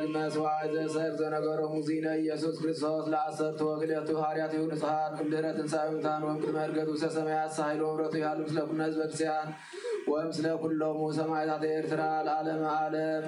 مسواع زسر زنقر موزين يسوس كريستوس لعصرت وقلت هاريات ونصحان كمدرة سايمتان ومكل مرقد وسسميات ساحل ومرتو يالو مسلكم نزبك سيان ومسلك كلهم سماعات إرترى العالم عالم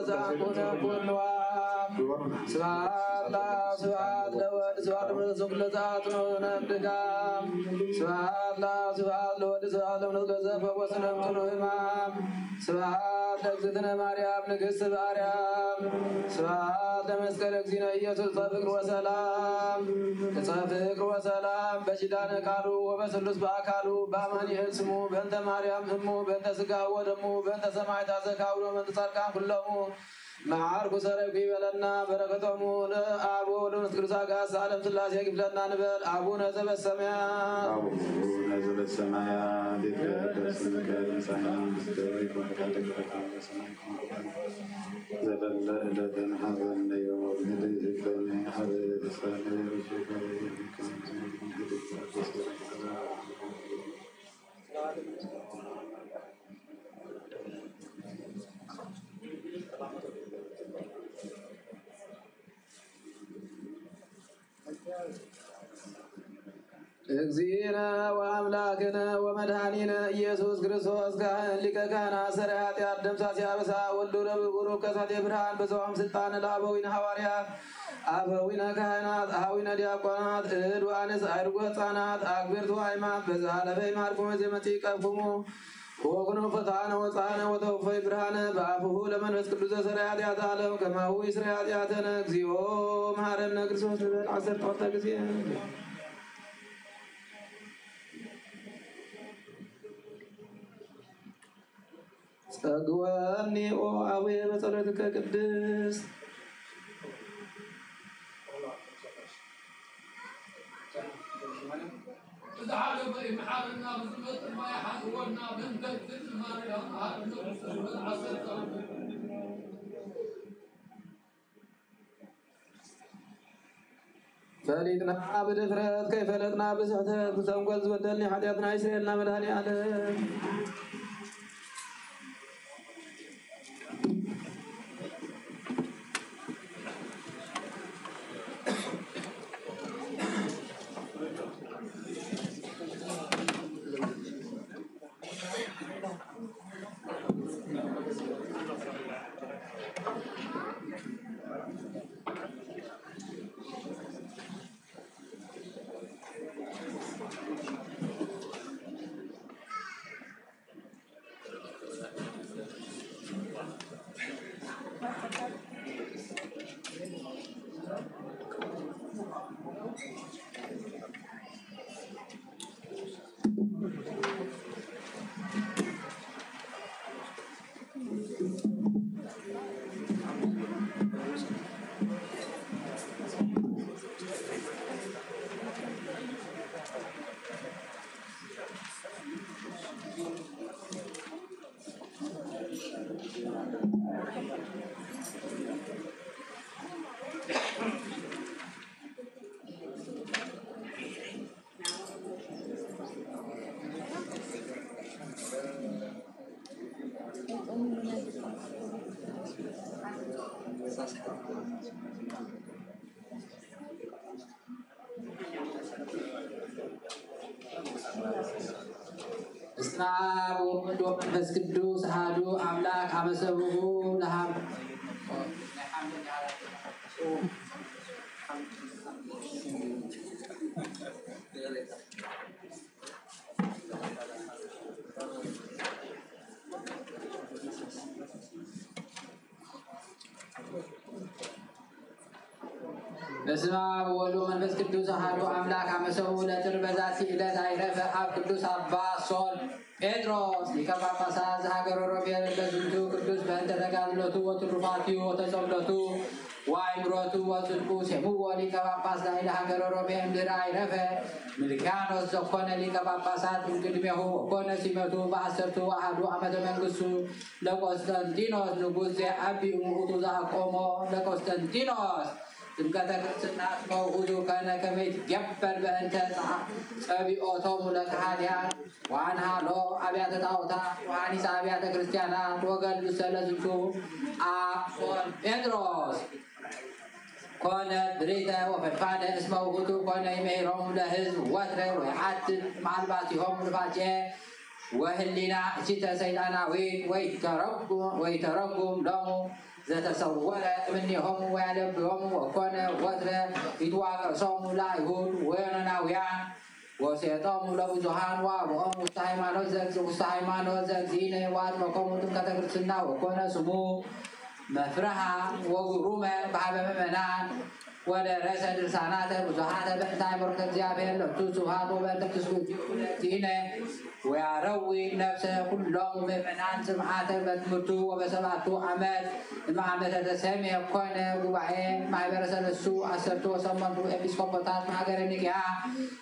ዘአኮነ ኩልዋ ስብሐት ለአብ ስብሐት ለወልድ ስብሐት ለመንፈስ ቅዱስ ለዘአጽንዖ ድካም ስብሐት ለአብ ስብሐት ለወልድ ስብሐት ለመንፈስ ቅዱስ ለዘፈወሰነ እምኩሉ ሕማም ስብሐት ለእግዝእትነ ማርያም ንግሥት በአርያም ስብሐት ለመስቀለ እግዚእነ ኢየሱስ በፍቅር ወሰላም በፍቅር ወሰላም በኪዳነ ቃሉ ወበስሉስ በአካሉ በአማኑኤል ስሙ በእንተ ማርያም እሙ በእንተ ሥጋው ወደሙ በእንተ ሰማዕታት ዘካብሎ በእንተ ጻድቃን ኩሎሙ መዓርኩ ሰረኩ ይበለና በረከቶሙ ለአብ ወወልድ ወመንፈስ ቅዱስ አጋዕዝተ ዓለም ሥላሴ ይግለጥና እንበል። አቡነ ዘበሰማያት አቡነ ዘበሰማያት ይትቀደስ ስምከ ትምጻእ መንግሥትከ ወይኩን ፈቃድከ በከመ በሰማይ ከማሁ ዘለለ ዕለትነ ሀበነ ዮም ወኅድግ ለነ ኀበነ እግዚእነ ወአምላክነ ወመድኃኒነ ኢየሱስ ክርስቶስ ካህን ሊቀ ካህናት ሠራየ ኃጢአት ደምሳሴ አበሳ ወልዱ ቡሩክ ከሳቴ ብርሃን በዘዋም ስልጣን ለአበዊነ ሐዋርያት አበዊነ ካህናት አኀዊነ ዲያቆናት እድ ወአንስት አድጎ ሕፃናት አግብርቱ ሃይማኖት በዛለፈ ይማርኩሙ ዘመጺ ቀፍሙ ወኩኑ ፍትሐነ ወጻነ ወተወፈይ ብርሃነ በአፉሁ ለመንፈስ ቅዱስ ዘሠራየ ኃጢአተ ዓለም ከማሁ ይስረይ ኃጢአተነ እግዚኦ መሐረነ ክርስቶስ ንበል 12 ጊዜ ጸግወኒ ኦ አቡየ በጸሎትከ ቅድስት ፈሊጥና ብድፍረት ከይፈለጥና ብስሕተት ብተንኰል ዝበደልኒ ኃጢአትና ይስረየልና መድኃኔዓለም እስመ አብ ወወልድ ወመንፈስ ቅዱስ አሐዱ አምላክ አመሰብሑ ለሃብ በስመ አብ ወወልድ ወመንፈስ ቅዱስ አሐዱ አምላክ አመሰብሑ ለጥር በዛቲ ዕለት አይረፈ አብ ቅዱስ አባ ሶል ጴጥሮስ ሊቀ ጳጳሳት ዘሀገረ ሮሜ ለዝንቱ ቅዱስ በእንተ ተጋድሎቱ ወትሩፋቲሁ ወተጸምዶቱ ወአእምሮቱ ወጽድቁ ሴሙዎ ሊቀ ጳጳስ ላዕለ ሀገረ ሮሜ እምድኅረ አይረፈ ሚልክያኖስ ዘኮነ ሊቀ ጳጳሳት እምቅድሜሁ ወኮነ ሲመቱ በ10ቱ አሐዱ ዓመተ መንግሥቱ ለቆስጠንጢኖስ ንጉሥ ዘአቢ እሙእቱ ዘአቆሞ ለቆስጠንጢኖስ ጥምቀተ ክርስትና መውዑዙ ከነ ከመ ይትገበር በእንተ ጸቢኦቶሙ ለከሃዲያን ወአንሃሎ አብያተ ጣዖታት ወአኒጸ አብያተ ክርስቲያናት ወገልብሰ ለዝንቱ አብ ሶል ጴጥሮስ ኮነ ብሬተ ወፈድፋደ እስመ ውእቱ ኮነ ይሜሮሙ ለሕዝብ ወትረ ወይዓትት ማልባቲሆሙ ልፋጬ ወህሊና እሲተ ሰይጣናዊ ወይተረጉም ሎሙ زتسول منهم ويلبهم وكون وتر يتواقصهم لا يهود وينناويان وسيطهم لبزهان وابهم وستهيمانو زين واتمكم كتكرسنا وكون سمو مفرحة وغرومة بحبة ممنان ودرس درسانات بزهات بحتاي بركة زيابين لبتوسوهات وبنتكسو زينة ويروي نفسه كلهم ممنان سمعات بتمتو وبسبعتو عمد المعاملة تسمي يكون قبعين مع برسل السوء أسرتو وسمنتو إبسكوبتات مع غيرنكها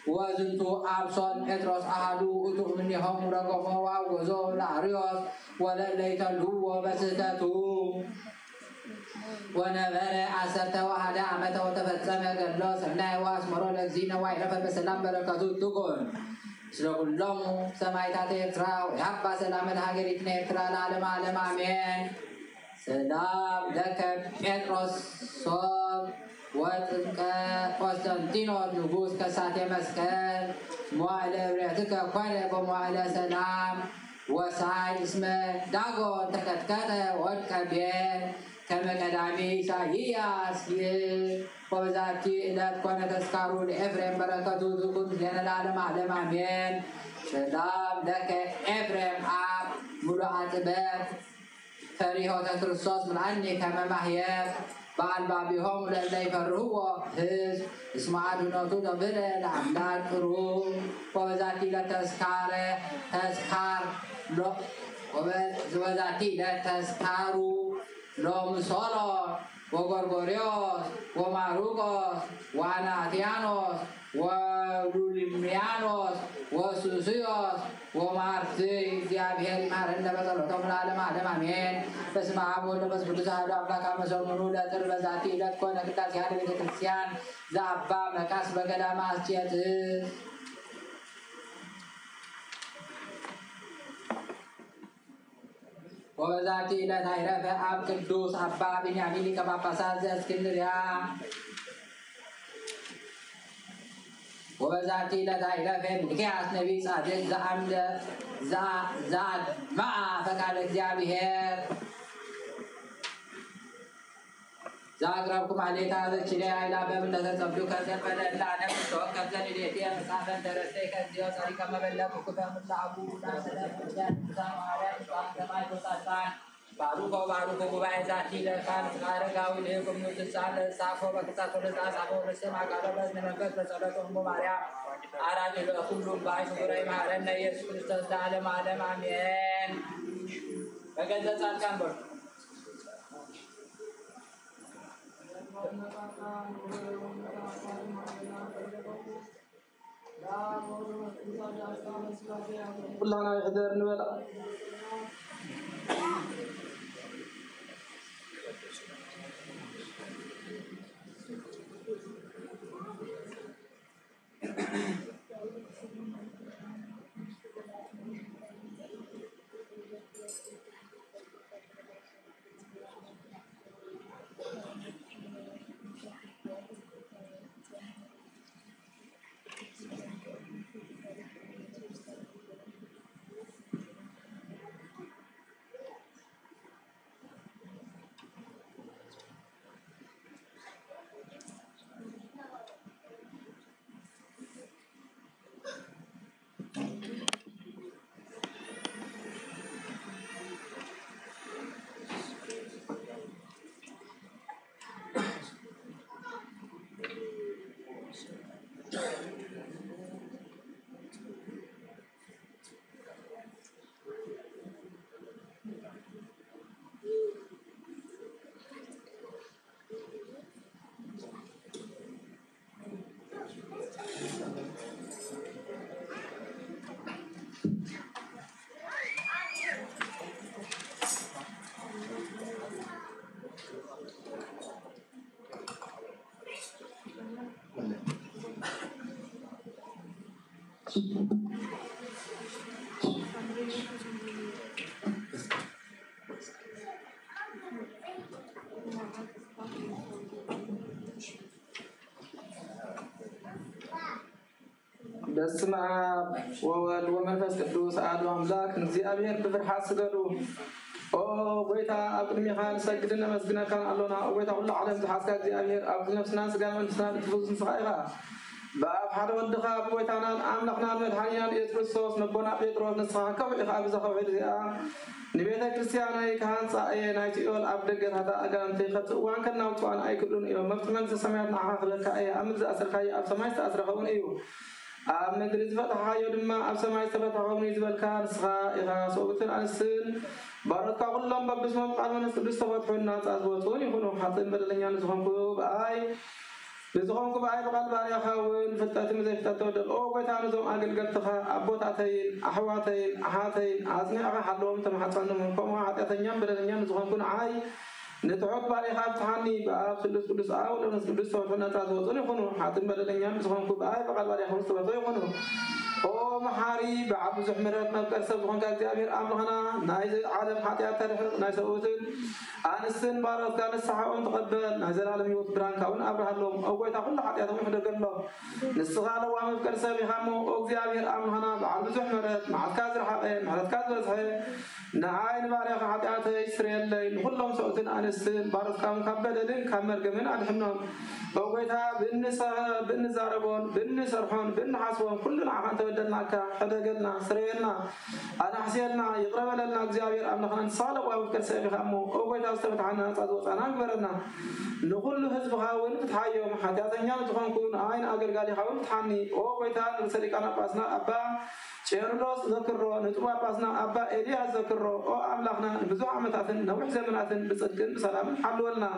وزنتو أبصن إدرس أهدو أتو منهم رقموا وغزو العريوس ولليت اللو وبستتو ونبر عسرت وحدا عمت وتفتسم قدلو سمناي واسمرو لكزين وعرف بسلام بركاتو تكون سلوك اللهم سمايتات إترا ويحبا سلام الهاجر إتنا إترا العالم عالم آمين سلام لك بيتروس صور وتنك قسطنطينوس نبوس كساتي مسكن موالي بريتك قلب وموالي سلام وسعيد اسمه داغون تكتكته ودكبير كما كدامي إساياس وبذاتي إلى كون تذكاروا لإفريم بركاته تكون لنا العالم عالم آمين سلام لك إفريم عاب ملوعة باب فريحة كريستوس من عني كما محيا بعد بابيهم لأن يفرهوا هز اسمع دونتو دبر العمدان كروم وبذاتي تذكار وبذاتي تذكاروا لوم صالح وغرغوريوس وماروكوس واناتيانوس ولوليميانوس وسوسيوس ومارتي እግዚአብሔር ይማረን በጸሎቶም ለዓለም ዓለም አሜን። በስመ አብ ወወልድ ወመንፈስ ቅዱስ አሐዱ አምላክ አመሰግኑ ለጥር በዛቲ ዕለት ኮነ ቅዳሴ ያለ ቤተክርስቲያን ዘአባ መቃስ በገዳመ አስቄጥ وبذاتي إلى نيرف أب قدوس أبا بنيامين ሊቀ ጳጳሳት ዘእስክንድርያ وبذاتي إلى نيرف ሚክያስ ነቢይ ጻድቅ ዘአድምዓ ፈቃደ እግዚአብሔር زاغربكم عليه تعالى الشريعة إلى باب التسبب كذب بدل أنا متوكل زليتي مسافة درستي كذيو صاري كما بلغ كفر متعبو لا سلام كان سام على سماي توسان بارو كوباي ذاتي لكان سارغاو لكم نتسال صافو وقتا تولد صافو رسما قالوا من الكت صلاتهم ماريا أراج كل باي سوري مارن يسوع كريستوس عالم عالم آمين بجد صار كان بر كلنا يقدر نبلا በስመ አብ ወወልድ ወመንፈስ ቅዱስ አሐዱ አምላክ እግዚአብሔር በፍርሃት ስገዱ። ويتا أقول ميخان سجدنا مسجنا كان الله ويتا كل عالم تحاسك أمير أقول نفسنا سجنا من نفسنا تفوز نسخائها باب حد ودخا ويتانا أملخنا المدحانيان يترسوس نبونا بيتروس نسخا كوي إخاب زخا ويدزيا نبيتا كريستيانا يكهان سايا نايتيول أبدقر هذا أقران تيخط وان كان نوتوان أي كلون إيو مفتمن سسميات نعاق لك أي أمل زأسر خاي أب سمايست أسرخون إيو مدريد فتحا يودما أب سمايست فتحون يزبال كان سخا إخا صوبتن أنسن بارك الله ببسمه قال من القدس فتحوا الناس أزواتون يكونوا حاطين بدلنيان زخمكو بأي بزخمكو بأي بقال باريا خاون فتاتي مزي فتاتو دل أو بيتانو زوم أقل قلتخا أبوتاتين أحواتين أحاتين أزني أغا حلوهم تمحطفانو منكم وعطيتنيان بدلنيان زخمكو عاي نتعود باريا خاب تحاني بأب سلس قدس أو لنس قدس فتحوا الناس أزواتون يكونوا حاطين بدلنيان زخمكو بأي بقال باريا خاون فتاتو يكونوا او محاري بعبد زحمرات نبكر سبحان كاغيابير امرنا نايز عالم حاتيات تاريخ نايسوتن انسن بارك كان الصحابه تقبل نازل عالم يوت بران كون ابراهلهم او قيتا كل حاتياتهم حدقلو نسغال وام فكر سبحانه او غيابير امرنا بعبد زحمرات مع كازر حقين مع كازر صحيح نعاين بارك حاتيات اسرائيل كلهم صوتن انسن بارك كان كبدلن كمرجمن ادحنهم او قيتا بنزاربون بنسرحون بنحاسبون كلنا عقان تبدلنا كحدقلنا سرينا أنا حسينا يقرب لنا እግዚአብሔር أمنا نصالح وأفكر سبيخ أمو أو قيتا استفت عنا نصادوس أنا أكبرنا نقول له حزب خاون فتحيهم حتى أتنيا نتخون كون آين أقل قالي خاون فتحني أو قيتا نرسلك أنا باسنا أبا شيرلوس ذكروا نتوى باسنا أبا إليها ذكروا أو أملاخنا بزوع عمتاتن نوح زمناتن بصدقن بسلام حلولنا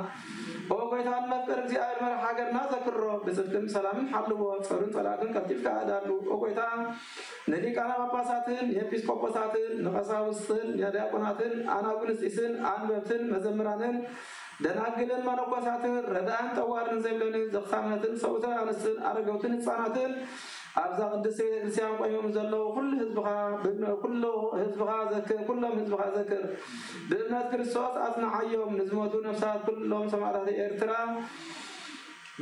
أو قيتا نفكر እግዚአብሔር مرح حقرنا ذكروا بصدقن بسلام حلوا فرن طلاقن كتيف كأدالو أو قيتا نليك أنا باباساتن يبيسكوبوساتن نقصاوستن يدياقوناتن أناغونستيسن أنببتن مزمرانن دناقلن منقوساتن ردان توارن زبلن زخامنتن صوتن أنستن أرقوتن إتصاناتن أبزا قدس بيت الكريستيان قيوم زلو كل حزبها ذكر كلهم حزبها ذكر بإبنات كريستوس أثنى عيوم نزموتو نفسات كلهم سمعتها إرترا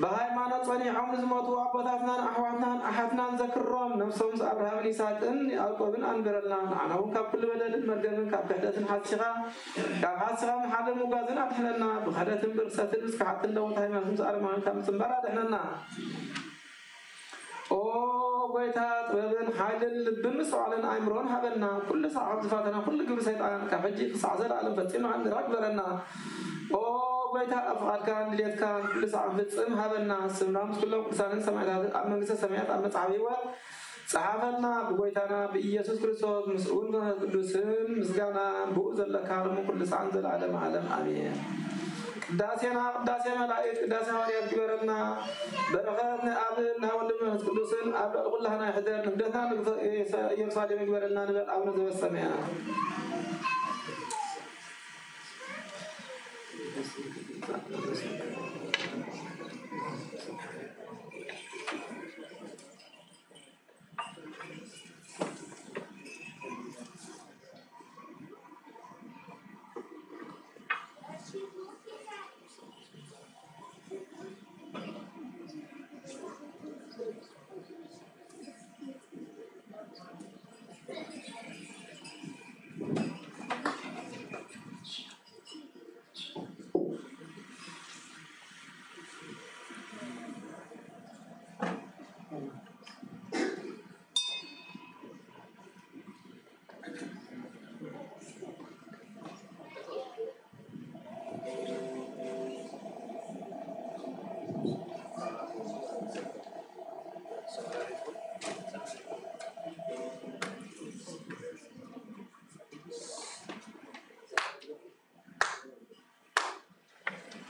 بهايمانات صنيعهم نزموتو أبوتاتنا أحواتنا أحدنا نذكرهم نفسهم أبراهام إساقن ألقوبن أنبرلنا عنهم كاب كل بدل مرقبن كاب كحدة حادثة كاب حادثة محل مقازن أدحننا بخدة برسات الرزق حتى لو تهيمانهم سأرمان كام سنبرا أدحننا أو قيتا طببن حاجل لبن سوالن أمرون هبلنا كل ساعة زفاتنا كل قبل سيطان كحجي ساعة العالم فتينو عند راكبرنا أو قيتا أفعال كان ليت كان كل ساعة فتسم هبلنا سمنام كلهم كسانن سمعت أما قصة سمعت أما تعبيوات صحابنا بقيتنا بإيسوس كريستوس مسؤول قدوسهم مسجانا بؤذ لكارم كل ساعة العالم عالم آمين داسينا داسي ملائكة داسي هواريات كبرنا برغاتنا أبنا ولمنا قدوسن أبدا كلنا يحضر نبدأنا يرصادم كبرنا نبدأ أبنا ذو السماء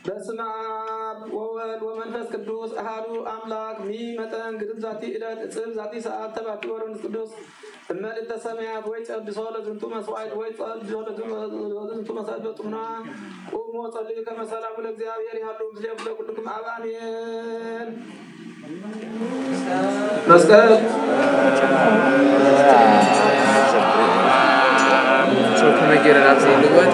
በስመ አብ ወወልድ ወመንፈስ ቅዱስ አሐዱ አምላክ ሚመጠን ግድም ዛቲ ዕለት እጽብ ዛቲ ሰዓት ተባቲ ወረንስ ቅዱስ እመልዕልተ ሰማያት ወይ ጸድሶ ለዝንቱ መስዋዕት ወይ ጸድሶ ለዝንቱ መስዋዕት በጥሙና ቁሙ ጸልዩ ከመ ሰላሙ ለእግዚአብሔር ያሉ ምስሌ ለኩልክም አብ አሜን። መስቀል ሰው ከመገረራት ሲልወት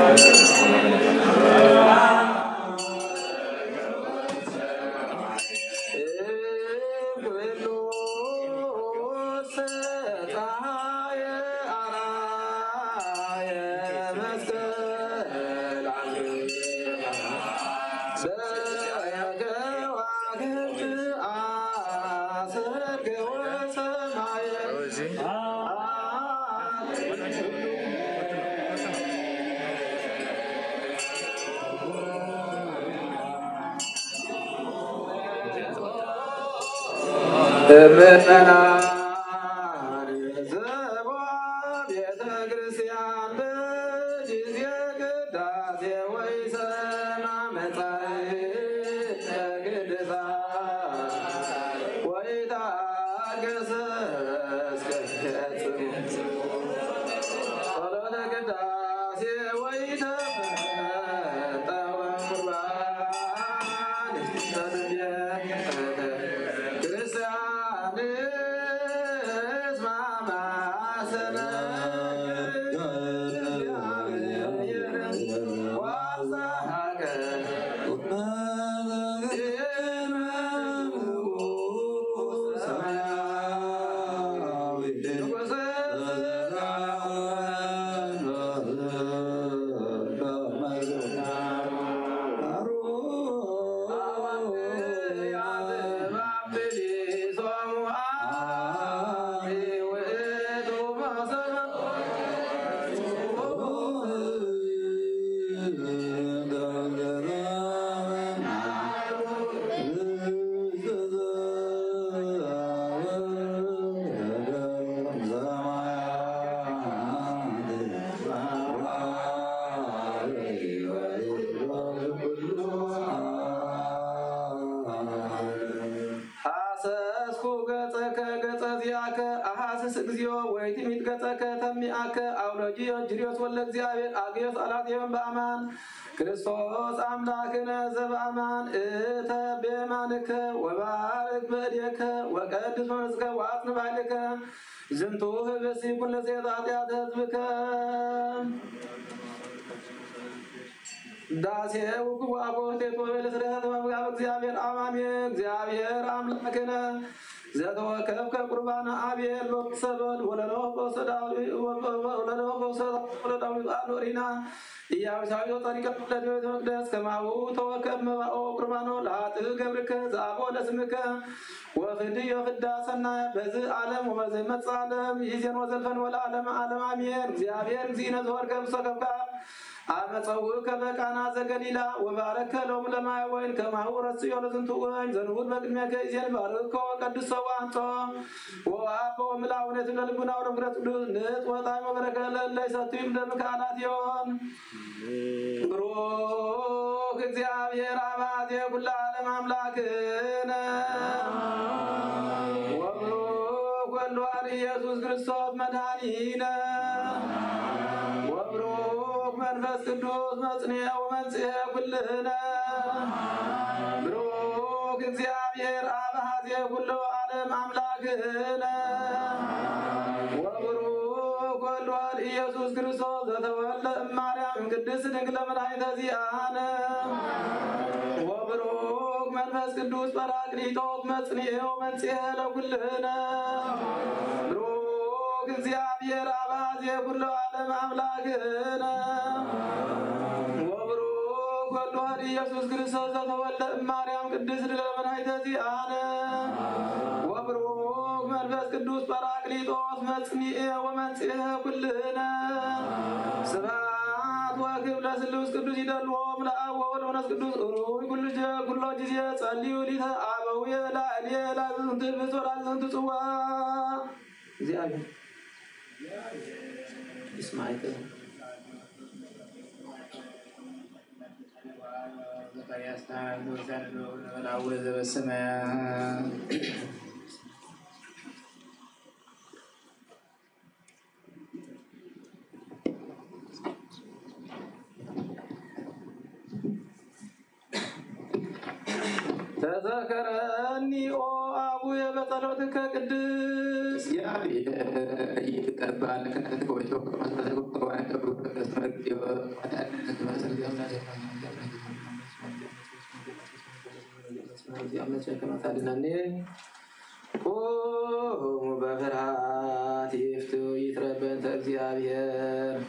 ክርስቶስ አምላክነ ዘበአማን እተ በየማንከ ወባርክ በእዴከ ወቀድስ መንፈስከ ወአጽንዕ ባሕልከ ዝንቱ ህብስት ይኩን ለሴት ኃጢአተ ሕዝብከ ዳሴ ውግቡ አቦቴቶ በለስረተ መብጋብ እግዚአብሔር አማሜ እግዚአብሔር አምላክነ ዘተወከፍከ ቁርባነ አብሔር በሰበል ወለዶ በሰዳዊ ወለዶ በሰዳዊ ኖሪና ኢያብሳዊ ጸሪቀ ለቤተ መቅደስ ከማሁ ተወከፍ መባኦ ቁርባኖ ለኃጥእ ገብርከ ዘአቦ ለስምከ ወፍድ የፍዳ ሰናየ በዚህ ዓለም ወበዚህ መጽአ ዓለም ይዜን ወዘልፈን ወለዓለመ ዓለም አሜን። እግዚአብሔር እግዚእነ ዘወርከ ብሰከፍካ አመፀውከ በቃና ዘገሊላ ወባረከ ሎሙ ለማየ ወይን ከማሁ ረስዮ ለዝንቱ ወይን ዘንሁን በቅድሜከ ይዜን ባርኮ ቀድስ ሰው አንጾ ወአቦ ምላውነት ለልቡና ወረግረት ንጽ ወጣዕመ በረከ ለእለ ይሰትዩ እምደምከ አላትዮን ብሩክ እግዚአብሔር አባቴ ኩሉ ዓለም አምላክነ ወብሩክ ወልድ ዋሕድ ኢየሱስ ክርስቶስ መድኃኒነ ወብሩክ መንፈስ ቅዱስ መጽንዔ ወመንጽሔ ኩልነ ብሩክ እግዚአብሔር አብ ኀዜ ኩሉ ዓለም አምላክነ ወብሩክ ወልድ ዋሕድ ኢየሱስ ክርስቶስ ዘተወልደ እማርያም ቅድስት ድንግል መድኃኒተ ዚአነ ወብሩክ መንፈስ ቅዱስ ጰራቅሊጦስ መጽንዔ ወመንጽሔ ለኩልነ ብሩክ እግዚአብሔር አብ ኀዜ ኩሉ ዓለም አምላክነ ወብሩክ ወልድ ዋሕድ ኢየሱስ ክርስቶስ ዘተወልደ እማርያም ቅድስት ድንግል መድኃኒተ ዚአነ ወብሩክ መንፈስ ቅዱስ ጰራቅሊጦስ መጽንዔ ወመንጽሔ ኩልነ ስብሐት ወክብር ለስሉስ ቅዱስ ይደልዎም ለአብ ወወልድ ወመንፈስ ቅዱስ ሩይ ኩሎ ጊዜ ጸልዩ ሊተ አበውየ ላዕሌየ ላዝንቱ ብፁዕ ላዝንቱ ጽዋ እግዚአብሔር ይስማዕከ ዘካርያስ አቡነ ዘበሰማያት ተዘከረኒ ኦ አቡየ በጸሎትከ ቅድስ ይትቀባል ከነተ ወይቶ ከማሰተ ቆዋን ተብሎ ተስመርዮ በፍርሃት ይፍቱ ይትረበን እግዚአብሔር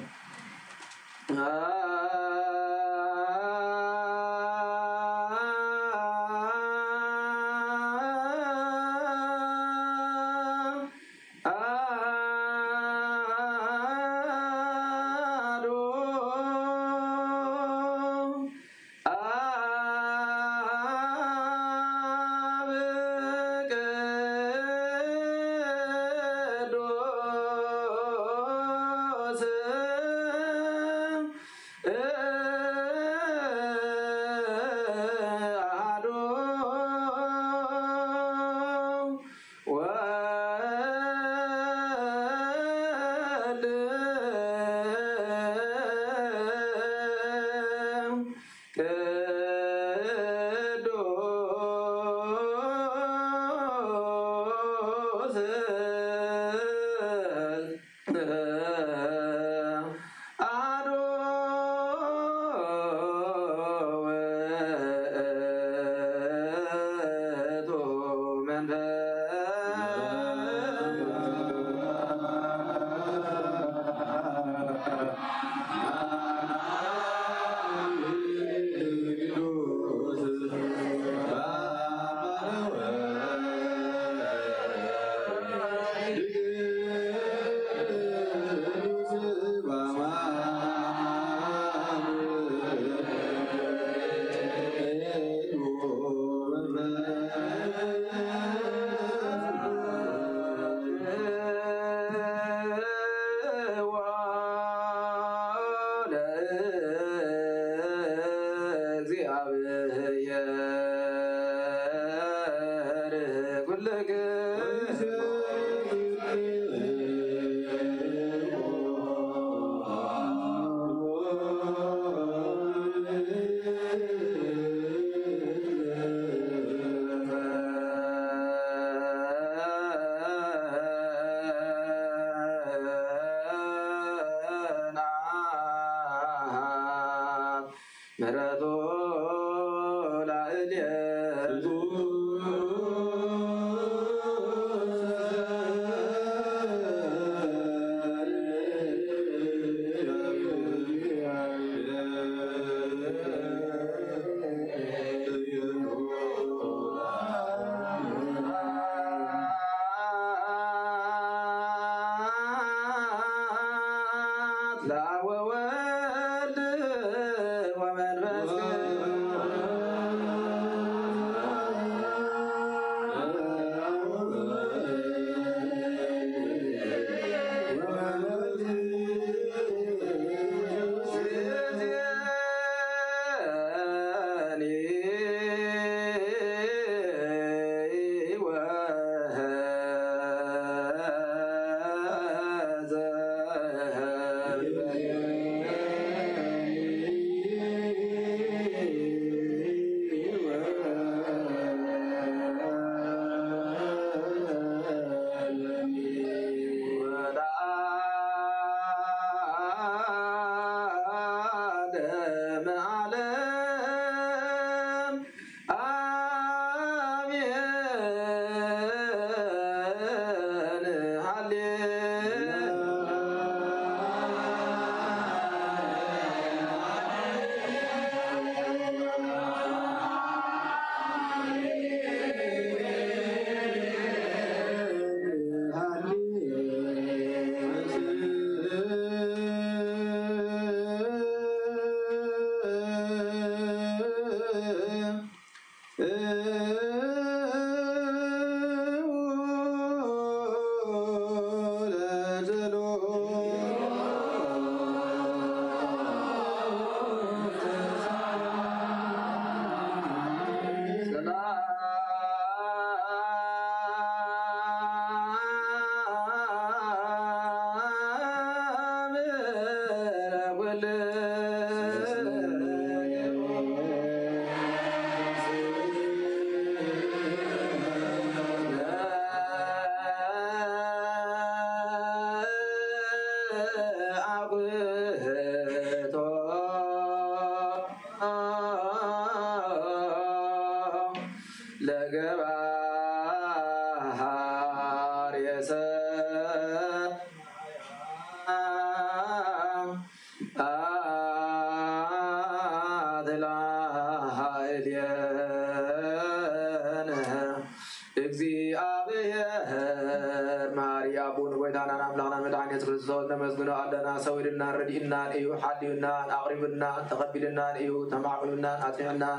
سويرنا ردينا ايو حدينا اقربنا تقبلنا ايو تمعقلنا اطعنا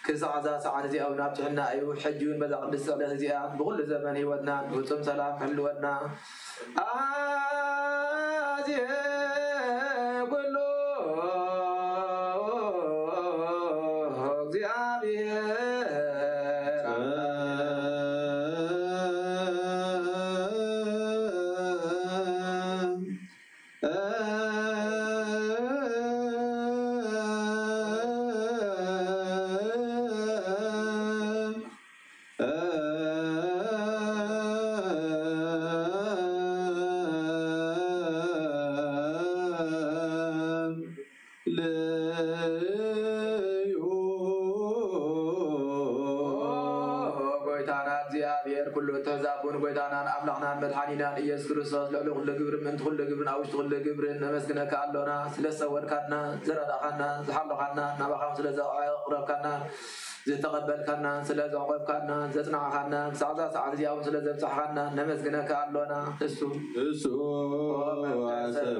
كزعزا ساعات زي او نابتحنا ايو حجون بذا قدس الله زي بكل زمن هيوتنا وتم سلام حلونا مدحانينا إياس كريستوس لعلو كل جبر من كل جبر أو كل جبر نمسكنا كألنا سلسة وركنا زرد أخنا زحمل خنا نبخم سلسة قرب كنا زتقبل كنا سلسة قرب كنا زتنع خنا ساعة زياو سلسة بتحنا نمسكنا كألنا السو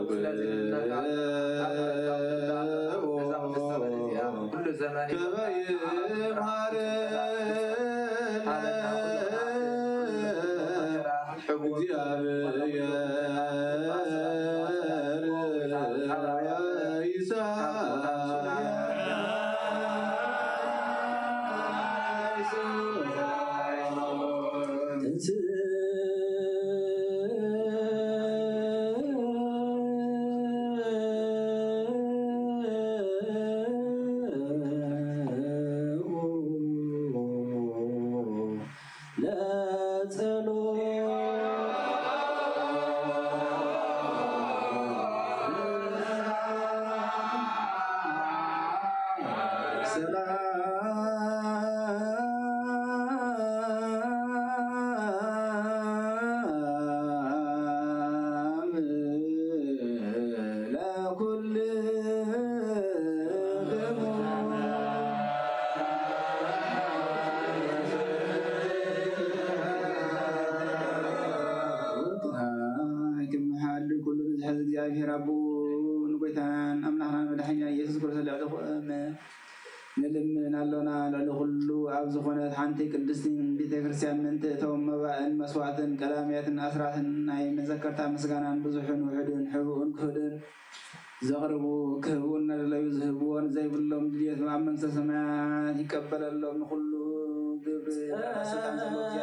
كل زمان حانتي قدستين بيتكرسيان من تأتوم مباء مسوعة كلاميات أسرات أي مذكرتها مسقانا بزحون وحدون حبون كهدون زغربوا كهبون لا يذهبون زي بالله مدريات وعمن سسمات يكبل الله من كله قبر ستان زلوك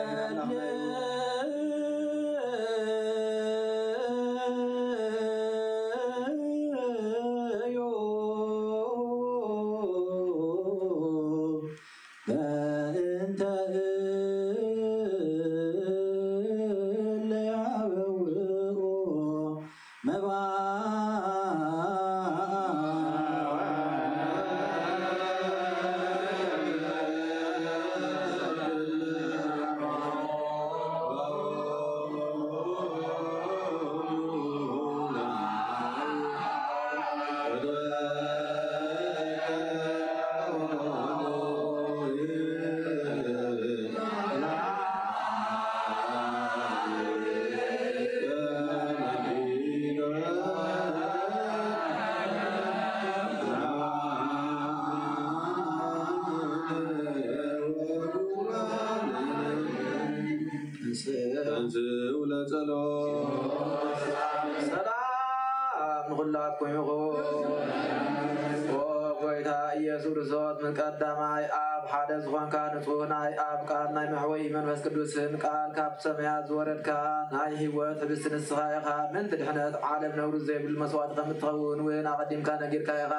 ቅዱስን ቃል ካብ ሰማያት ዝወረድካ ናይ ህይወት ህብስት ንስኻ ኢኻ ምንቲ ድሕነት ዓለም ነውሪ ዘይብል መስዋዕት ከምትኸውን እውን ኣቐዲምካ ነጊርካ ኢኻ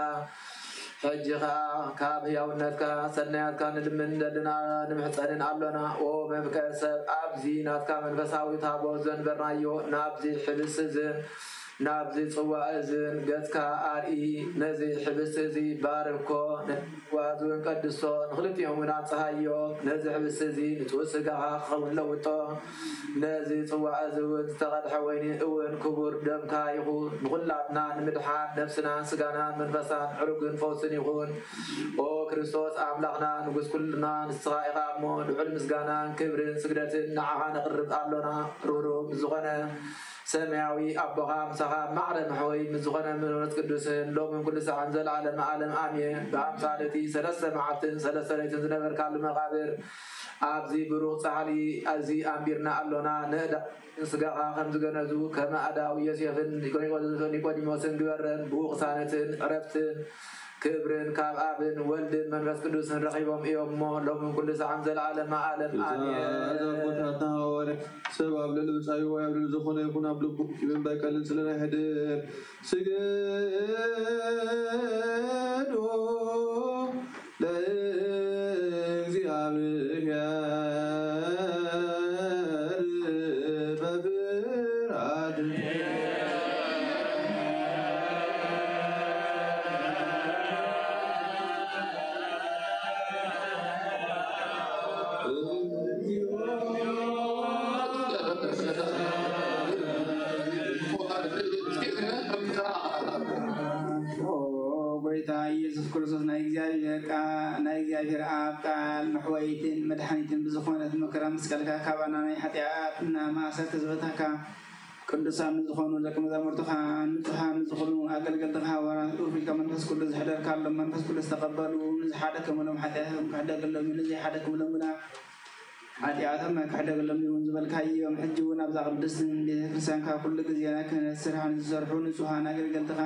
ሕጂ ኸ ካብ ህያውነትካ ሰናያትካ ንልምን ዘለና ንምሕፀንን ኣሎና ኦ መብከ ሰብ ኣብዚ ናትካ መንፈሳዊ ታቦት ዘንበርናዮ ናብዚ ሕብስ እዝን ናብዚ ጽዋዕ እዝን ገጽካ ኣርኢ ነዚ ሕብስ እዚ ባርኮ ዋዙን ቀድሶ ንኽልቲኦም እውን ኣንጽሃዮ ነዚ ሕብስ እዚ ንጹህ ስጋኻ ክኸውን ለውጦ ነዚ ጽዋዕ እዚ እውን ዝተቐድሐ ወይኒ እውን ክቡር ደምካ ይኹን ንኹላትና ንምድሓን ነፍስናን ስጋናን መንፈሳን ዕሩግን ፈውስን ይኹን ኦ ክርስቶስ ኣምላኽና ንጉስ ኩልና ንስኻ ኢኻ እሞ ልዑል ምስጋናን ክብርን ስግደትን ንዓኻ ነቕርብ ኣሎና ሩህሩህ ዝኾነ ሰማያዊ ኣቦኻ ምሳኻ ማዕረ መሕወይ ምዝኾነ መንፈስ ቅዱስን ሎምን ኩሉ ሰዓን ዘለዓለም ዓለም ኣሜን ብኣምሳል እቲ ሰለስተ መዓልትን ሰለስተ ለይትን ዝነበርካሉ መቓብር ኣብዚ ብሩኽ ፃሕሊ እዚ ኣንቢርና ኣሎና ንእዳ ስጋኻ ከም ዝገነዙ ከመ ኣዳው ዮሴፍን ኒቆዲሞስን ግበረን ብኡቕሳነትን ዕረፍትን كبرن كاب ابن ولدن منفس قدوس رقيبهم ايومو لهم كل ساعه زلعالم عالم امين هذا قطعتنا ورك سبب للبصاي ويابل زخونه يكون ابلو كيبن بايكالن سلنا هدر سجدو ኢየሱስ ክርስቶስ ናይ እግዚአብሔር አብ ቃል መሕወይትን መድኃኒትን ብዝኾነት መከራ መስቀልካ ካባና ናይ ኃጢአትና ማእሰር ተዝበታካ ቅዱሳን ዝኾኑ ደቀ መዛሙርትኻ ንጹሃን ዝኾኑ ኣገልገልትኻ ወራት ኡርፊካ መንፈስ ቅዱስ ዝሕደርካሎም መንፈስ ቅዱስ ተቐበሉ ንዝሓደከምሎም ኃጢአቶም ክሕደገሎም ንዘይሓደከምሎም ግና ኃጢአቶም ክሕደገሎም ይሁን ዝበልካዮም ሕጂ እውን ኣብዛ ቅድስትን ቤተ ክርስቲያንካ ኩሉ ግዜና ክህነት ስራሕን ዝሰርሑ ንጹሃን ኣገልገልትኻ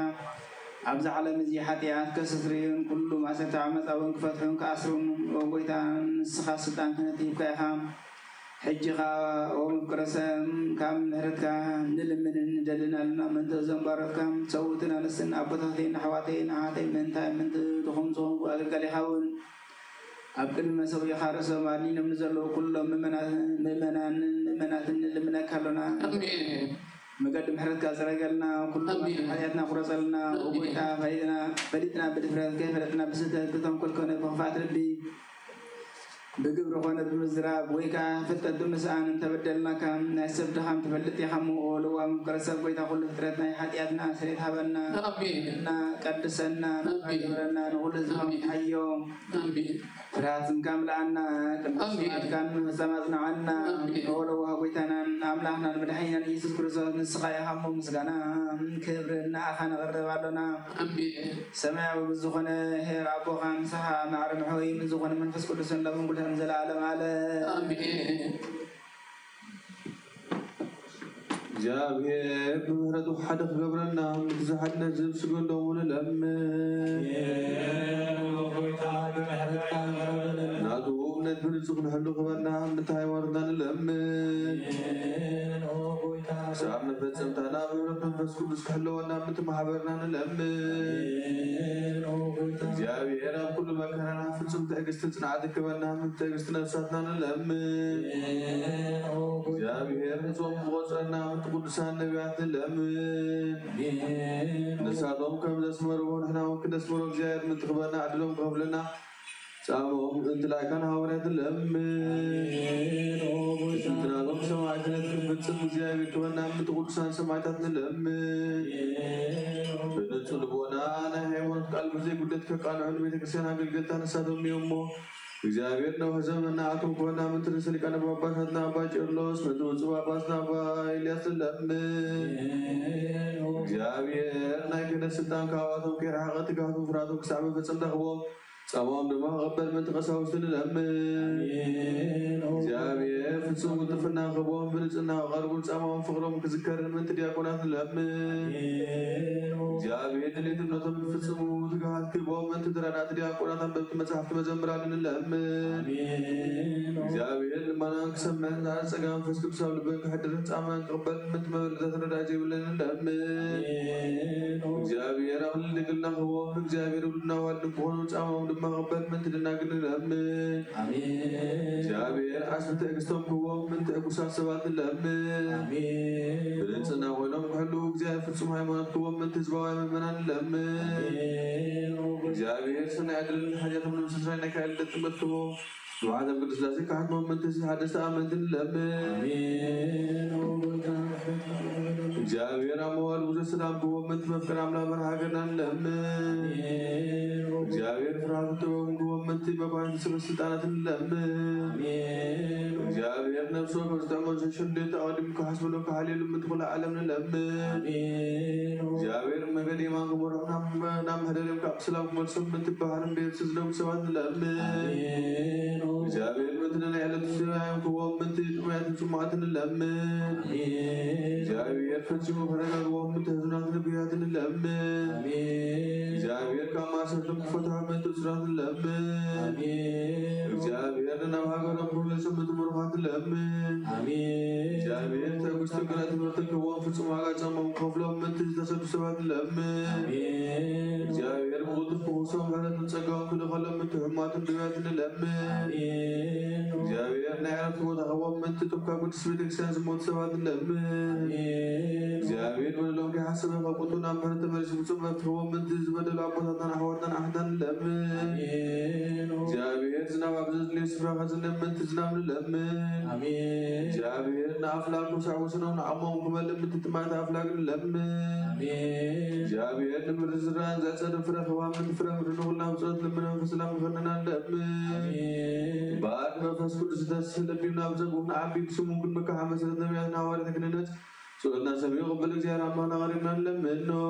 أبز على مزي حتيات كسرين كل ما ستعمل أو انكفتهم كأسرون وقيتا السخاستان كانت يبقى حجها ومكرسم كم هرتك نلمن ندلنا لنا من تزمبرك كم صوتنا لسن أبطتين حواتين عاتين من تاي من تخم صوم وأقل حاول أبكر ما سوي خارس ومالين من زلوا كل ممنات نلمنا كلنا مقدم حرد كاسرقلنا وكل حياتنا فرصلنا وقويتا فريدنا بدفرات كيف فرتنا بستة بتم كل كون بخفات ربي بقبر خونا بمزراب ويكا فتة دمسان تبدلنا كام ناسب دخام تفلت يخمو أولو ومكرسب ويتا كل فترتنا حياتنا سريت حبلنا نا قدسنا نقدرنا نقول زهم حيوم فراتم كامل عنا كنسمات كان سماتنا عنا أولو ويتنا أملاحنا المدحين يسوع كريستوس نسقايا همو مسقنا كبرنا أخانا غرب علنا سماع وبزخنا هير أبو خامسها مع رمحوي من زخنا منفس كل سنة لهم كل همزة العالم على آمين جابير بمهرة حدق قبرنا متزحدنا زب سقون دومون الأمن نادو ندبن سقون حلو قبرنا متهاي وردان الأمن سامنا فتسمتنا بمرة منفس كل سكحلو وانا متمحبرنا الأمن جابير كل ما كان فتسم تأكستنا عادك قبرنا متأكستنا بساتنا الأمن جابير نصوم بغزرنا قدسان نبيات الأمن نسعدهم كم نسمرون احنا ممكن نسمرون زياد من تقبلنا عدلهم قبلنا سامهم انت لا كان هوريت الأمن انتنا لهم سماعتنا تكفتسم زياد كبلنا من قدسان سماعتنا الأمن بنتلبونا أنا هيوان قلب زي قلتك قانع بيتك سينا قلقلتها نسعدهم يومو እግዚአብሔር ነው ህዘምና አቶም ኮና ምን ትርሰልካ ነባባትና ባጭርሎስ መጥውጽ ባባስና ባይልያስ ለምን እግዚአብሔር ናይ ክህነት ስልጣን ካዋቶም ከራቀት ጋቱ ፍራቱ ክሳብ ፈጽም ተኽቦም ጸባም ድማ ቀበል ምን ተቀሳውስትን ለምን እግዚአብሔር ፍጹም ጥፍና ክቦም ብልጽና ቀርቡን ጸባም ፍቅሮም ክዝከር ምን ዲያቆናት ለምን እግዚአብሔር ድሌትነቶም ፍጹም ትጋት ክቦም ምን ትድራናት ዲያቆናት አንበብት መጽሐፍት መዘምራንን ለምን እግዚአብሔር ማናንክ ሰመን ጸጋም ፍስክብ ሰው ልበን ከሐድር ጻማን ቀበል ምን ተመለዘት ረዳጅ ብለን ለምን እግዚአብሔር አሁን ለግልና ክቦም እግዚአብሔር ብልና ዋል ቆኑ ጻማው ድማ ቀበል ምን ትድናግን ለምን አሜን እግዚአብሔር አስንተ እግስቶም ክቦም ምን ተቁሳ ሰባት ለምን አሜን ብለጽና ሆኖም ሁሉ እግዚአብሔር ፍጹም ሃይማኖት ክቦም ምን ተዝባው መመናን ለምን እግዚአብሔር ሰና ያድልን ሐጃተም ለምስራይና ካለበት መጥቶ وعدم قدس لازم كحد من تسي حدث آمنت للأمن جابير أموال وجه السلام قوة من تمفكر عملا مرحاقنا للأمن جابير فرحة قوة من تبقى سبب السلطانة للأمن جابير نفسه مستعمل شندت أودم كحسب له كحالي لما تقول عالم للأمن جابير مغني ما قبرنا نام هدريم كابسلام مرسم من تبهرم بيت سزلم سواد الأمين جابير مثل العلة السرايم كوام من تدميات سمعة الأمين جابير فتشم فرنا كوام من تهزنات نبيات الأمين جابير كما سلم فتح من تسرات الأمين جابير نوها قرب لسمة مرخات الأمين جابير تقص تقرأت مرتك كوام فتشم على جمع مقفلهم من تجتسب سواد الأمين جابير مغضب وصام على تنسقام كل خلم من تهمات النبيات الأمين جابير نعرف وتغوام من تتبقى كل سبيلك سانس موت سواد الأمين جابير ولو كحسب قبطنا مرت مرش بسم فتغوام من تزبد العبطة حوارتنا أحدا الأمين جابير زناب عبزز لي سفرا غزل من تزنام للأمين جابير نافلاك وسعوسنا ونعمهم كمال من تتمات أفلاك للأمين جابير نمر الزران زاد سد فرا خوام من فرا مرنوغلنا وصلت لمن فسلام فننا للأمين بعد ما فسكت ستاس لبينا وزقونا عبي بسمو كل مكة مسألة نبياتنا وارثك ننت سؤالنا سبيل قبل زيارة ما نغربنا لمنو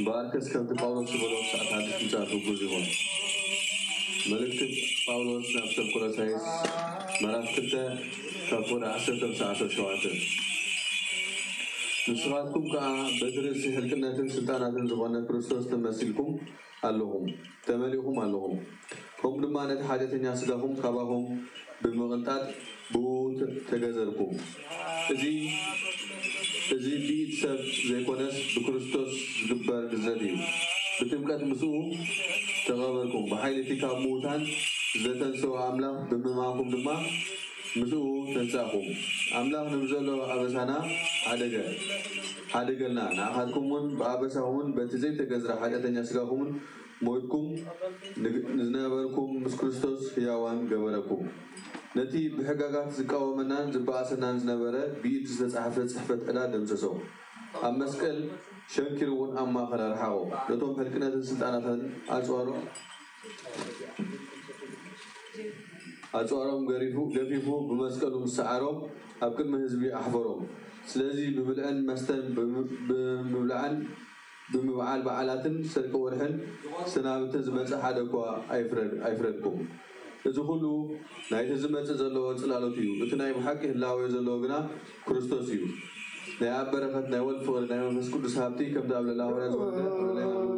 باركس كم تباولوس بلوس ساعات هذا كنت جوزيون ملكت باولوس نفس الكولاسايس مرات كنت كفور 10 شواتر نسراتكم كبدرس هلكنا سلطانات زبان كريستوس تمثلكم اللهم تمليهم اللهم هم لما نتحدث الناس لهم كباهم بمغنطات بوت تجازركم إذا بيت سب زي كونس بكريستوس جبار جزدي بتمكن مسؤول تغابركم بحيل تكاب موتان زتن سو عملا بمماكم دما مسؤول تنساكم عملا نمزلو أبسانا عدقلنا نأخذكمون بأبساهمون بتزيد تجزر حاجة تنسكاهمون موتكم نزنابركم مس كريستوس ياوان جبركم نتي بحقاقات زكاومنا زباسنا نزنبره بيت صحفت ألا دمسسو أمسكل شنكرون أما خلال حاو لتوم هلكنا السلطانات أزوارهم غريفو بمسكلهم سعرهم أبكل من هزبي أحفرهم سلازي بملعن مستن بمبعال بعالاتن سرق ورهن سنابتن زمانس حادكوا أيفردكم إذا كله نايت زمانس زلوا وصلالوتيو بتناي بحق الله زلوا بنا كريستوسيو ناي بركات ناي والفور ناي مسكود سابتي كم دابل الله ولا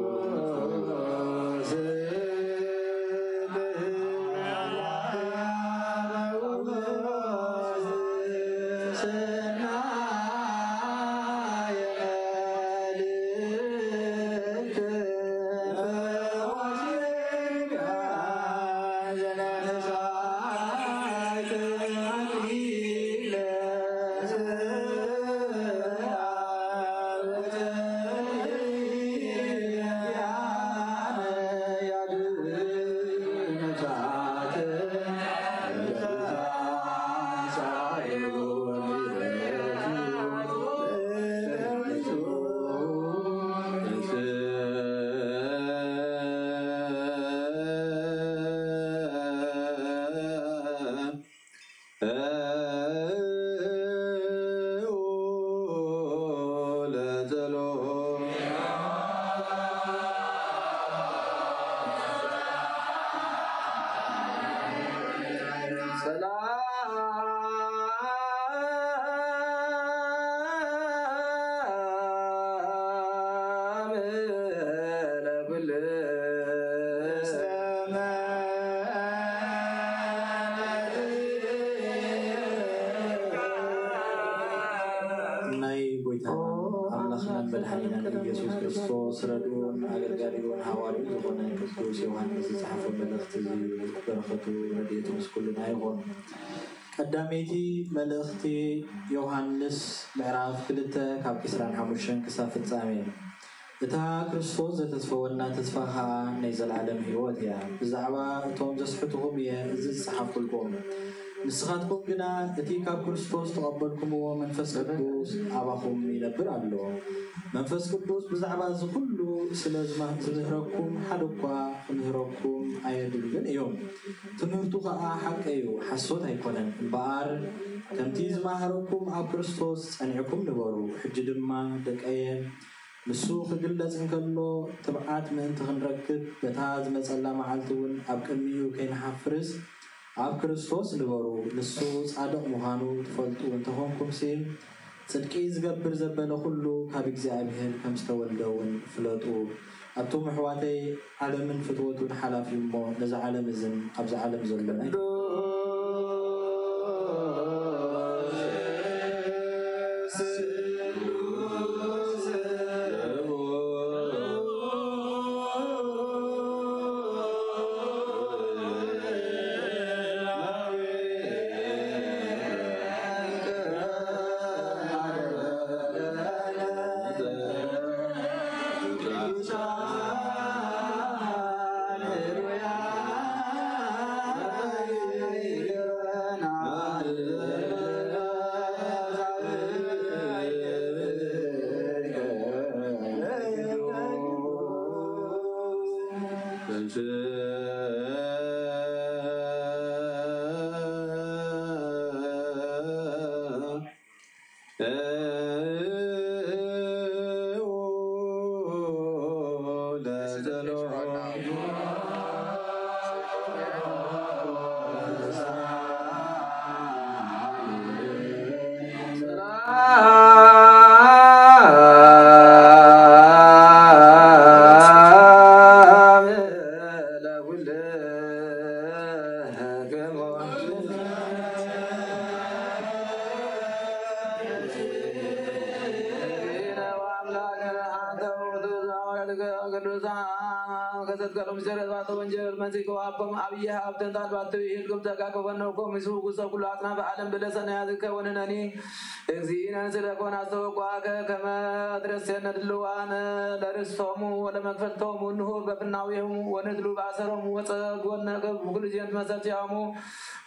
يا مدحنينا ኢየሱስ ክርስቶስ ረድኡን አገልጋዩን ሐዋርያው ዝኾነ ቅዱስ ዮሐንስ ዝሓፈ መልእኽቲ በረኸቱ ረድኤቱ ምስ ኩልና ይኹን። ቀዳሜይቲ መልእኽቲ ዮሐንስ ምዕራፍ 2 ካብ 25 ክሳብ ፍጻሜ። እታ ክርስቶስ ዘተስፈወና ተስፋ ከዓ ናይ ዘለዓለም ህይወት እያ። ብዛዕባ እቶም ዘስሕትኩም እየ እዚ ዝፀሓፍኩልኩም። ንስኻትኩም ግና እቲ ካብ ክርስቶስ ተቐበልኩምዎ መንፈስ ቅዱስ ኣባኹም ይነብር ኣሎ። መንፈስ ቅዱስ ብዛዕባ እዚ ኩሉ ስለ ዝምህረኩም ሓደ እኳ ክምህረኩም ኣየድልን እዮም። ትምህርቱ ከዓ ሓቂ እዩ፣ ሓሶት ኣይኮነን። እምበኣር ከምቲ ዝማሃረኩም ኣብ ክርስቶስ ጸኒዕኩም ንበሩ። ሕጂ ድማ ደቀየ ንሱ ክግለጽ እንከሎ ትብዓት ምእንቲ ክንረክብ በታ ዝመጸላ መዓልቲ እውን ኣብ ቅድሚኡ ከይንሓፍርስ ኣብ ክርስቶስ ንበሩ። ንሱ ጻድቕ ምዃኑ ትፈልጡ እንተኾንኩም ሲም ጽድቂ ዝገብር ዘበለ ኩሉ ካብ እግዚኣብሔር ከም ዝተወልደ እውን ፍለጡ። ኣብቶም ኣሕዋተይ ዓለምን ፍትወቱን ሓላፊ እሞ ነዚ ዓለም እዝን ኣብዚ ዓለም ዘሎና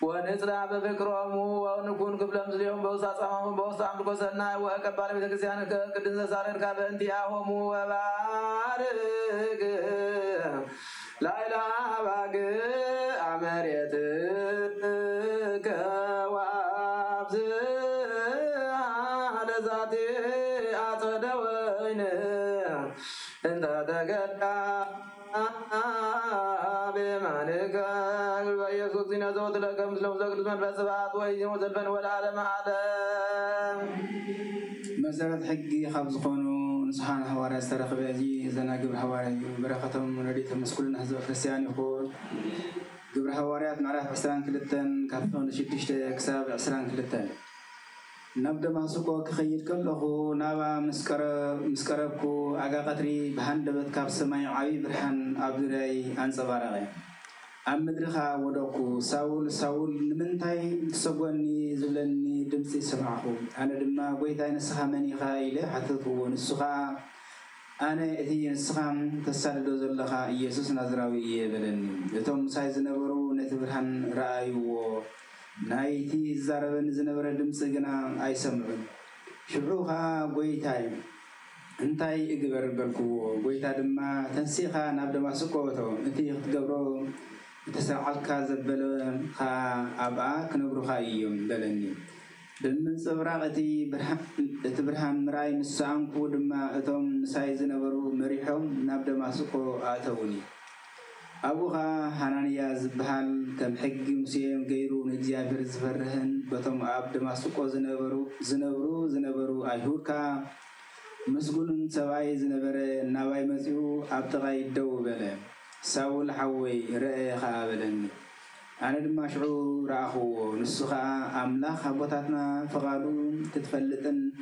ونزرع بفكرهم ونكون قبل مسلمهم بوسطهم بوسط عمد قصرنا وأكبر بتكسيان كدن سارن كابنتياهم وبارك لا إله باق عمريتك وابز على ذاتي أتدوين انت تقدع بمعنك يسوع زين زود لكم مسلم زود من بسبات ويجي مزلفن والعالم عالم مسألة حقي خبز خونو نصحان حواري استرخ بيجي زنا قبر حواري بركتهم رديتهم مسكولنا حزب كريستيان يقول قبر حواريات معرف عسران كلتن كافون شتشت كساب عسران كلتن نبدأ ماسوكو كخير كله نابا مسكربكو أجا قطري بهندبت كاب سماي عبي برحان عبدالله أنصبارغي أمدرخا ودوكو ساول نمنتاي تسوغني زلني دمسي سمعه أنا دما بويتاي نسخا مني خايلة حتى نسخا أنا إتي نسخا تسالدو زلخا يسوس نظراوي يبلني لتوم سايز نبرو نتبرهن رأيو نايتي زاربن زنبرا دمسي جنا أي سمعون شبعوها بويتاي انتاي إقبر بالكو بويتا دما تنسيخا نبدا ماسوكوتو انتي تقبرو تسعالك زبلون خا أبا كنبرو خايم دلني دمن صبراغتي برهان مراي مسانكو دما اتوم سايز نبرو مريحهم نبدا ماسوكو آتوني أبوها حنانيا زبهال كم حق مسيم غيرو نجيابر زفرهن بتوم أب دماسوكو زنبرو أيهوركا مسجون سبعي زنبرة نباي مسيو أبتغي الدو بله ساول حوي رأي خابلني أنا لما شعور راخو نسخة أملاخ هبوتاتنا فقالون تتفلتن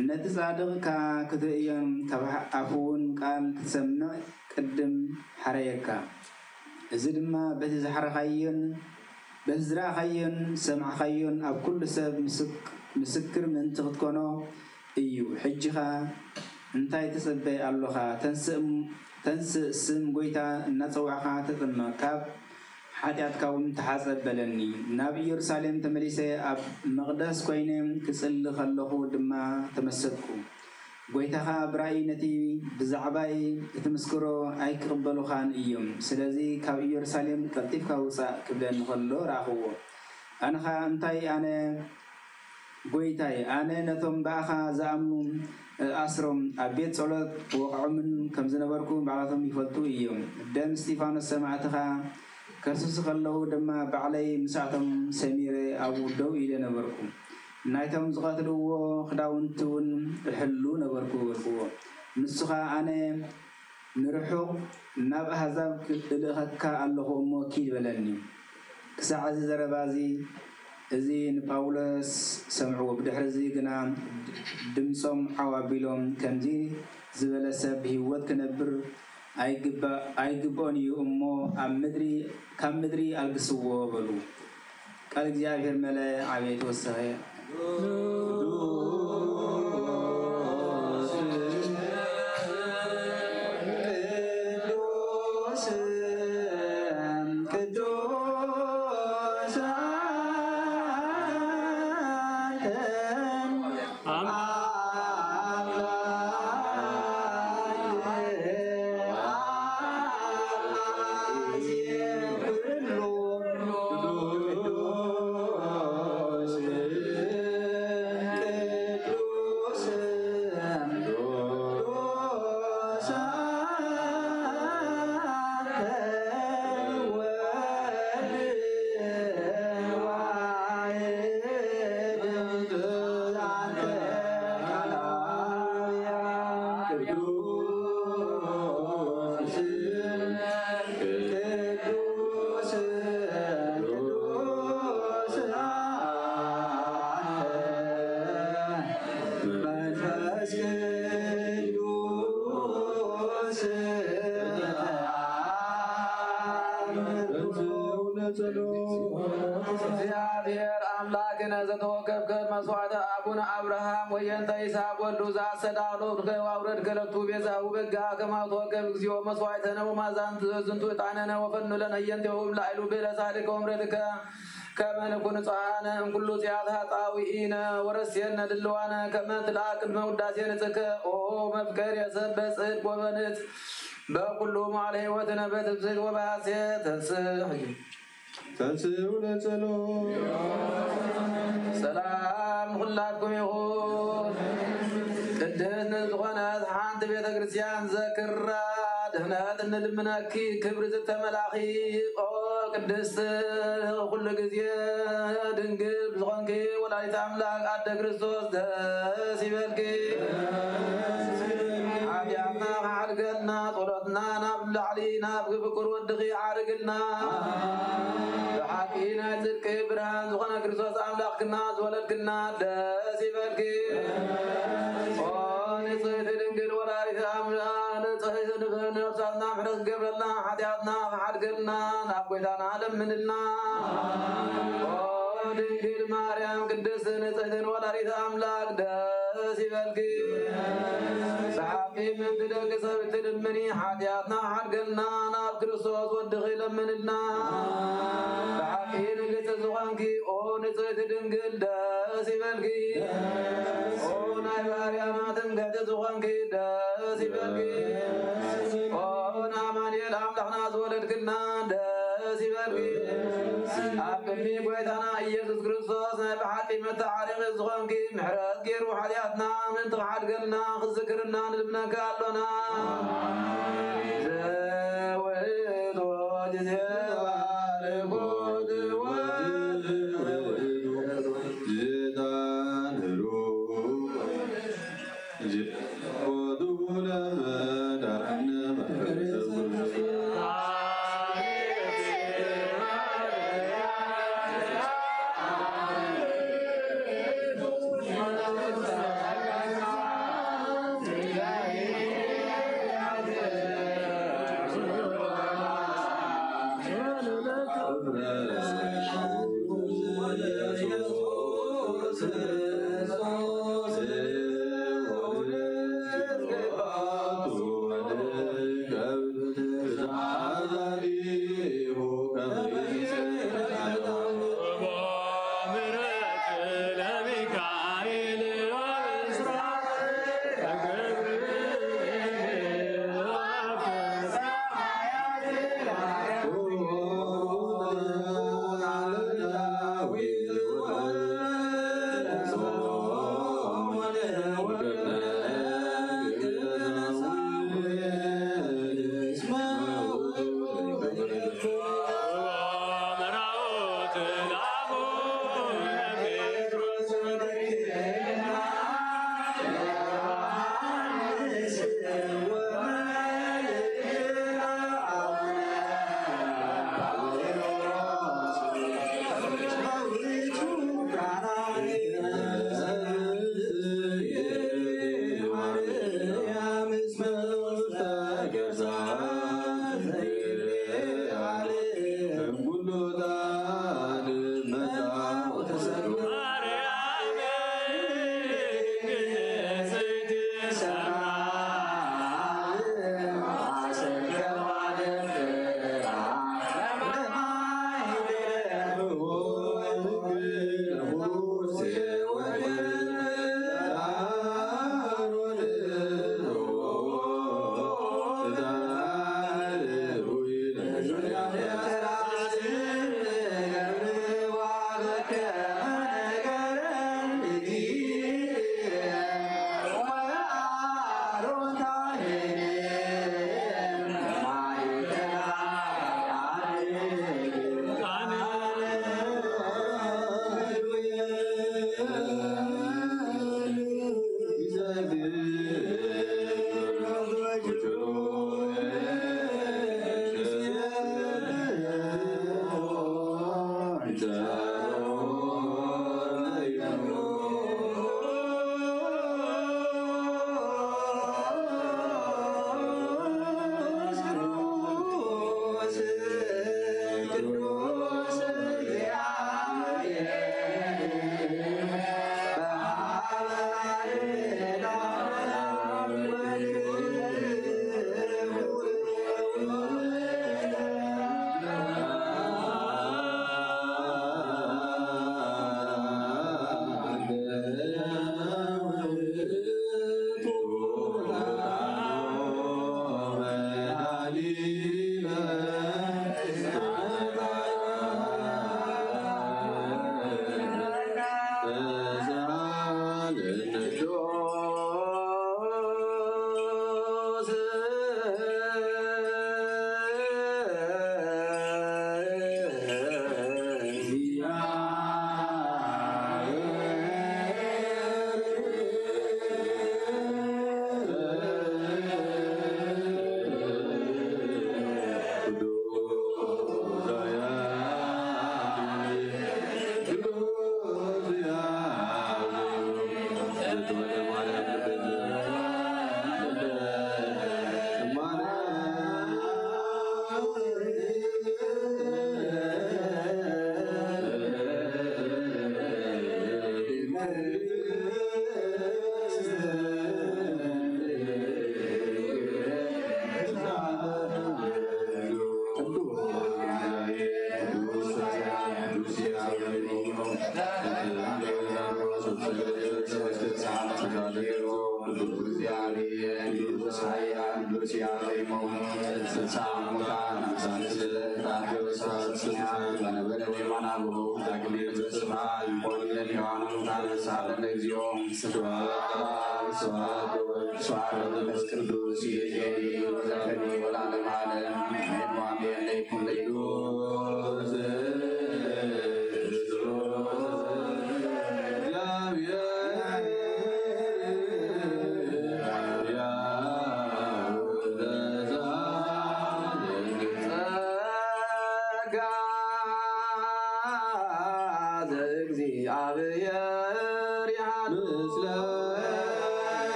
نتزادق كتئيم تبح أفون قال تسمع قدم حريكا زد ما بتزحر خيون بزرع خيون سمع خيون أب كل سبب مسكر من تغتكونو إيو حجخا انتاي تسبي اللوخا تنسئ سم قويتا نتوعخا تتم كاب حتى كون تحاسب بلني نبي يرسالم تمليسي أب مقدس كوينم كسل خلقو دما تمسكو قويتها براي نتي بزعباي تمسكرو أي كقبلو خان إيوم سلازي كاب يرسالم كتيف كاوسا كبدن خلو راخو أنا خا انتاي أنا قويتاي أنا نتم باخا زامنو أسرم أبيت صلت وقعمن كم زنبركم بعضهم يفلتو إيوم دم ستيفانوس سمعتها كرسوس خلو دما بعلي مساعتم سميري أبو دو إلى نبركم نايتم زغاتلو خداونتون حلو نبركو بركو نسخة أنا نرحو ناب هزاب كدخكا الله أمو كيل بلني كساعة زربازي زين باولس سمعوا بدحرزي قنا دمصم حوابيلهم كمزي زبلسب هيوت كنبر أيقبوني أمو كم مدري ألقسوه بلو قال جابر ملا عبيد والسغير እግዚአብሔር አምላክነ ዘተወከብከ መስዋዕተ አቡነ አብርሃም ወየንተ ይስሐቅ ወልዱ ዘአሰዳሎ ከዋውረድ ከለቱ ቤዛሁ በጋ ከማውተወከብ እግዚኦ መስዋዕተነ ወማዛንት ዝንቱ ዕጣነነ ወፈኑ ለነ የንቴሁም ላዕሉ ብለ ጻድቀ ወምረትከ ከመ ንኩን ንጹሐነ እምኩሉ ኃጢአት ኃጣውኢነ ወረስየነ ድልዋነ ከመ ትልአክ ቅድመ ውዳሴ ንጽሕከ ኦ መፍቀር የሰብ በጽድቅ ወበንት በኩሉ መዋዕለ ሕይወትነ በትብስት ወበሐሴት ተንሥኡ ለጸሎት ሰላም ሁላችሁም ይሁን። ቅድስት ዝኾነት ሓንቲ ቤተ ክርስቲያን ዘክራ ድህነት እንልምነኪ ክብሪ ዝተመላኺ ኦ ቅድስት ኩሉ ግዜ ድንግል ዝኾንኪ ወላዲተ አምላክ አደ ክርስቶስ ደስ ይበልኪ። ሓጢአትና ከዓድገልና ጸሎትና ናብ ላዕሊ ናብ ፍቁር ወድኺ ዓርግልና ብሓቂና ጽድቂ ብርሃን ዝኾነ ክርስቶስ አምላክና ዝወለድክና ደስ ይበልኪ። ኦ ንጽሕቲ ድንግል ወላዲተ አምላክ ንጽሕቲ ነፍሳትና ምሕረት ገብረልና ሓጢአትና ከዓድገልና ናብ ጐይታና ለምንልና። ኦ ድንግል ማርያም ቅድስት ንጽሕትን ወላዲተ አምላክ ደስ ይበልኪ። ብሓቂ ምንቲ ደቂ ሰብ እትልምኒ ሓጢአትና ከዓድገልና ናብ ክርስቶስ ወድኺ ለምንልና። ብሓቂ ንግሥቲ ዝኾንኪ ኦ ንጽሕቲ ድንግል ደስ ይበልኪ። ኦ ናይ ባርያና ትምክሕቲ ዝኾንኪ ደስ ይበልኪ። ኦ ንኣማኑኤል ኣምላኽና ዝወለድክና ደስ ይበልኪ። ኣብ ቅድሚ ጐይታና ኢየሱስ ክርስቶስ ናይ ብሓቂ መተዓሪቂ ዝኾንኪ ምሕረት ገይሩ ሓጢአትና ምንቲ ከዓድገልና ክዝክርና ንልምነካ ኣሎና። ዘውእቱ ጊዜ ባርኮት ጅታንሩ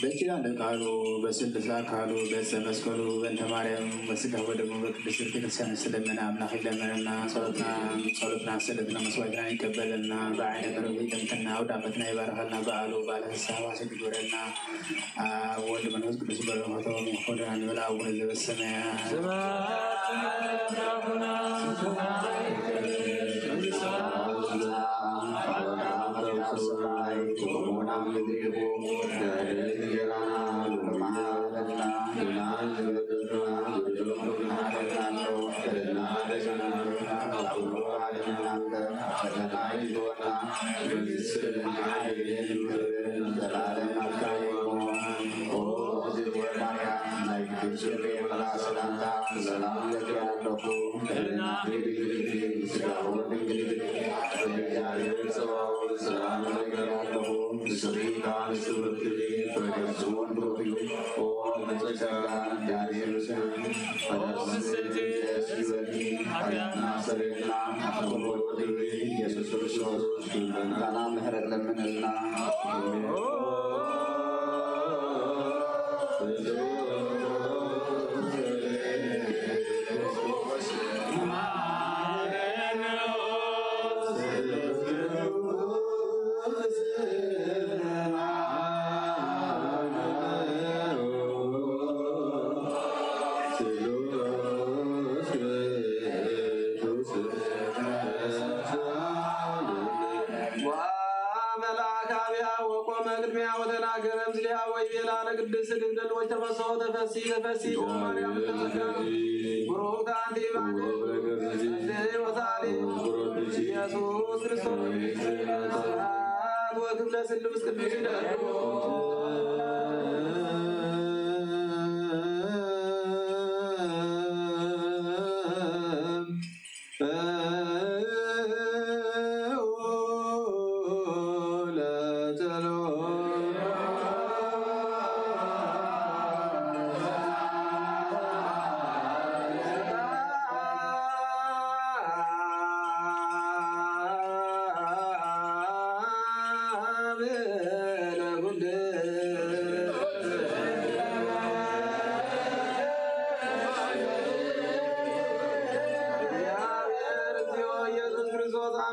በኪዳነ ቃሉ በስልሳ አካሉ በዘመስቀሉ በእንተ ማርያም በስጋ ወደሙ በቅድስት ቤተክርስቲያን ስለምን አምላክ ለመንና ጸሎትና ስዕለትና መስዋዕትና ይቀበልና በዓይነ ምሕረቱ ይደምትና አውደ ዓመትና ይባርካልና በዓሉ ባለ ሀሳብ አስግዶረና ወልድ መንፈስ ቅዱስ በረከቶ ሆደና ንበላ አቡነ ዘበሰማያት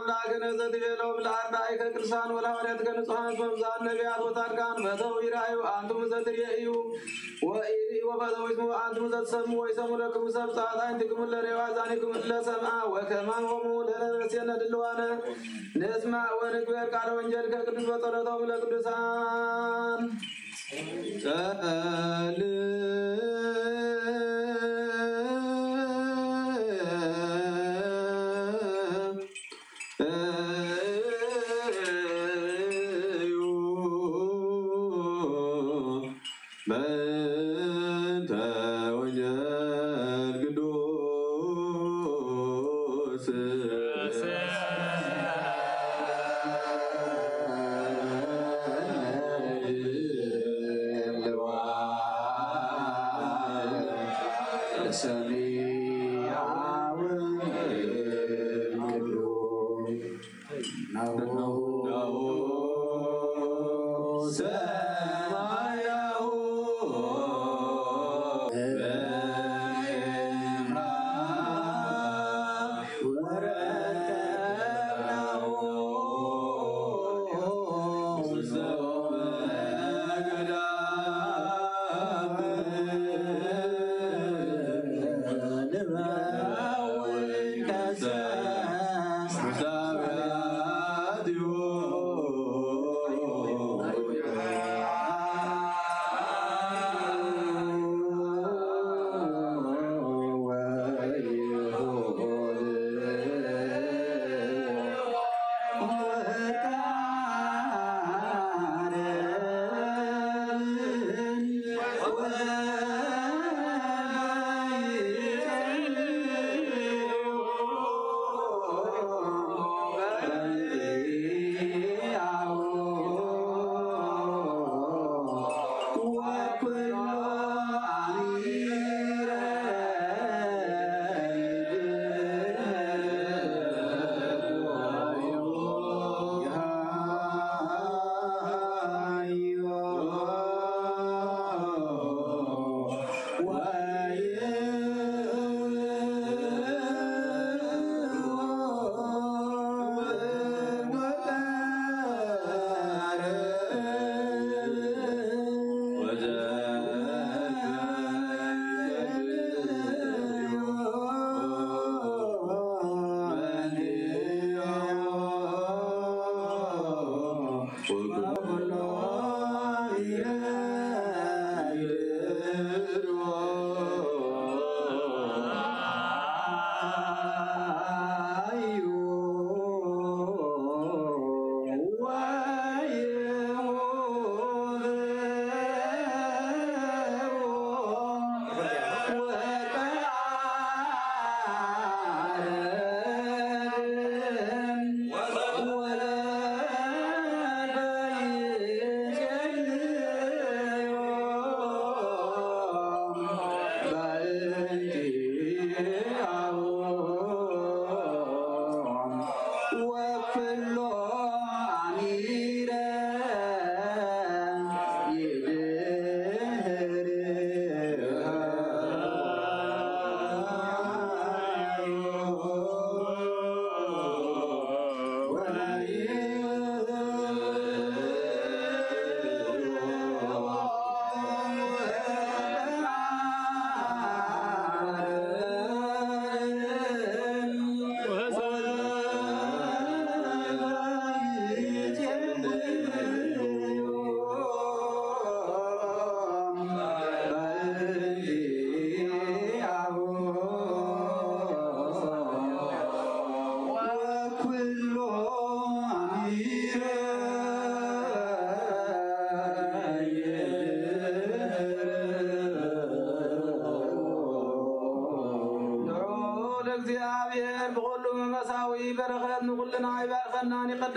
أملاك نزد بيلو بالأربعة كرسان ولا ولد كنصان فمزان نبيات وتاركان فتو يرايو أنتم زتريئيو وإيري وفتو اسمه أنتم زتسمو ويسمو لكم سبسات أنتكم لريوازانكم لسماء وكمان ومو لنرسينا دلوانا نسمع ونكبر قال ونجل كقدس بطلتهم لقدسان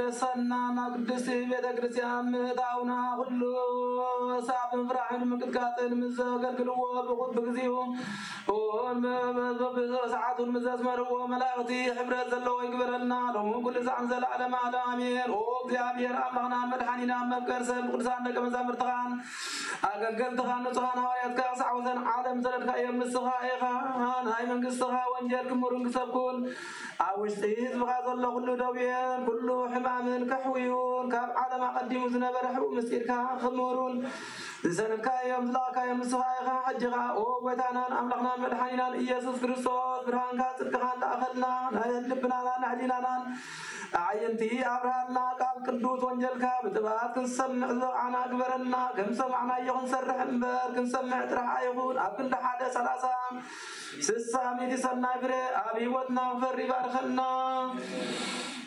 قدسنا نقدس بيت كريستيان متاونا كله صعب فرح المقدقات المزاق القلوة بقود بقزيهم ساعات المزاز مروا ملاغتي حبرة زلو يقبر لنا لهم كل ساعة زل على ما آمين وبيابير أملغنا مدحانينا مبكر سلم قدسان لك مزامر تغان أقل تغان نتغان هوايات كاسع وزن عالم زلت خيام السخائقة هاي من قصها وانجلكم كزمرون كسبكون أوشتي هزبغا ظل كل دوبيان كل حمام كحويون كاب عالم قديم زنبر حبو مسير كخمرون زسنك يوم ذاك يوم سهايغا حجغا وبتانا أملقنا مدحنينا إيسوس كريستوس برهان كاتبكان تأخذنا نهلبنا نحلينا عينتي أبرهنا قال قدوس وانجلك بتبات كنسمع ذوعنا كبرنا كم سمعنا يغن سرح انبر كم سمعت رح يغون أكن لحادة سلاسة سسامي تسمنا بري أبي ودنا فري بارخلنا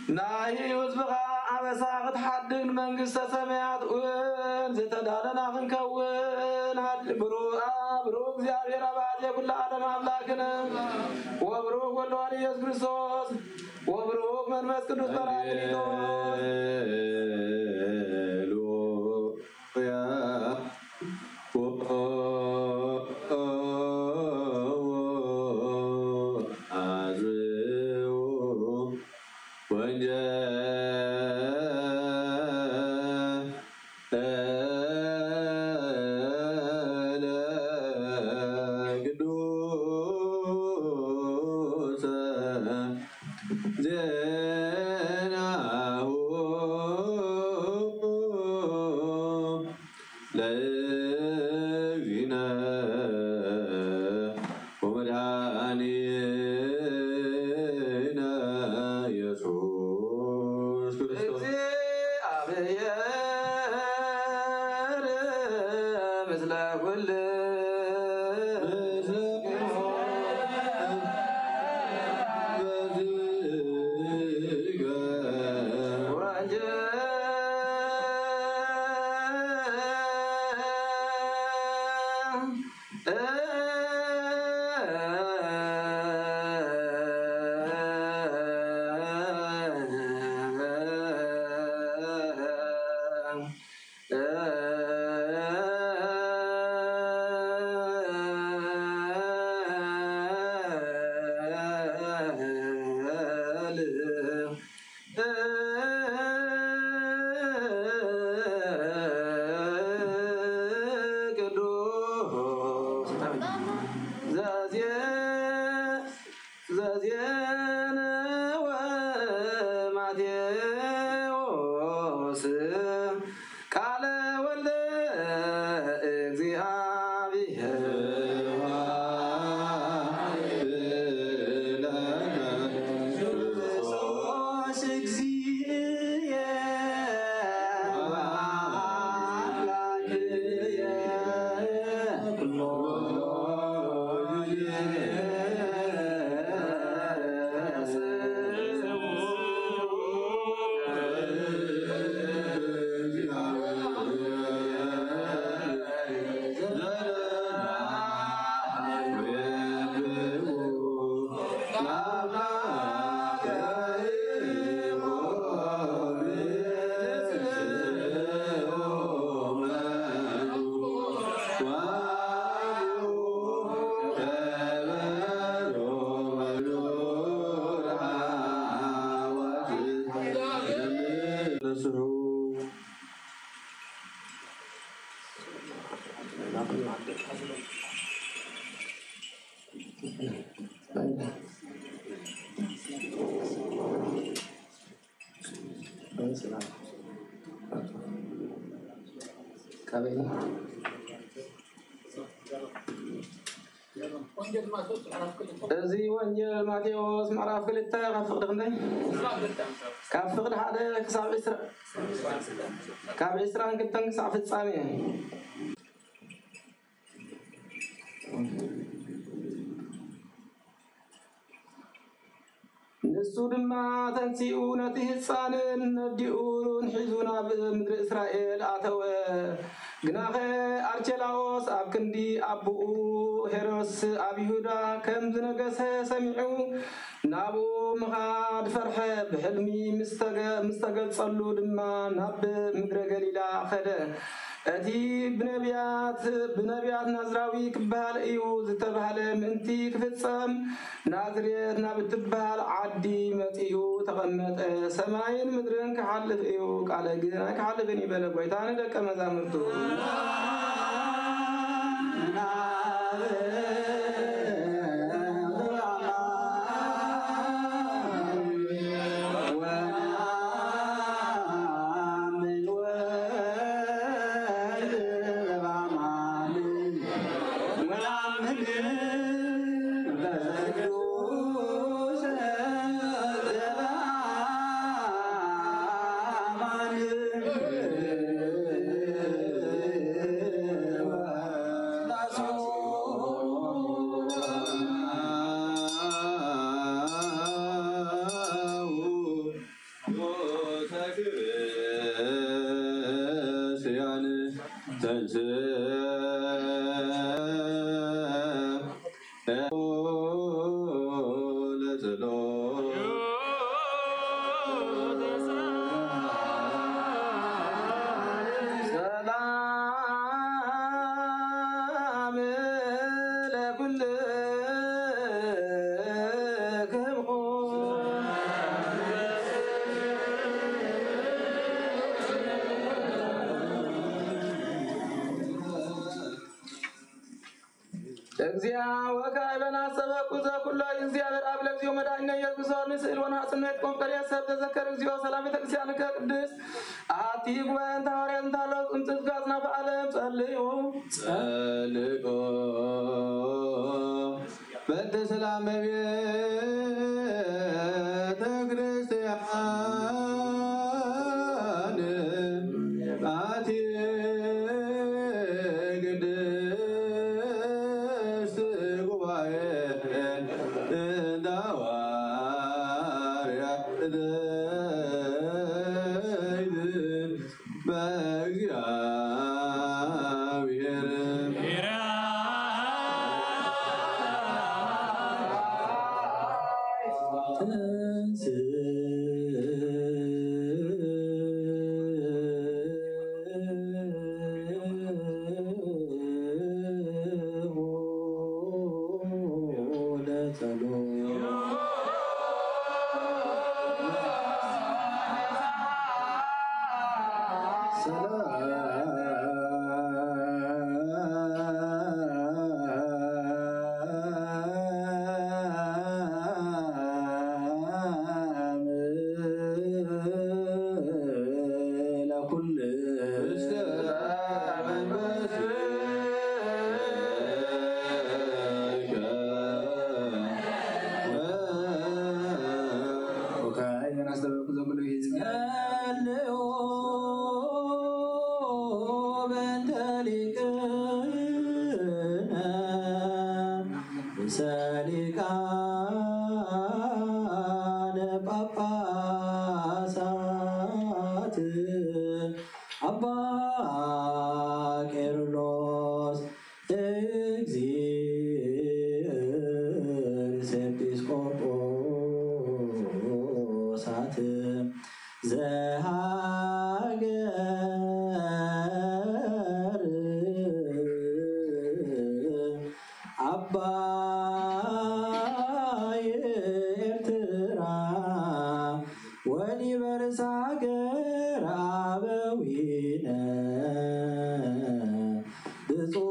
ناهي وزبغا عبسا قد حدق منقسة سمعت وين زتدالنا خنكوين هاد بروك زيادة رباجة كل آدم أملاكنا وبروك والوالي يسكريسوس وبروك من مسكدوس براجنيتو زي وانجيل ماتيوس معرف كل التاغ فقد غندي كاف فقد هذا كساب إسرا كاف إسرا كتن كساب الصامي نسود ما تنسيون تهسان نديون حزونا بمدر إسرائيل أتوا جناخه أرجلاوس أبكندي أبو هيروس أبي هودا كم زنجسه سمعوا نابو مغاد فرحة بحلمي مستقل صلوا دما ناب مدر جليلا خده أتي بنبيات نازراوي كبال إيو زتبهال منتي كفتسام نازريت نابتبهال عدي متيو تغمت سماين مدرن كحلف إيو قال جنا كحلفني بلا بيتان لك مزامرتو እግዚአ ወካይ በናሰበኩ ዘኩሎ እግዚአብሔር አብ ለግዚኦ መድኃኒነ ኢየሱስ ክርስቶስ ስዕል ወናጽነት ቆምቀሪያ ሰብ ተዘከር እግዚኦ ሰላም ቤተ ክርስቲያን ቅድስት አቲ ጉባኤን ታወሪያን ታለው ጥንት ጋዝና በዓለም ጸልዩ በእንተ ሰላም ቤተ ክርስቲያን አቲ ቅድስት ጉባኤ እንዳዋርያት በእግዚአብሔር ሰሊቃነ ጳጳሳት አባ ቄርሎስ ኤጲስቆጶሳት ዘሀገር አባ ኤርትራ ወሊበርስ ሀገር አበዊነ ብፁዕ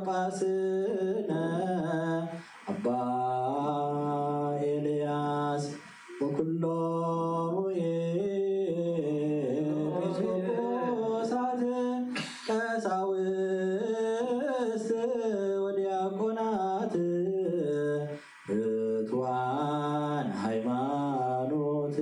ጳጳስነ አባ ኤልያስ ወኩሎሙ ኤጲስቆጶሳት ቀሳውስት ወዲያቆናት ርቱዓን ሃይማኖት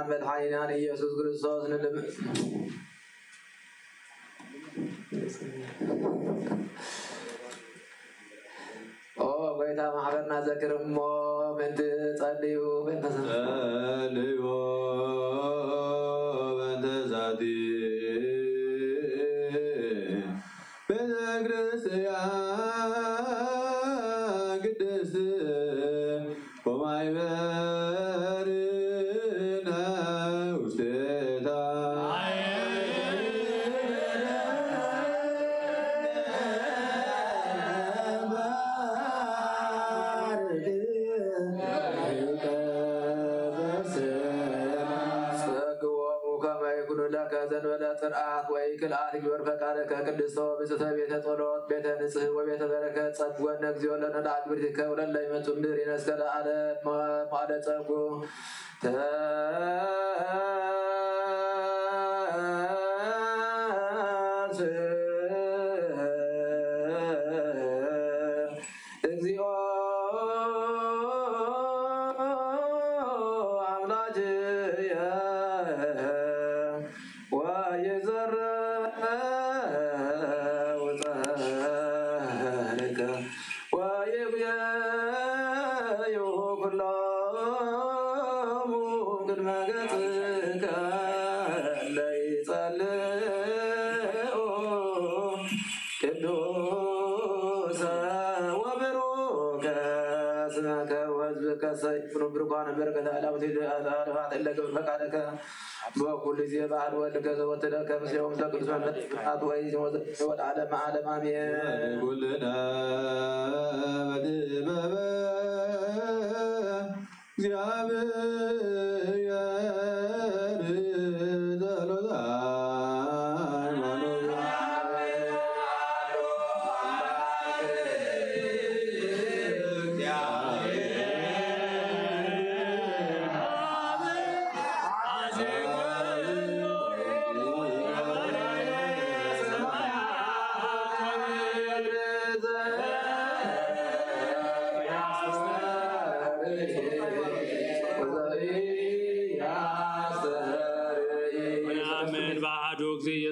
መድኃኒና ኢየሱስ ክርስቶስ ንልም ኦ ጎይታ ማህበርና ዘክርሞ ምንት ጸልዩ ጸልዩ በንተዛቲ ቤተ ክርስቲያን ቅድስት ወማይበር ዘንበለ ጥርአት ወይ ክልአት ግበር ፈቃደከ ቅድስቶ ብጽተ ቤተ ጸሎት ቤተ ንጽህ ወቤተ በረከት ጸግወነ እግዚኦ ለነ አግብርቲከ ወለለ ይመጹ ምድር ይነስከ ለዓለም ማዕደ ጸጉ እግዚኦ አምላክየ ወየዘረ سيكون بركان بركة على وتجعل إلا قبل فقالك وكل ذي بعد ولك زوتلك مسيوم لك سنة أطوي والعالم عالم آمين كلنا بدبابا زيابا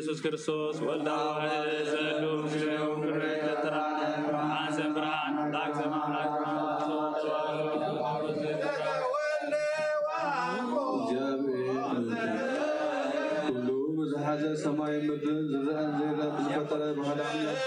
ኢየሱስ ክርስቶስ ወልደ ዋሕድ ዘሉ ምስሌው ክብረት ተራነ አንሰን ብርሃን ላክሰማ كل مزحز سماء مدن زرعن زيلا بزفتر بهدام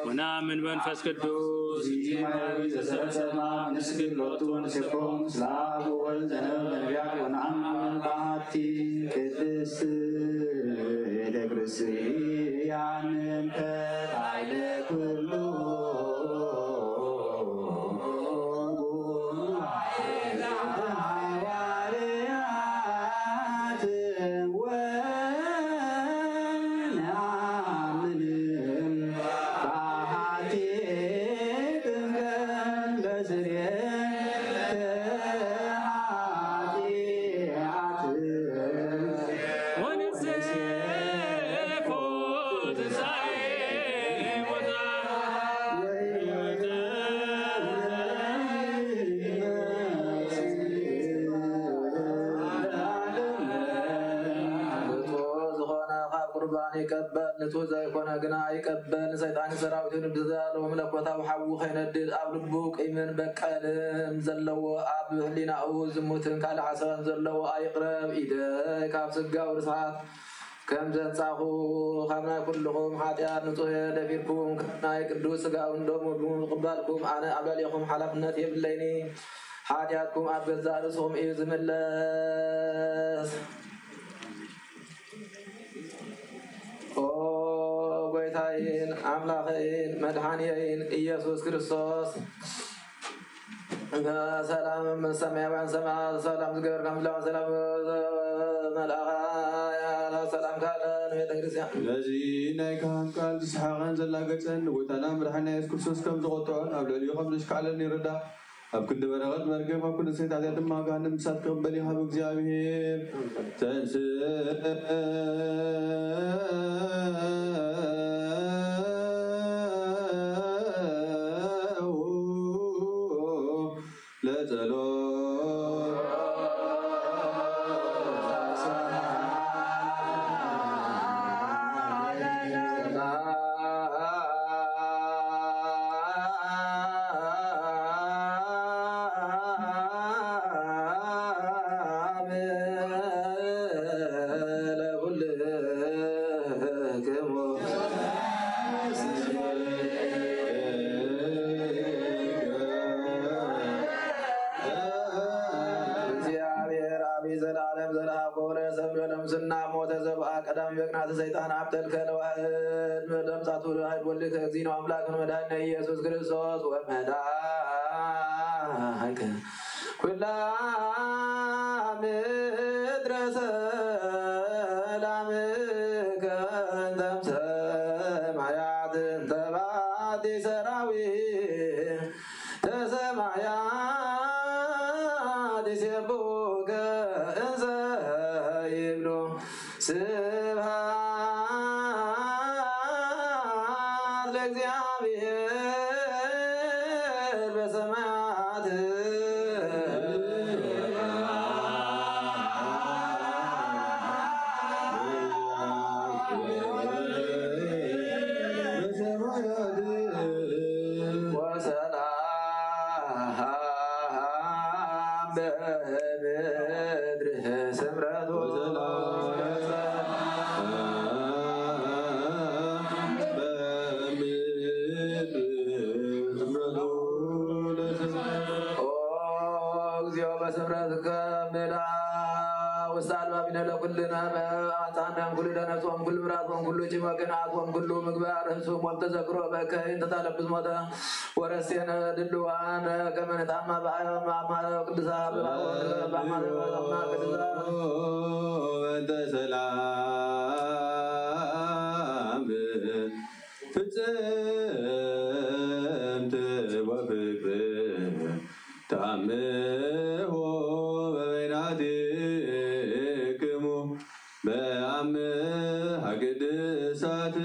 ونامن منفس قدوس سبسما نسكن لوتون سكون سلاب والزنب نبيات ونعمل بعتي كدس لكرسي يعنن كتعيد كله يقبل نتوزا يكون غنا يقبل سيطان سراويتن بزال وملكوتا وحو خيندد ابلبوك ايمن بقال زلو اب هلينا او زموتن قال حسن زلو ايقرب ايده كاب سغاو رسات كم زنصاخو خمنا كلكم حاتيات نتوه دفيركم كنا قدوس غاو ندوم قبالكم انا ابليكم حلفنت يبليني حاتياتكم ابزارسهم يزملس ويتاين أملاخين مدحانيين إيسوس كريستوس سلام من سماء وعن سماء سلام زقر كملا سلام ملأخا سلام كالن ويتكريسيان الذين كان قال تسحاقن زلاقتن ويتانا مدحاني إيسوس كريستوس كم زغطون أبلالي يخم نشكالن يردا أبكن دبرغت مرقم أبكن سيد عديات ما كان مسات قبلي حبك زيابهير تنسي قدام يقنع سيطان عبد الكلوان مدام ساتور هاي ولك زين أملاك مدان يسوع كريستوس ومداك كل مدرسة لامك أنتم سمعيات تبعت سراوي تسمعيات سبوك إنسايبلو سبحان لእግዚአብሔር በሰማያት لا وسال بابنا لكلنا أعطانا كل نفسهم كل مراتهم كل شيء وكناتهم كل مقبار سوم وتذكروا بك أنت طالب بسمته ورسينا دلوان كما نتعمى مع قدسا وانت سلام فزمت وفكر تعمه بيناتكم بأم حقدسات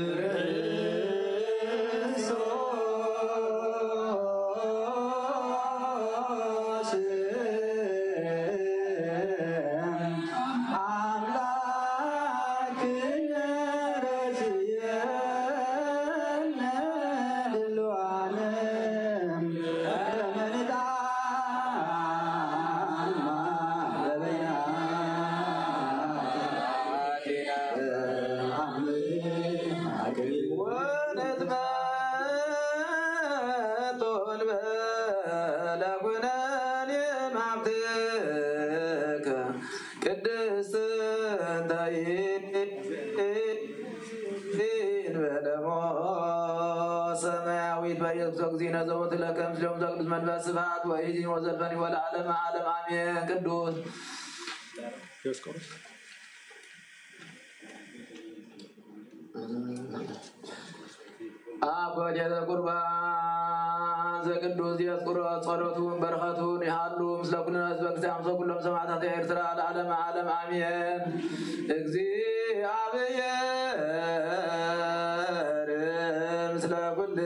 زينة زوت لك أمسلهم زقدس من بسفات وإيزين وزلفني والعالم عالم آمين قدوس أبو جد قربان زقدوس يذكر صلوتهم بركتهم يحلوا مثل كل الناس بكسام كلهم سمعت إرترا العالم عالم آمين اكزي مثل كل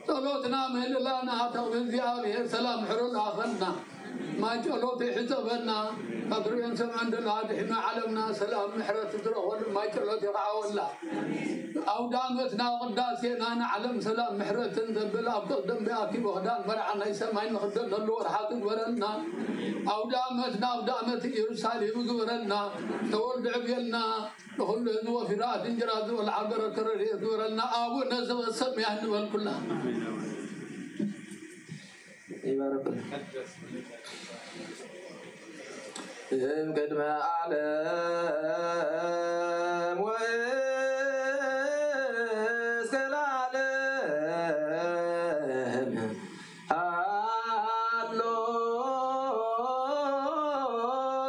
صلوتنا من لنا تغفر زيابه سلام حرون آخرنا ما جلوت حسبنا قدرين سمع عندنا دحنا علمنا سلام محرة تدرون ما جلوت يقعونا أو دامتنا قداسينا نعلم سلام محرة تنزل أبطل دم بأكي بغدان مرعنا يسمعين خدنا اللور حاطب ورنا أو دامت يرسالي بقورنا تولد عبيلنا كل ذو فرات جراد والعبر كرر ورنا أبو نزل السمي أهل والكلها يبارك الله قد ما أعلم وإسكال أعلم أدلو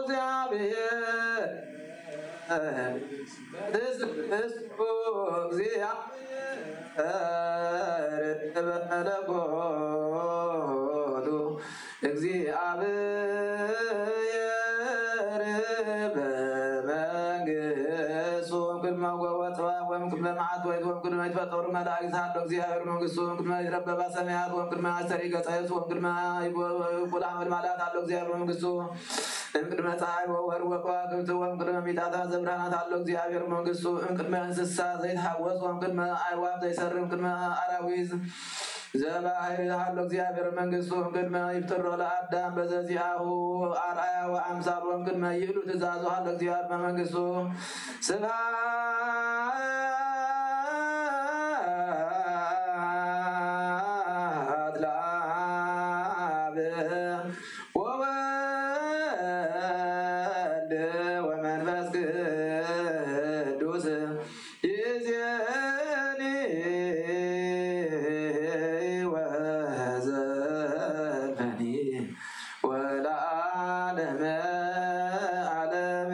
زيابيه اسبوك زيابيه ربنا እግዚአብሔር በመንግሥቱ ቅድመ ወወፅዋ ወእምቅድመ መዓት ወእምቅድመ ይትፈጠሩ መላእክት አሐዱ እግዚአብሔር መንግሥቱ ወእምቅድመ ይትረበባ ሰማያት ወእምቅድመ አስተሪቀ ጸየሱ ወእምቅድመ ይኩላ መልማላት አሐዱ እግዚአብሔር መንግሥቱ እምቅድመ ፀሐይ ወወርኅ ወከዋክብት ወእምቅድመ ሚጣታ ዘብርሃናት አሐዱ እግዚአብሔር መንግሥቱ እምቅድመ እንስሳ ዘይትሐወስ ወእምቅድመ አዕዋፍ ዘይሰርም እምቅድመ አራዊት ዘባሕር ሀሎ እግዚአብሔር መንግሥቱ እምቅድመ ይፍጥሮ ለአዳም በዘዚአሁ አርአያ ወአምሳል ወእምቅድመ ይእሉ ትእዛዙ ሀሎ እግዚአብሔር በመንግሥቱ ስብሐት ለአብ ወወልድ ወመንፈስ ቅዱስ ይእዜኒ ወዘልፈኒ ወለዓለመ ዓለም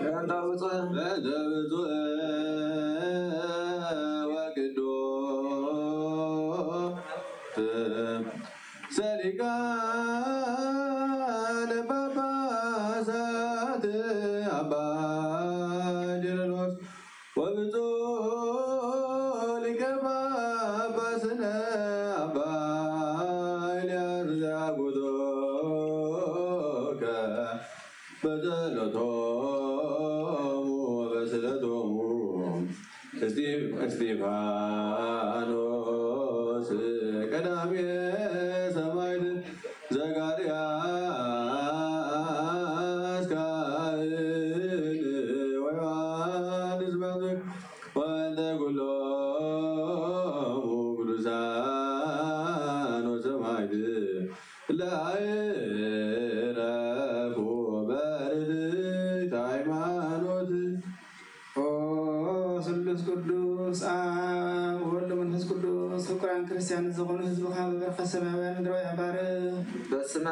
በእንተ ብፁዕ ወቅዱስ ሰሊቃነ ጳጳሳት አባ ጀነሮስ ወብፁዕ ሊቀ ጳጳስነ አባ ኤልያስ ዘአግብቶከ በጸሎቶሙ ወበስእለቶሙ እስጢፋኖስ ቀዳሜ ሰማዕት ዘካርያስ ካህን ወዮሐንስ መጥምቅ ወእንተ ኩሎሙ ቅዱሳን ወሰማዕት ለአዕረፉ በርትዕት ሃይማኖት። ስሉስ ቅዱስ አብ ወወልድ ወመንፈስ ቅዱስ ፍቁራን ክርስቲያን ዝኾኑ ህዝብኻ በበረኸ ሰማያውያን ምድራዊ ባርክ። በስመ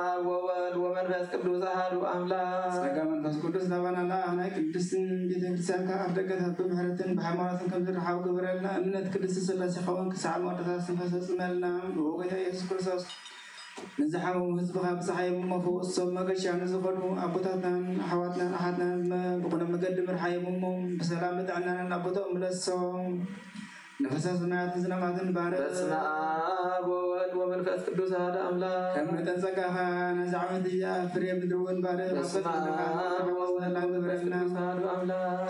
አብ ወወልድ ወመንፈስ ቅዱስ አሐዱ አምላክ። ጸጋ መንፈስ ቅዱስ ናባናላ ናይ ቅድስትን ቤተክርስቲያንካ ኣብ ደገታት ብምሕረትን ብሃይማኖትን ከም ዝረሓቡ ግብረልና እምነት ቅድስቲ ስላሴ ኸውን ክሳዕ መወዳእታ ስንፈስ ፈፅመልና ብጎይታ ኢየሱስ ክርስቶስ ንዝሓመሙ ህዝብኻ ብፀሓይ መፈወሶም መገሻ ንዝኸዱ ኣቦታትናን ኣሕዋትናን ኣሓትናን ብቁነ መገዲ ምርሓዮሞም ብሰላም ምጥዕናን ኣቦቶኦም ምለሶም ነፈሳት ሰማያትን ዝናማትን ባርክ። በስመ አብ ወወልድ ወመንፈስ ቅዱስ አሐዱ አምላክ። ከም መጠን ጸጋኻ ነዚ ዓመት እዚኣ ፍሬ ምድሪ እውን ባርክ።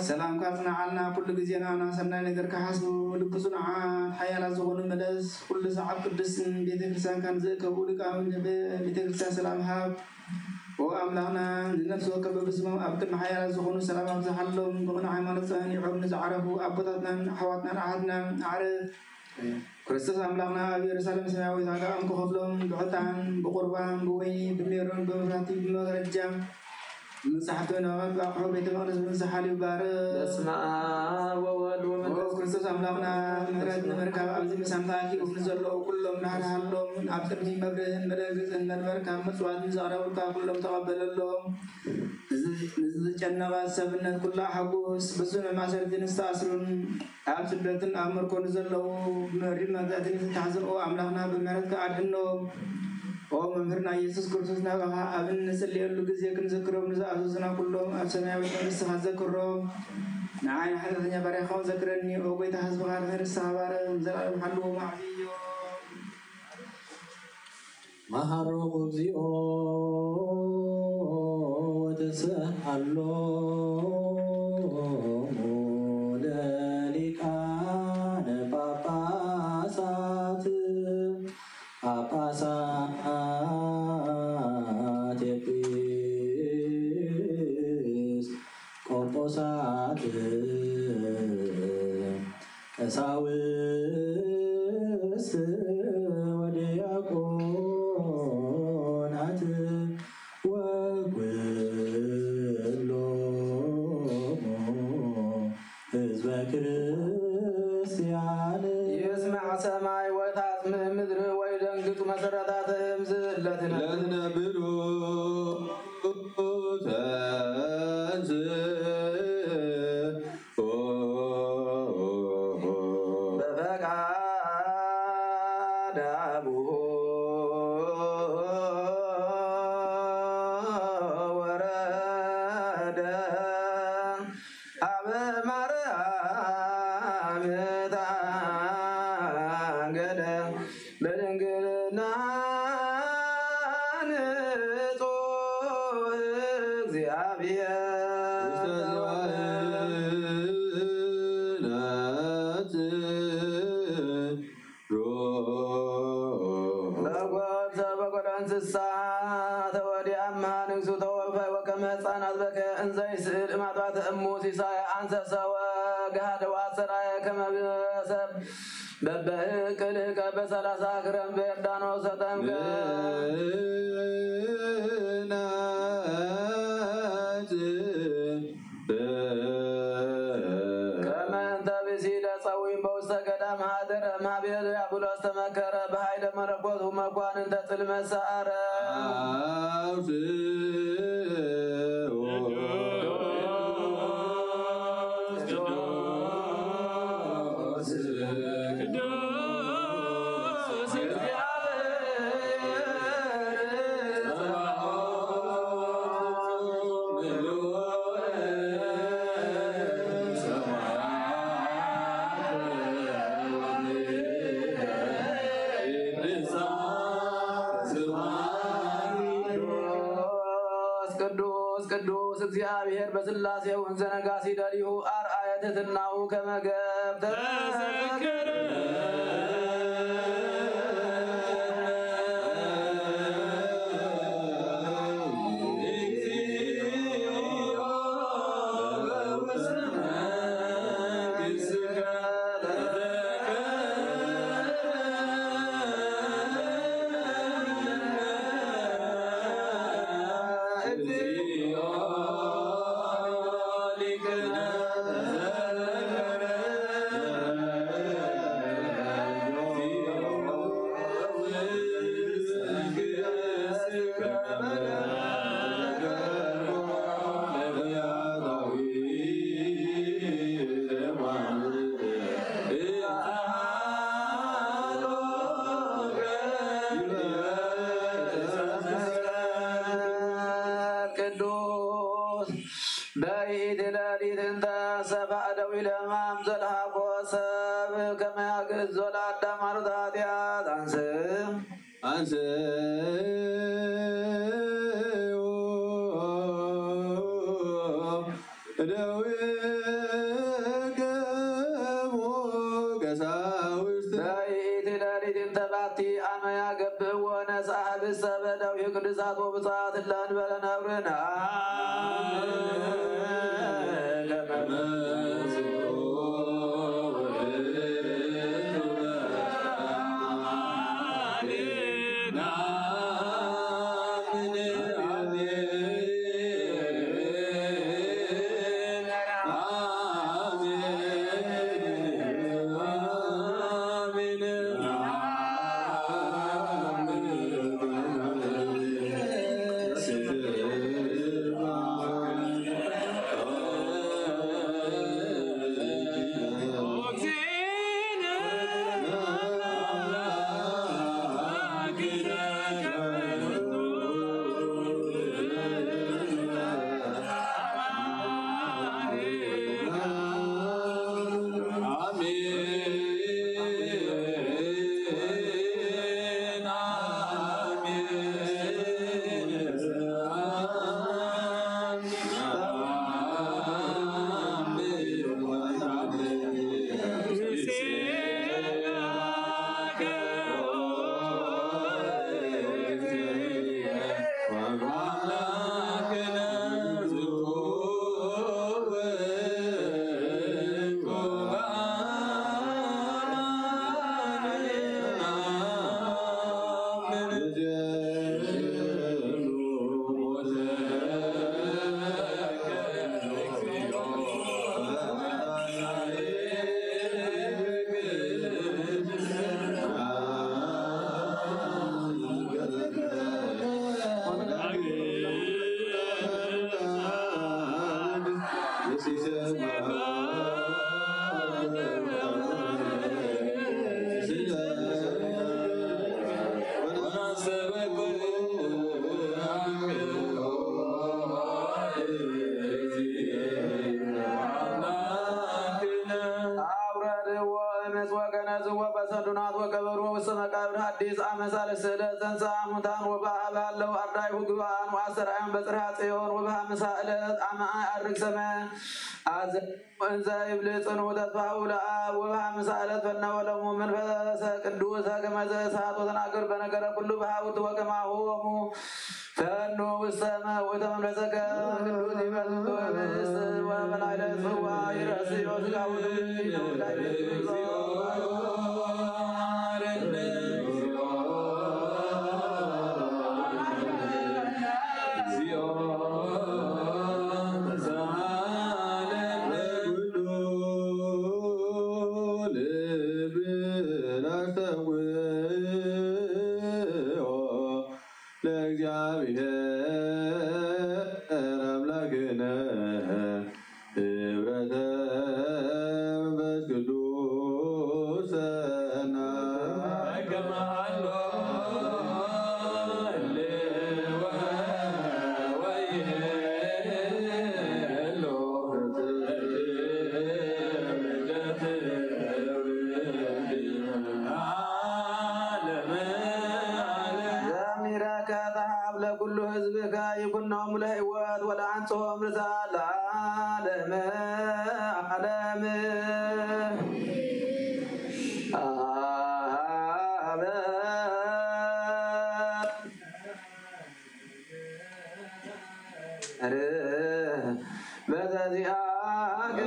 ሰላምካ ጽናዓልና ኩሉ ግዜና ሰናይ ነገር ካሓስቡ ልቢ ጽኑዓት ሓያላት ዝኾኑ መለስ ኩሉ ሰዓብ ቅዱስን ቤተክርስትያንካን ዝእከቡ ሊቃውንት ቤተክርስትያን ሰላም ሃብ ወአምላኽና ንነፍሲ ወከፍ በብስሞም ኣብ ቅድሚ ሓያላት ዝኾኑ ሰላም ኣብዝሓሎም ብቕኑ ሃይማኖት ጸኒዖም ንዝዓረፉ ኣቦታትናን ኣሕዋትናን ኣሓትናን ኣዕርፍ። ክርስቶስ ኣምላኽና ኣብ ኢየሩሳሌም ሰማያዊት ሃገሮም ክኸፍሎም ብዕጣን ብቁርባን ብወይኒ ብሜሮን ብምፍራቲ ብመጋረጃ መጽሓፍቲ ወይናባት ብኣቕሑ ቤተ መቅደስ ብምዝሓል ይባርክ። በስመ አብ ወወልድ ወመንፈስ ክርስቶስ ኣምላኽና ምሕረት ንምርካብ ኣብዚ ምሳንታ ኣኪቦም ንዘለዉ ኩሎም ናህልሃሎም ኣብ ቅድሚ መብርህን መደንግፅን መድመርካብ ምፅዋትን ዘቕረቡልካ ኩሎም ተቐበለሎም። ንዝጨነቐ ሰብነት ኩላ ሓጎስ ብፅኑዕ ማሰረትን ዝተኣስሩን ኣብ ስደትን ኣብ ምርኮ ንዘለዉ ብመሪር መግዛእትን ዝተሓዝንኦ ኣምላኽና ብምሕረትካ ኣድሕኖም። ኦ መምህርና ኢየሱስ ክርስቶስ ናባኻ ኣብ እንጸልየሉ ግዜ ክንዘክሮም ንዝኣዘዙና ኩሎም ኣብ ሰማያዊት መንግስትኻ ዘክሮም። ንዓይኒ ሓጢአተኛ ባሪያኻ ዘክረኒ ኦ ጎይታ ህዝብኻ ንርስኻ ባርክ ዘለዓለም ሓልዎ ማዕብዮ መሃሮሙ እግዚኦ ወተስአሎሙ ለሊቃነ ጳጳሳት ኤጲስቆጶሳት ቀሳውስት ወዲያቆናት ወኩሎሙ ህዝበ ክርስቲያን ይስማዕ ሰማይ ወታጽምዕ ምድሪ ወይደንግጡ መሰረታትህም ለትነብሩ በፈቃደ አቡሁ ወረደ አበ ማርያም ታንገደ በድንግልና ንጹሕ እግዚአብሔር በጎደ እንስሳ ተወዲአማ ንግሱ ተወልፋይ ወከመ ሕፃናት በከ እንዘይ ስእል እማጥባተ እሙ ሲሳይ አንሰ ሰወ ገሃደ ወአሰራየ ከመ ብሰብ በበእቅልከ በሰላሳ ክረም በዮርዳኖስ ተጠምቀ ከመ እንተ ብእሲ ለጸዊም በውስተ ገዳም ሀደረ እምኀቤሉ ያብሎስ ተመከረ በኃይለ መለኮቱ መኳንንተ ጽልመት ሰአረ ቅዱስ እግዚአብሔር እግዚአብሔር በስላሴው እንዘነጋሲ ደሊሁ አርአየ ትሕትናሁ ከመ ገብተ ቅዱሳት ወብጻት ለእንበለ ነብርና አዲስ አመሳለ ስዕለት ተንሳ ሙታን ወባህ ባለው አርዳይ ሁግባን ወአሰራያን በጽርሐ ጽዮን ወባህ መሳእለት አማአ አርግ ሰማይ አዘ ወንዛ ይብል ጽኑ ተስፋው ለአብ ወባህ መሳእለት ፈነወለሙ መንፈሰ ቅዱስ ከመዘ እሳት ወተናገር በነገረ ኩሉ በሀውት ወከማሆሙ ፈኖ ውሰመ ወተመለሰከ ቅዱስ ይመስሉ ምስ ወመላይለ ጽዋ ይረስዮ ስጋውዱ ለእግዚአብሔር ጾም ርሳላ ዓለም ዓለም አበ አረ በዘዚአከ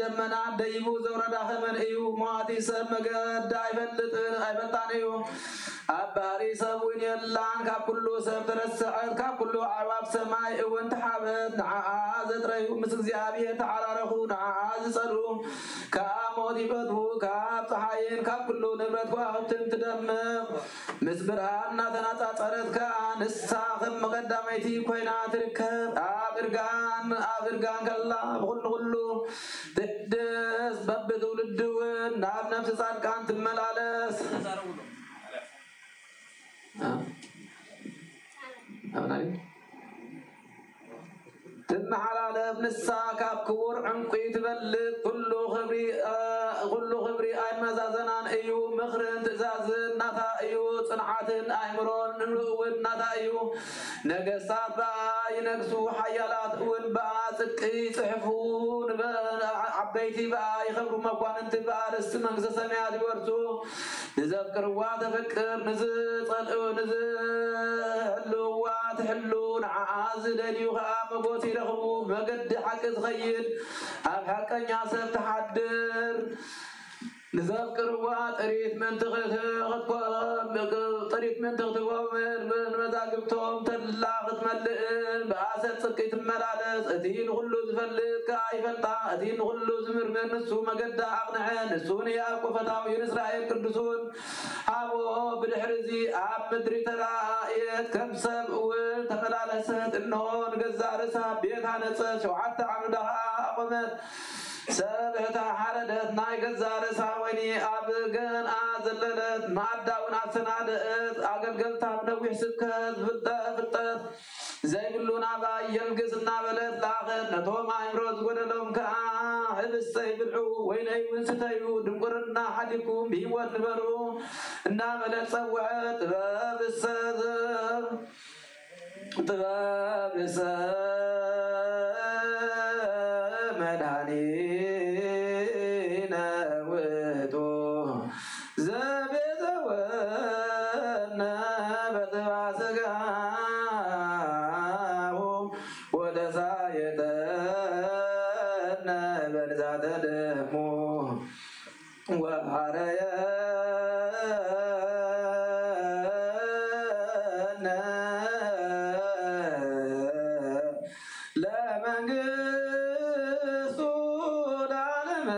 دمنا ديمو زورا داخل ايو مواتي سب مقد ايبلطان أباري سوين يلان كابلو سبترسعد كابلو عواب سماي وانت حابت نعاز تريو مسك زيابي تعالى رخو نعاز صلو كامودي بدو كاب صحاين كابلو نبرت واختم تدمق مسبران ناتنا تارت كان الساخم مقدميتي كوينا تركب أبرغان كلا بغلو تدس ببدو للدون ناب نفس صادقان تملالس تم على نفس الساكاب كور عنقي تبلد كله كل خبري أي مزازنان أيو مخرن تزازن نتا أيو صنعاتن أيمرون نلوون نتا أيو نجسات بقى ينقصو حيالات ون بقى سكي صحفون عبيتي بقى يخبروا مقوان انت بقى لسمنك سميات يورسو نذكر واتفكر نزطلقو نزحلو واتحلو نعاز دليوغا مقوتي رخبو مقد حق تخيل أب حقا ناسب تحدر نذكر وطريق من طريق من تغتوا من مذاقبتهم تلاغت ملئن بأسد سكيت الملالس أدين غلو زفلت كايفلتا أدين غلو زمر من نسو مقدا أقنعين نسوني أبقو فتاوين إسرائيل كردسون أبو بالحرزي أب مدري ترائيت كم سبقون تملالست إنه نقزارسها بيتها نسس وحتى عمدها أقمت سبعتا حردت ناي قزارسها ويني أبقن أزللت معداون أسنادت أقلقلتها بنوح سبكت فتت زي قلونا باي ينقصنا بلت لاخر نتوما يمروز قدلهم كأهب السيبلعو ويني ونستيو دمقرنا حدكم بيوات نبرو إنا بلت سوعت طباب السادم طباب السادم مدهانين وطو زبيت وانا بطبع سقاهم ودسايتنا بنزات دمو وحريانا لا منقصوا العالم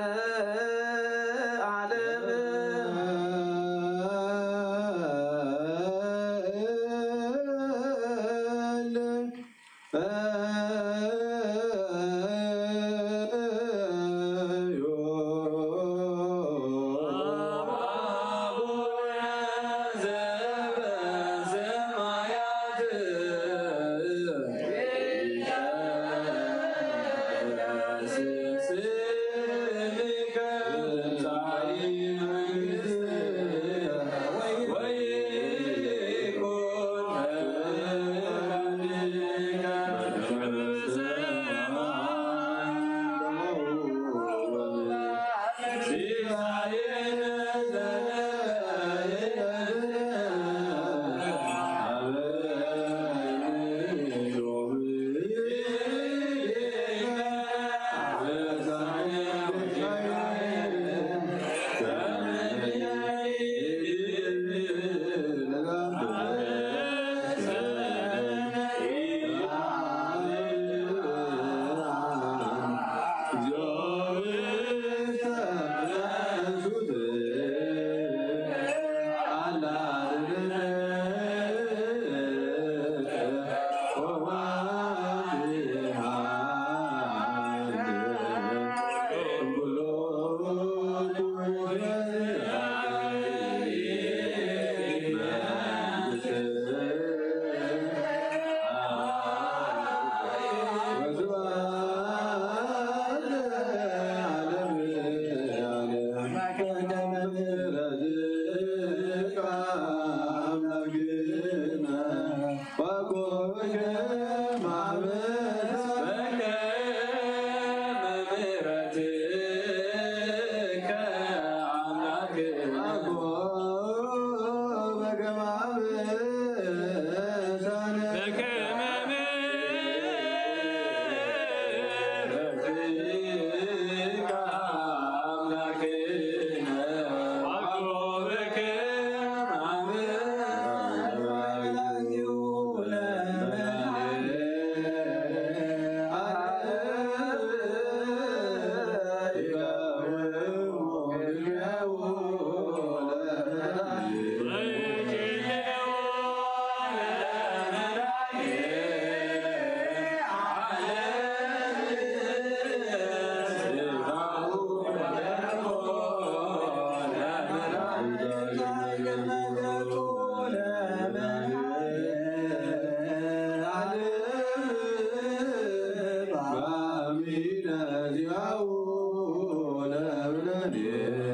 Yeah.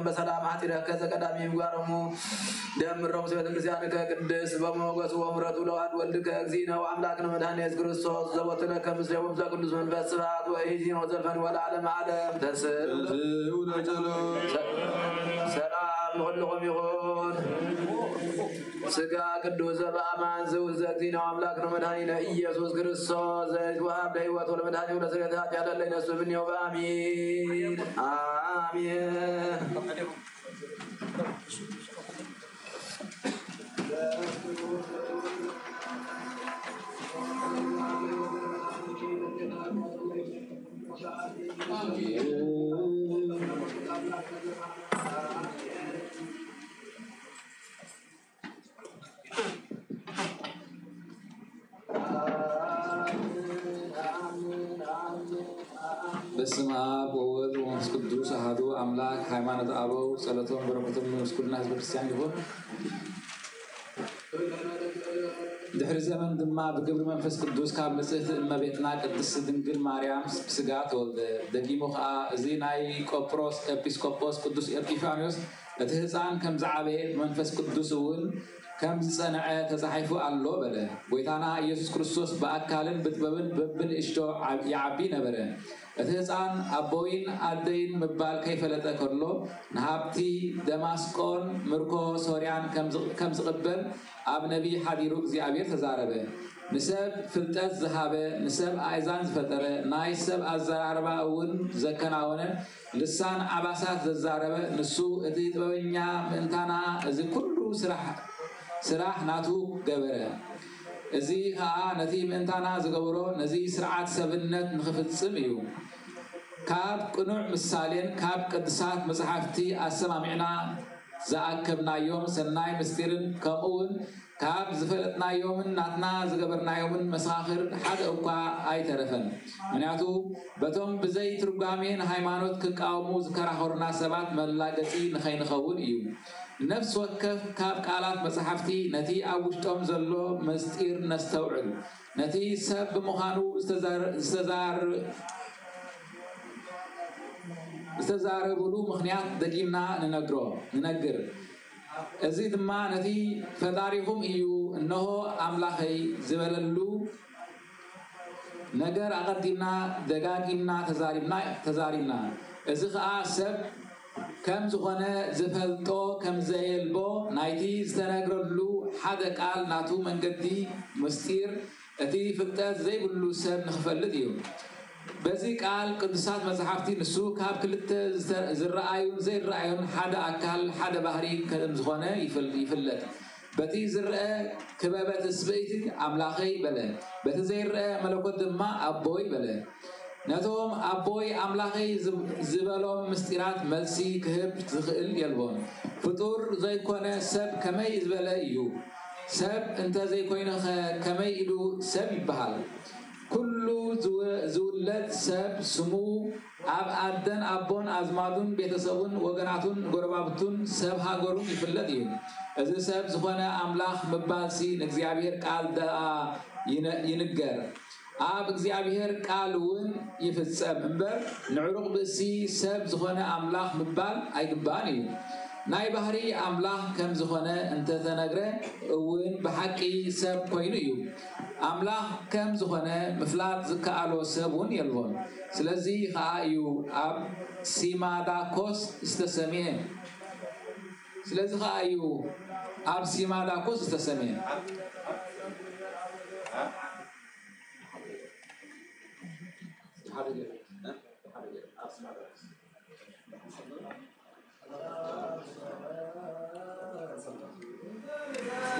በሰላም አጥረከ ዘቀዳሚ ይጓረሙ ደምረሙ ስለ ክርስቲያን ከቅድስ በሞገስ ወምረቱ ለዋድ ወልድ ከእግዚእነ አምላክነ መድኃኒነ ኢየሱስ ክርስቶስ ዘወትረ ከምስሌው ዘቅዱስ መንፈስ ስብሐት ወኢዚ ነው ዘልፈን ወለዓለመ ዓለም ተስል ሰላም ለሁሉም ይሁን ስጋ ቅዱስ ዘበአማን ዘውዝ ዘእግዚእነ አምላክነ መድኃኒነ ኢየሱስ ክርስቶስ ዘወሀብ ለሕይወት ወለመድኃኒነ ወለስርየተ ኃጢአት ለነሱ ብንየው በአሜን አሜን። በስመ አብ ወወልድ ወመንፈስ ቅዱስ አሐዱ አምላክ። ሃይማኖተ አበው ጸሎቶም በረከቶም ምስኩልና ህዝበ ክርስቲያን ይሁን። ድሕሪ ዘመን ድማ ብግብሪ መንፈስ ቅዱስ ካብ ንጽሕቲ እመቤትና ቅድስት ድንግል ማርያም ስጋ ተወልደ። ደጊሙ ከዓ እዚ ናይ ቆጵሮስ ኤጲስቆጶስ ቅዱስ ኤጲፋንዮስ أتهزان كم زعبه منفس قدوسون كم صنع تزحيفو الله بله ويتانا يسوع كريستوس بأكالن بتببن ببن إشتو يعبي نبره أتهزان أبوين أدين مبال كيف لا تكرلو نهابتي دماسكون مركو سوريان كم زقبل أب نبي حديروك زي أبير تزاربه نسب فلتات ذهبه نسب أيزان فترة نايسب أزاربا أون زكناونه لسان عباسات الزاربه نسو أتيت ببنيا منتانا زي كله سراح ناتو جبره زي ها نتي منتانا زجبره نزي سرعات سبنت نخفت سميو كاب قنوع مسالين كاب قدسات مصحفتي السمامعنا زاكبنا يوم سناي مستيرن كمون كاب زفلتنا يوم ناتنا زجبرنا يوم مساخر حد أوقع أي ترفن منياتو بتوم بزي ترجمين هايمانوت كقاومو ذكر هورنا سبات ملاقتي نخين خون يوم نفس وكف كاب قالات مصحفتي نتي أوشتم زلو مستير نستوعب نتي سب مخانو استزاربلو مخنيات دقيمنا ننقر أزيد ما نتي فداريهم إيو إنه أملاخي زبللو نقر أقدمنا دقاقمنا تزاربنا إزيخ سب كم زخنا زفلتو كم زيلبو نايتي استنقرلو حدا قال ناتو من قدي مستير أتي فلتات زي بلو سب نخفلت يوم بزي قال قدسات مصحفتي نسو كاب كلت زرعايون زي الرعايون حدا أكل حدا بحري كلم زخنا يفلت بتي زرع كبابات سبيتك أملاخي بلا بتي زرع ملكوت دما أبوي بلا نتوم أبوي أملاخي زبالهم مستيرات ملسي كهب تخيل يلبون فطور زي كونه سب كما يزبلا يو سب انت زي كونه كما يلو سب يبحال كله زولت سب سمو أبدن أبون أزمادون بيتسبون وجناتون غربابتون سب هاجرون يفلت يوم إذا سب زخنا أملاخ مبالسي نجزيابير قال دا ينقر أب እግዚአብሔር ቃሉን ይፈጸም እንበር ንዕሩቅ ብእሲ ሰብ ዝኾነ ኣምላኽ ምባል ኣይግባን እዩ ናይ ባህሪ ኣምላኽ ከም ዝኾነ እንተተነግረ እውን ብሓቂ ሰብ ኮይኑ እዩ ኣምላኽ ከም ዝኾነ ምፍላጥ ዝከኣሎ ሰብ እውን የልቦን ስለዚ ከዓ እዩ ኣብ ሲማዳኮስ ዝተሰምየ ስለዚ ከዓ እዩ ኣብ ሲማዳኮስ ዝተሰምየ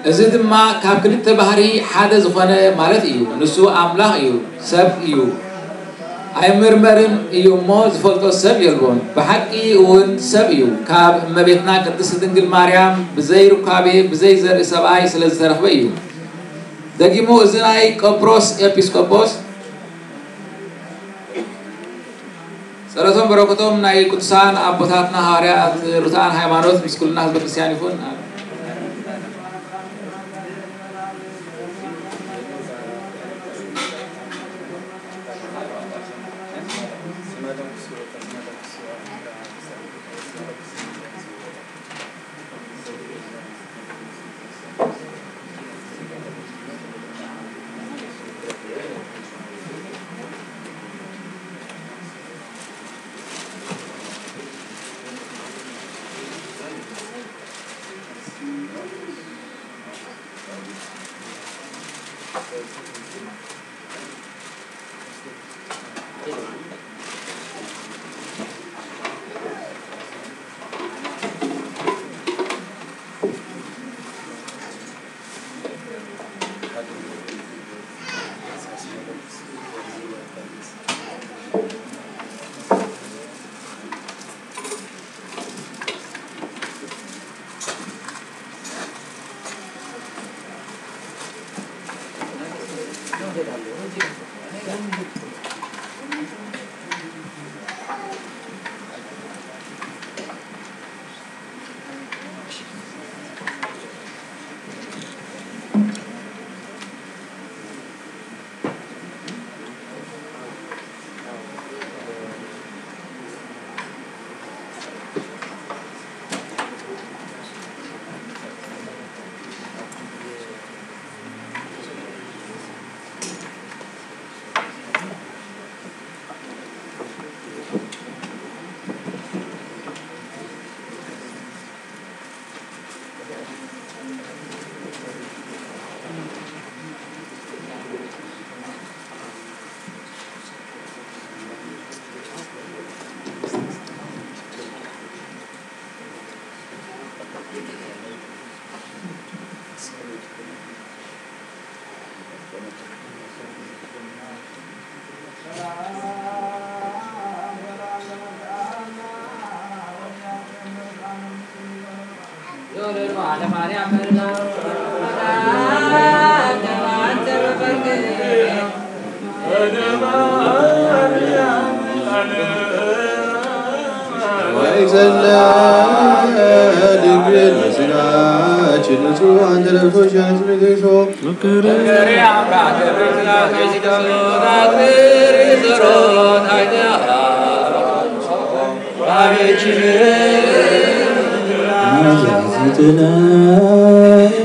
إذا دما كابكلت بحري حدا زخانة مالت إيو نسو أملاح إيو سب إيو أي مرمرن إيو موز فلتو سب يلبون بحقي ون سب إيو كاب ما بيتنا قدس دنجل مريم بزي ركابي بزي زر سبعي سلز ترخب إيو دقيمو إذناي كوبروس إبسكوبوس سلطان بركتهم ناي قدسان أبوتاتنا هاريات رتان هايمانوت بسكولنا حزب كريستياني فون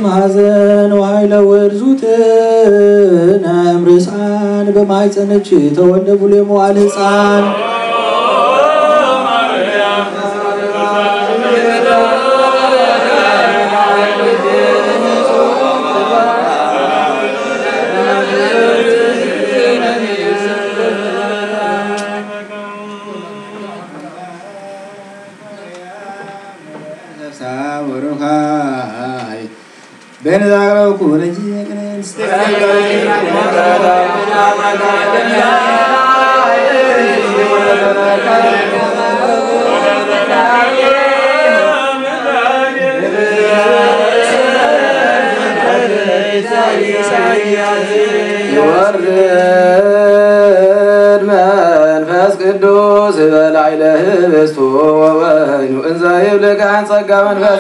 ማዘን ዋይለ ወርዙትን አምርሳን በማይጸነች ተወልደ ብሎ የመዋል ሕፃን يورد منفس قدوس بلاي لهبستو ووين وإنزا يبلغ عن صقا منفس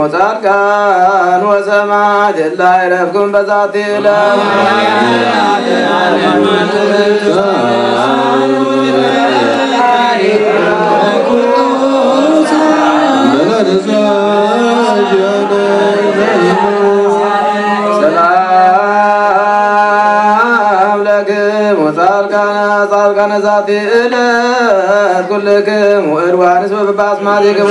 وتركان وسمعت الله يرفكم بذات الله سلام لكم وتركان ذات الله كلكم وإروان اسم باسماتكم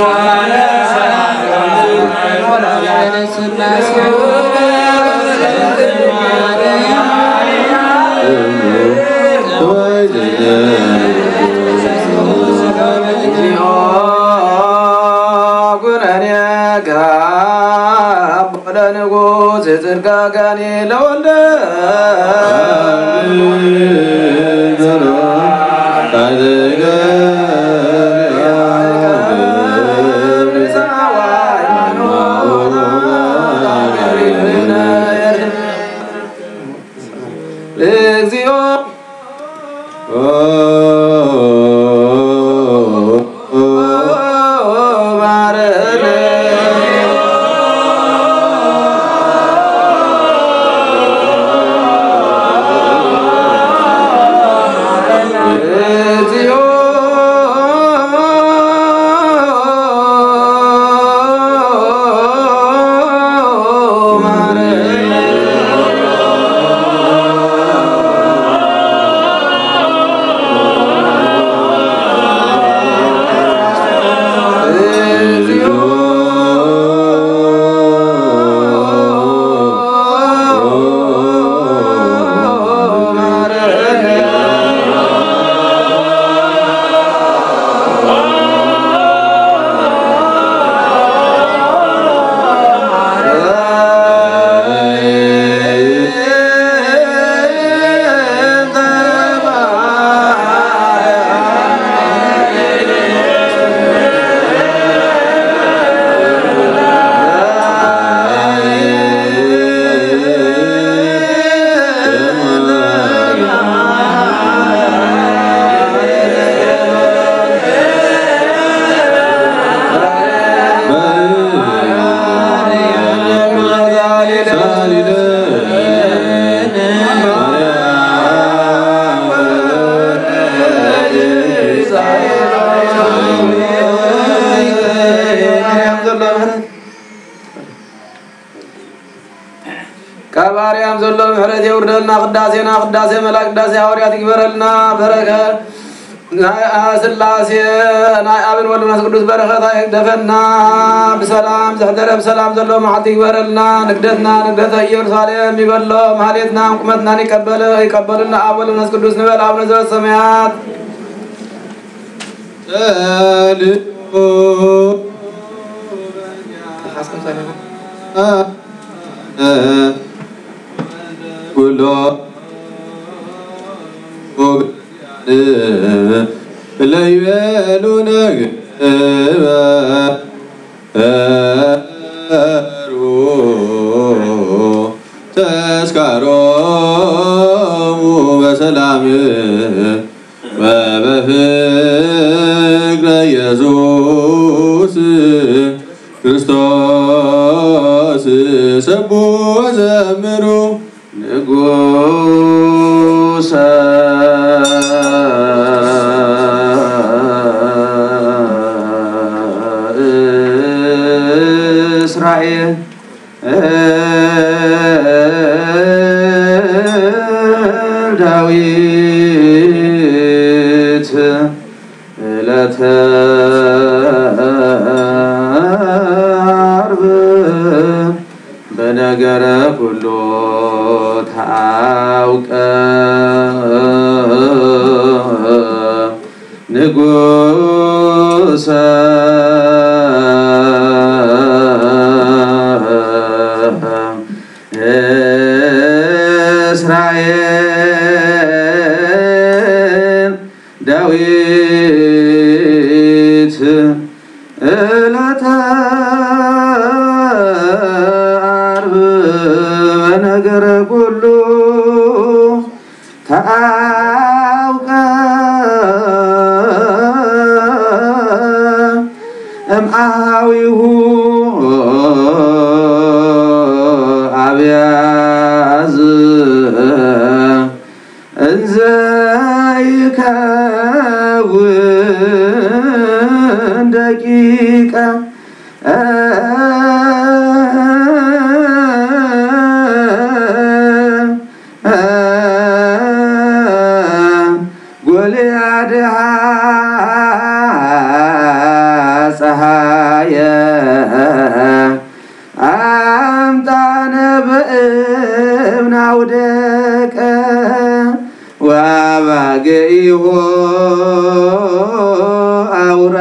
كباريام زلوا محرد يوردنا قداسي ملاك قداسي حوريات كبرلنا بركة سلاسي ناي أبن ولنا قدوس بركة دفنا بسلام زحدر بسلام زلوا محط كبرلنا نقدتها يرسالهم يقولوا محليتنا وقمتنا يقبلنا أول ناس قدوس نبال أول نزول السماوات ክርስቶስ ሰቡ ወዘምሩ ንጉሰ እስራኤል ዳዊት ዕለተ በነገረ ኩሎ ታውቀ ንጉሰ እስራኤል ዳዊት ዕለተ ነገረ ኩሉ ታውቀ እምአዊሁ አብያዝ እንዘ ይከውን ደቂቀ ጎልያድሃ ፀሐየ አምጣነ በእብነ አውደቀ ወአባግዒሆ አውራ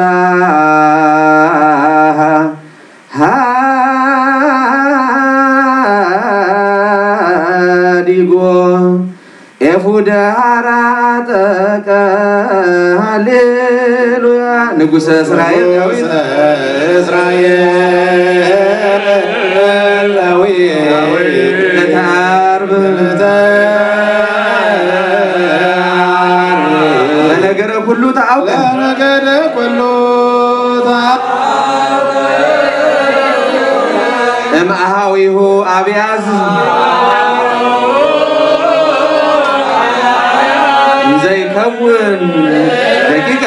ሃዲጎ ኤፉደ ሐራጠቀ ሃሌሉያ ንጉሠ እስራኤል ዳዊት በነገረ ኩሉ ታውቀ እምአሃዊሁ አብያዝ ዘይከውን ደቂቀ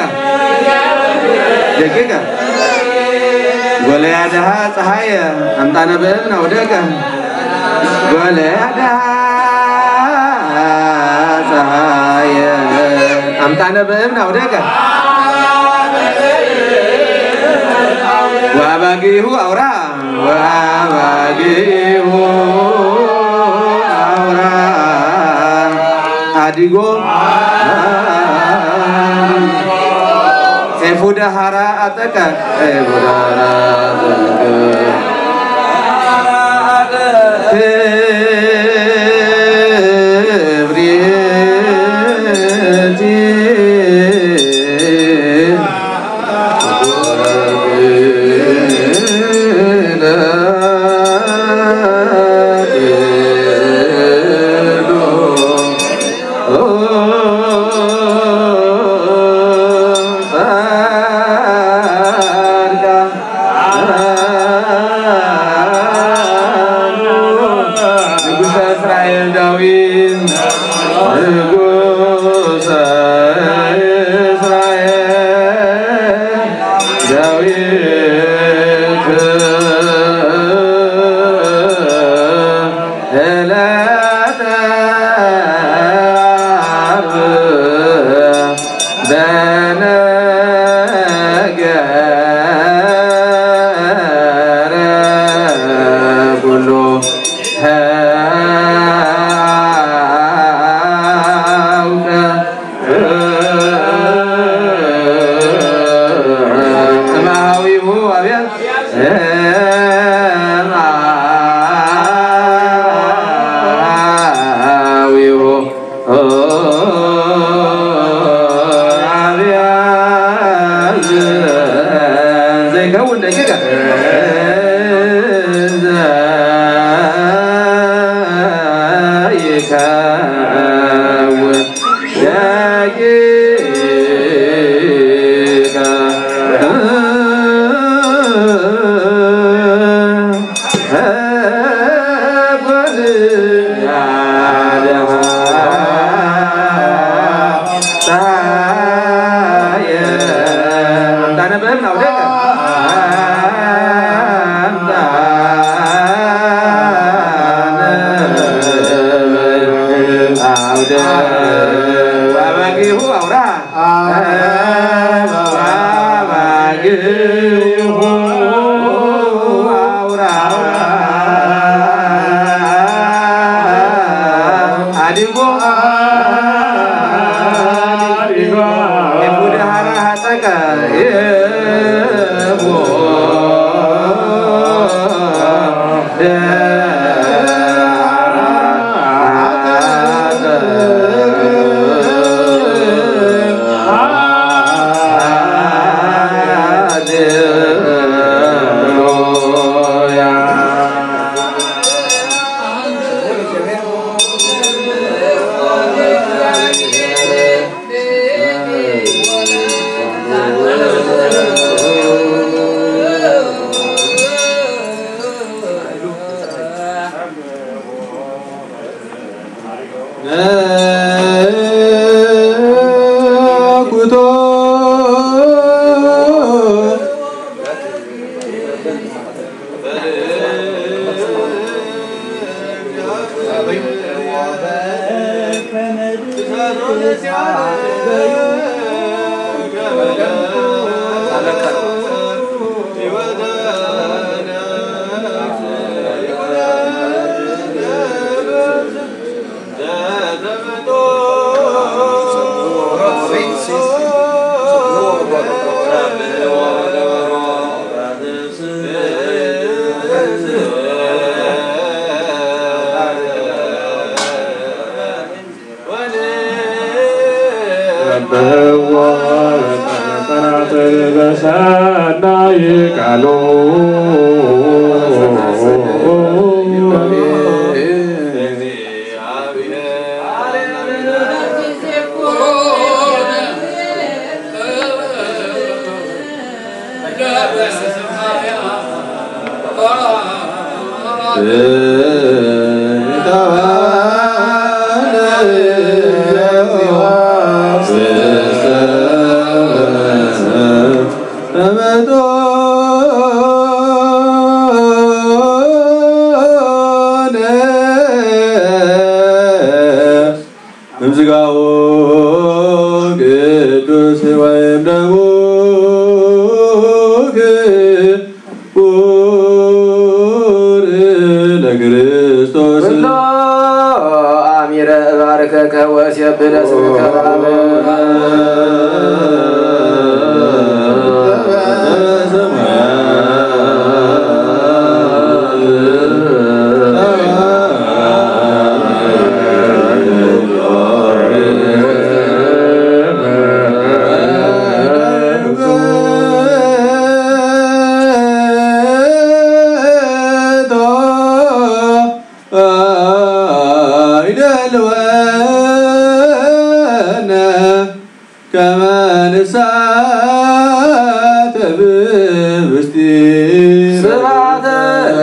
ጎልያድሃ ፀሐየ አምጣነ በእብነ አውደቀ ጎልያድሃ ፀሐየ አምጣነ በእብነ አውደቀ ወአባግዒሁ አውራ ወአባግዒሁ አውራ ሃዲጎ ኤፉደ ሐራጠቀ አብያት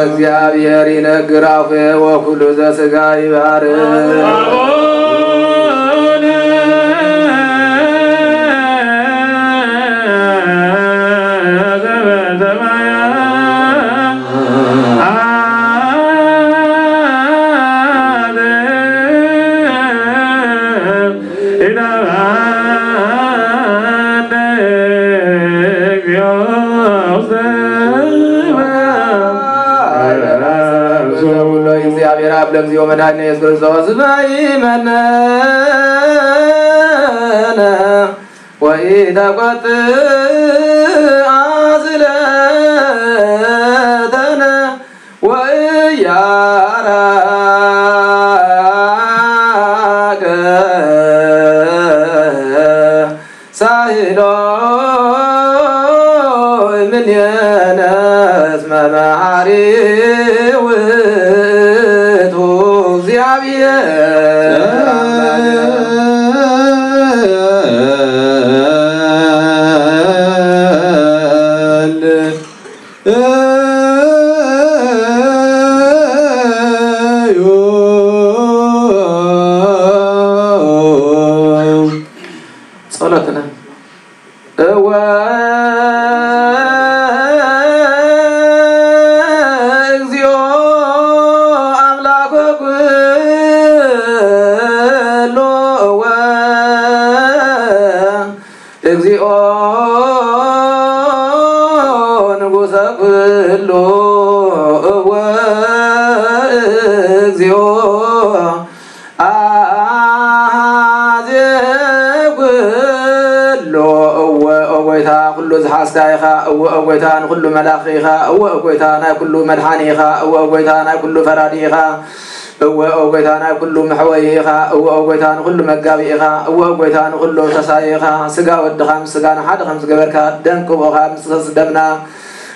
እግዚአብሔር ይነግራፍ ወኩሉ ዘሥጋ ይባርክ ለእግዚኦ መድኃኒነ ኢየሱስ ክርስቶስ በይመነ ወኢተቆጥአ من يناس مبعري وتو صلاتنا أويتان كل ملاخيها أويتان كل مدحانيها أويتان كل فراديها أويتان كل محويها أويتان كل مقابيها أويتان كل تسايها سقا ودخام سقا نحد خمس قبركا دنك وخامس دمنا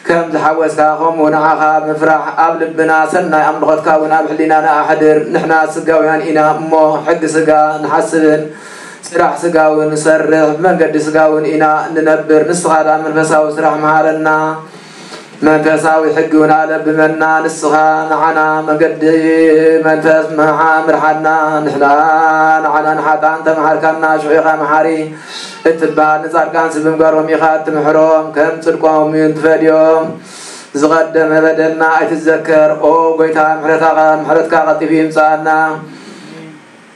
كم تحوسها هم ونعاها مفرح قبل بنا سنة أمرغتك ونابحلنا أحدر نحنا سقا ويان إنا مو حق سقا نحسبن سرح سقاون نسرح من قد سقاون إنا ننبر نسخى من فساو سرح مهارنا من فساوي حقونا لبمنا نسخى معنا من قد من فس محامر حنا نحنا نعنا نحطا انت محاركنا شويخا محاري اتبان نصار كان سبم قروم يخات محروم كم تلقوهم ينتفاديوم زغدم بدلنا اتذكر او قويتا محرتك غطي في مسانا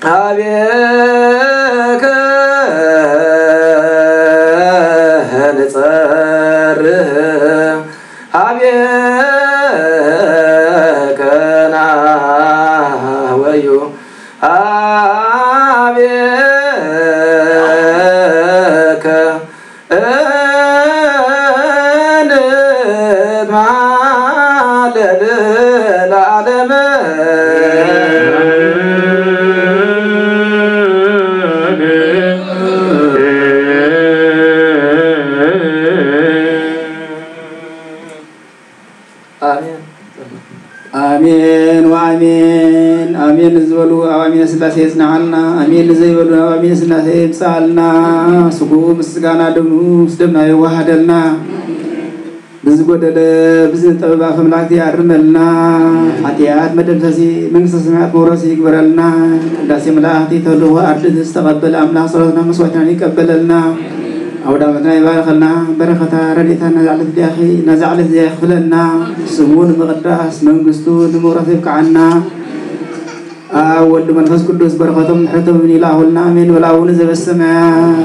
أبيك نصره أبيك ناويو أبيك ندمع للعالم آمين وآمين آمين نزولو آمين سلاسي يصنعنا آمين نزيولو آمين سلاسي يبسالنا سقوم السقانا دمنو سدمنا يوحدلنا بزقودل بزن طببا فملاكتي عرملنا حتيات مدنفسي منقص سمعات مورسي يقبرلنا داسي ملاكتي تولوه أرد استقبل أملاح صلاتنا مسواتنا يقبللنا أودامتنا يبارخلنا بركة رديتها نزعلت دي أخي نزعلت دي أخفلنا سمون مقداس منقستو نمورثبك عنا أول من فس قدوس بركتهم حتم من إله النامين ولا ونزل السماء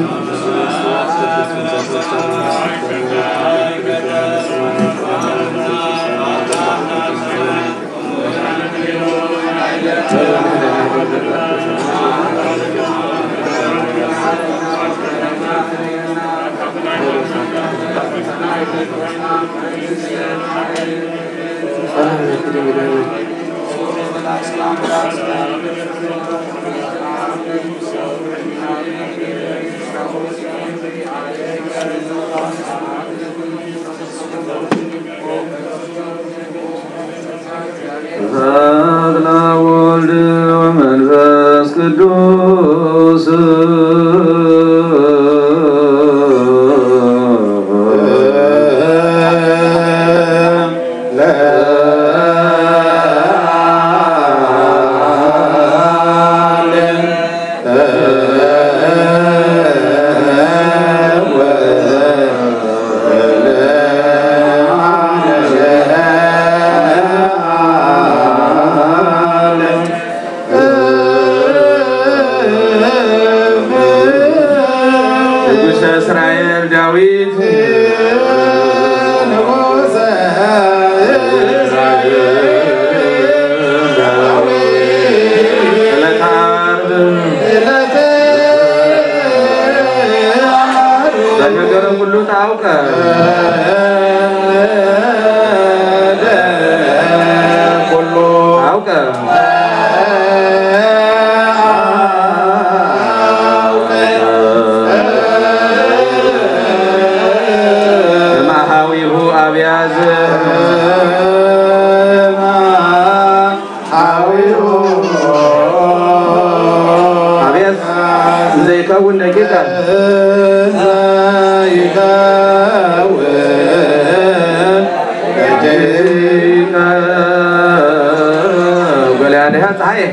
زي كون دقيقة قول عليها صحيح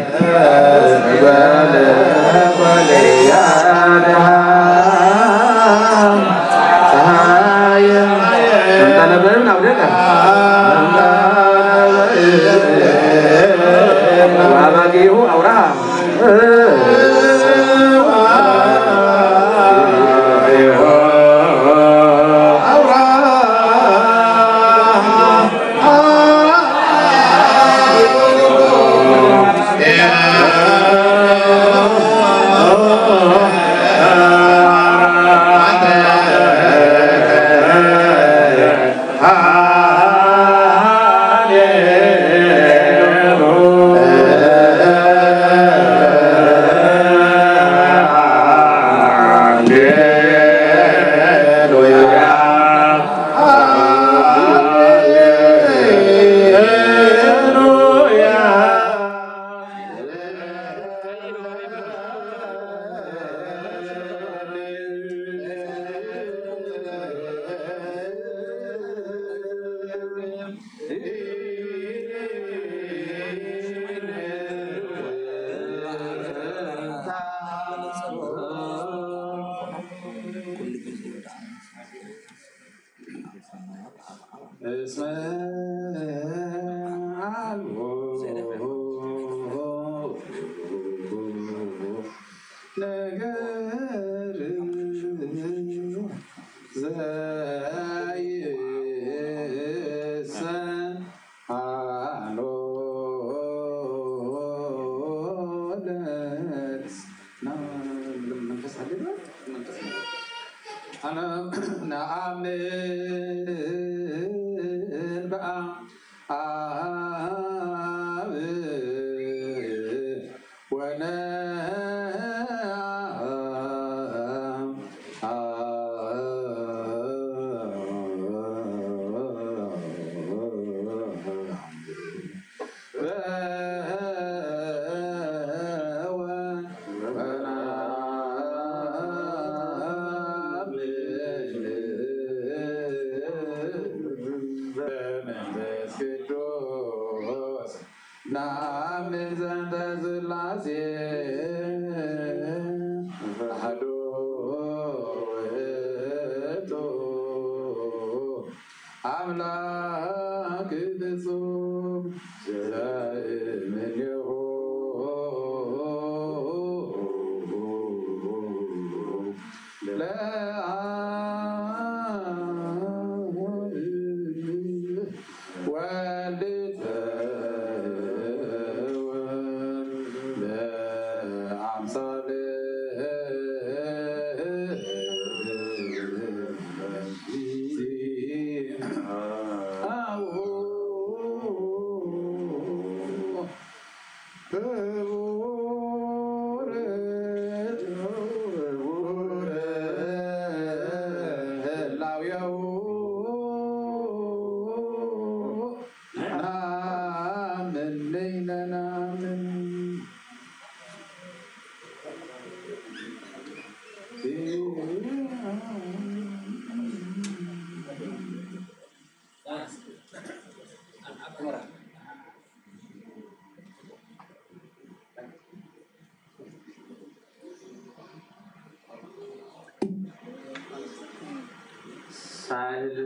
ሳህል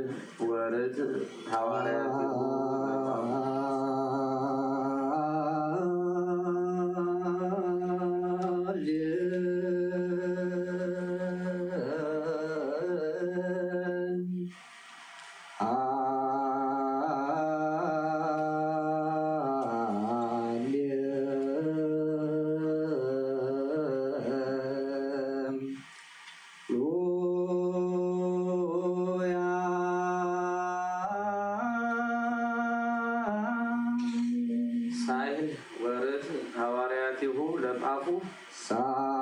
ወርድ ሐዋርያት ሳህል ወርድ ሐዋርያቲሁ ለጳፉ ሳህል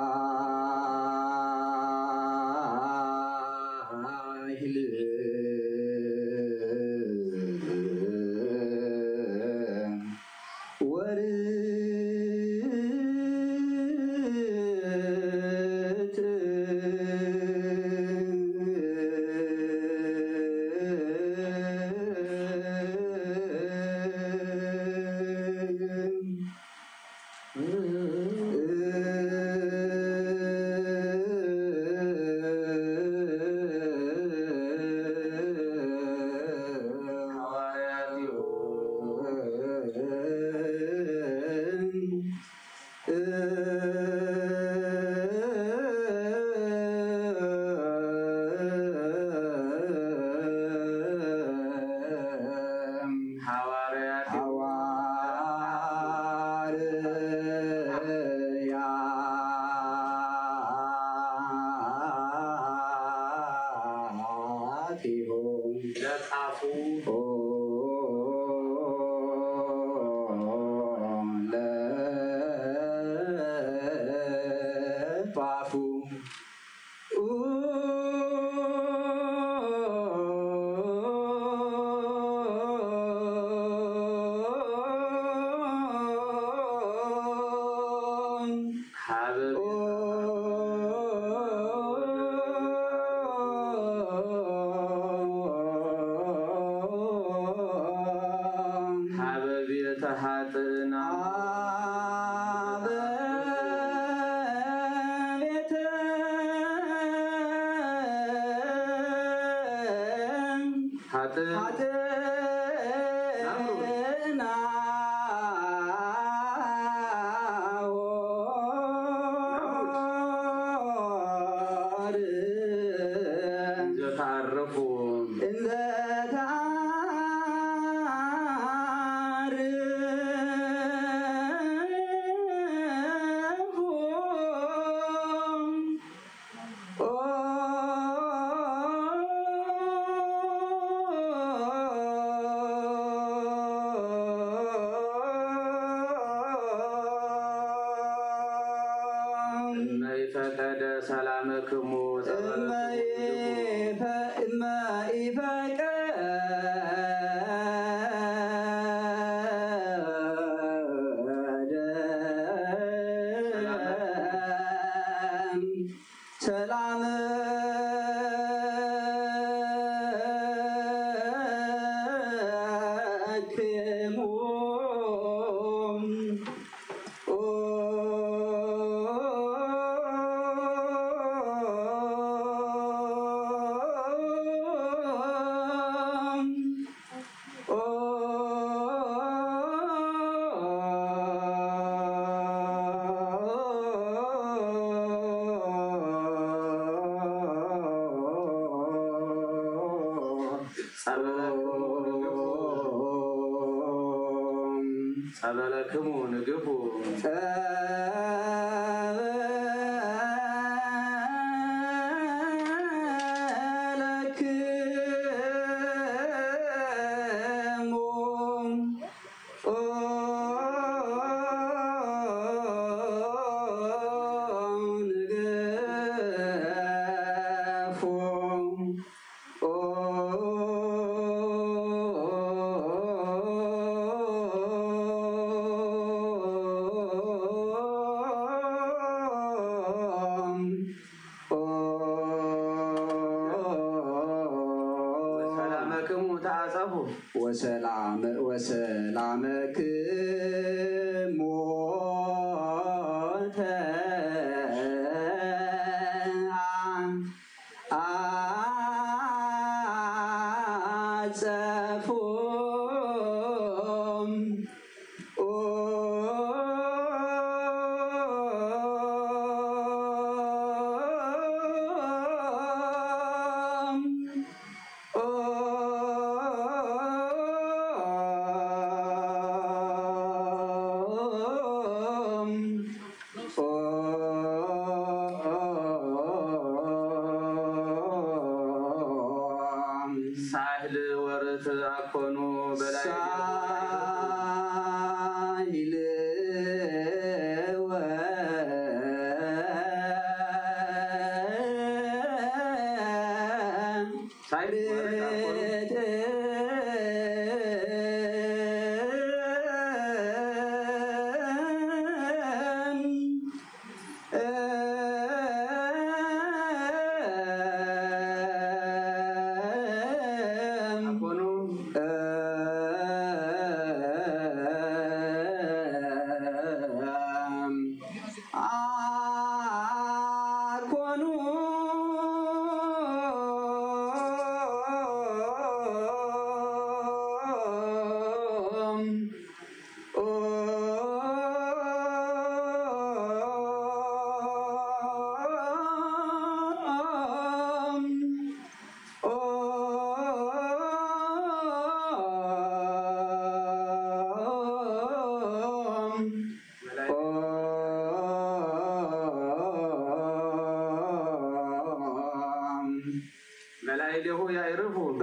ملائكه يعرفون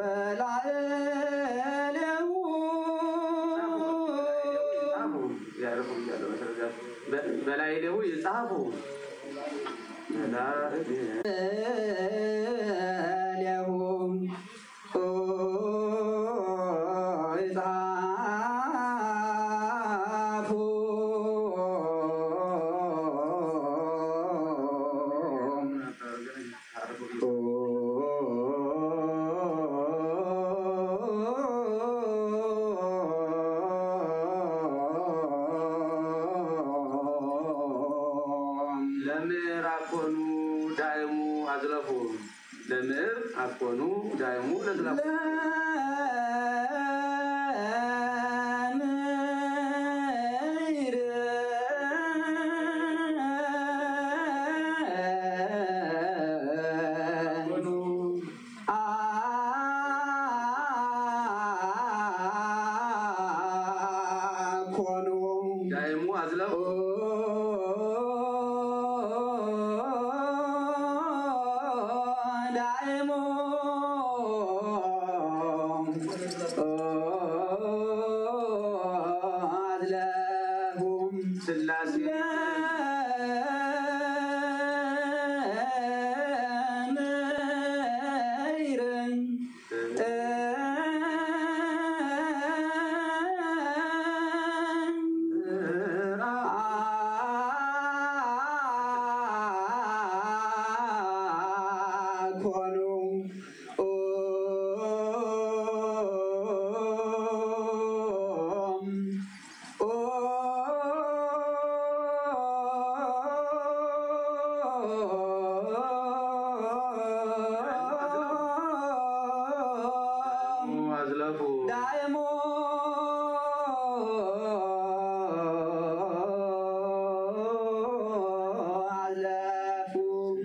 በላይ ደግሞ ይጻፉ ለሁም አቆኑ ዳይሙ ለዝላፉ ዳይሙ አዝለፉ ስላሴ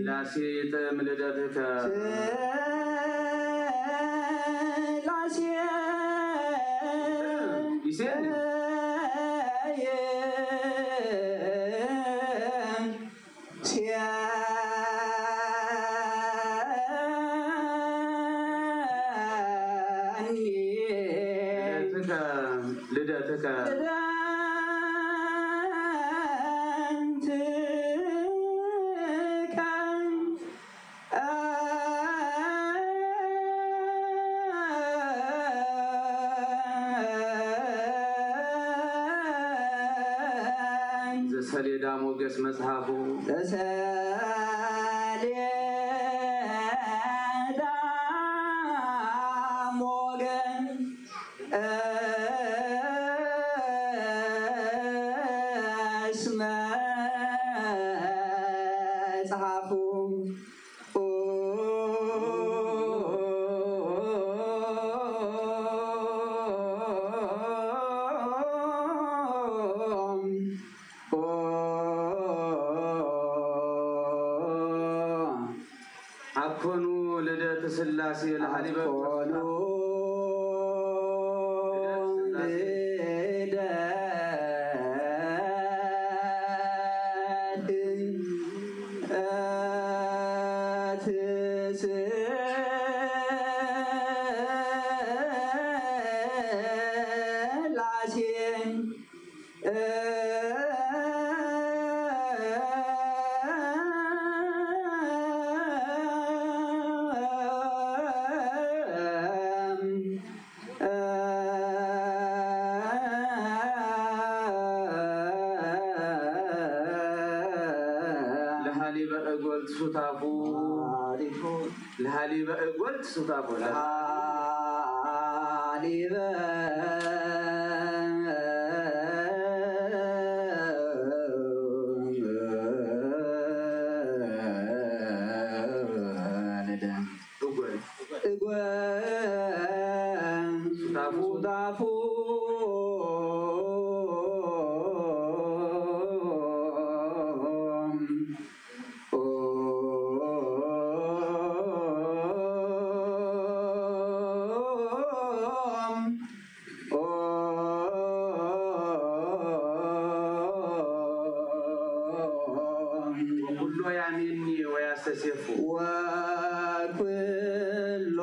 ላሴተ ምልደትከ ልደትከ ዘሰሌዳ ሞገስ መጽሐፉ ዘሰሌዳ ሞገስ መጽሐፉ አኮኑ ልደት ስላሴ ለሐሊበ ሱታፉ ለሐሊበ እጎልት ሱታፉ ለሐሊበ ሱታፉ وكل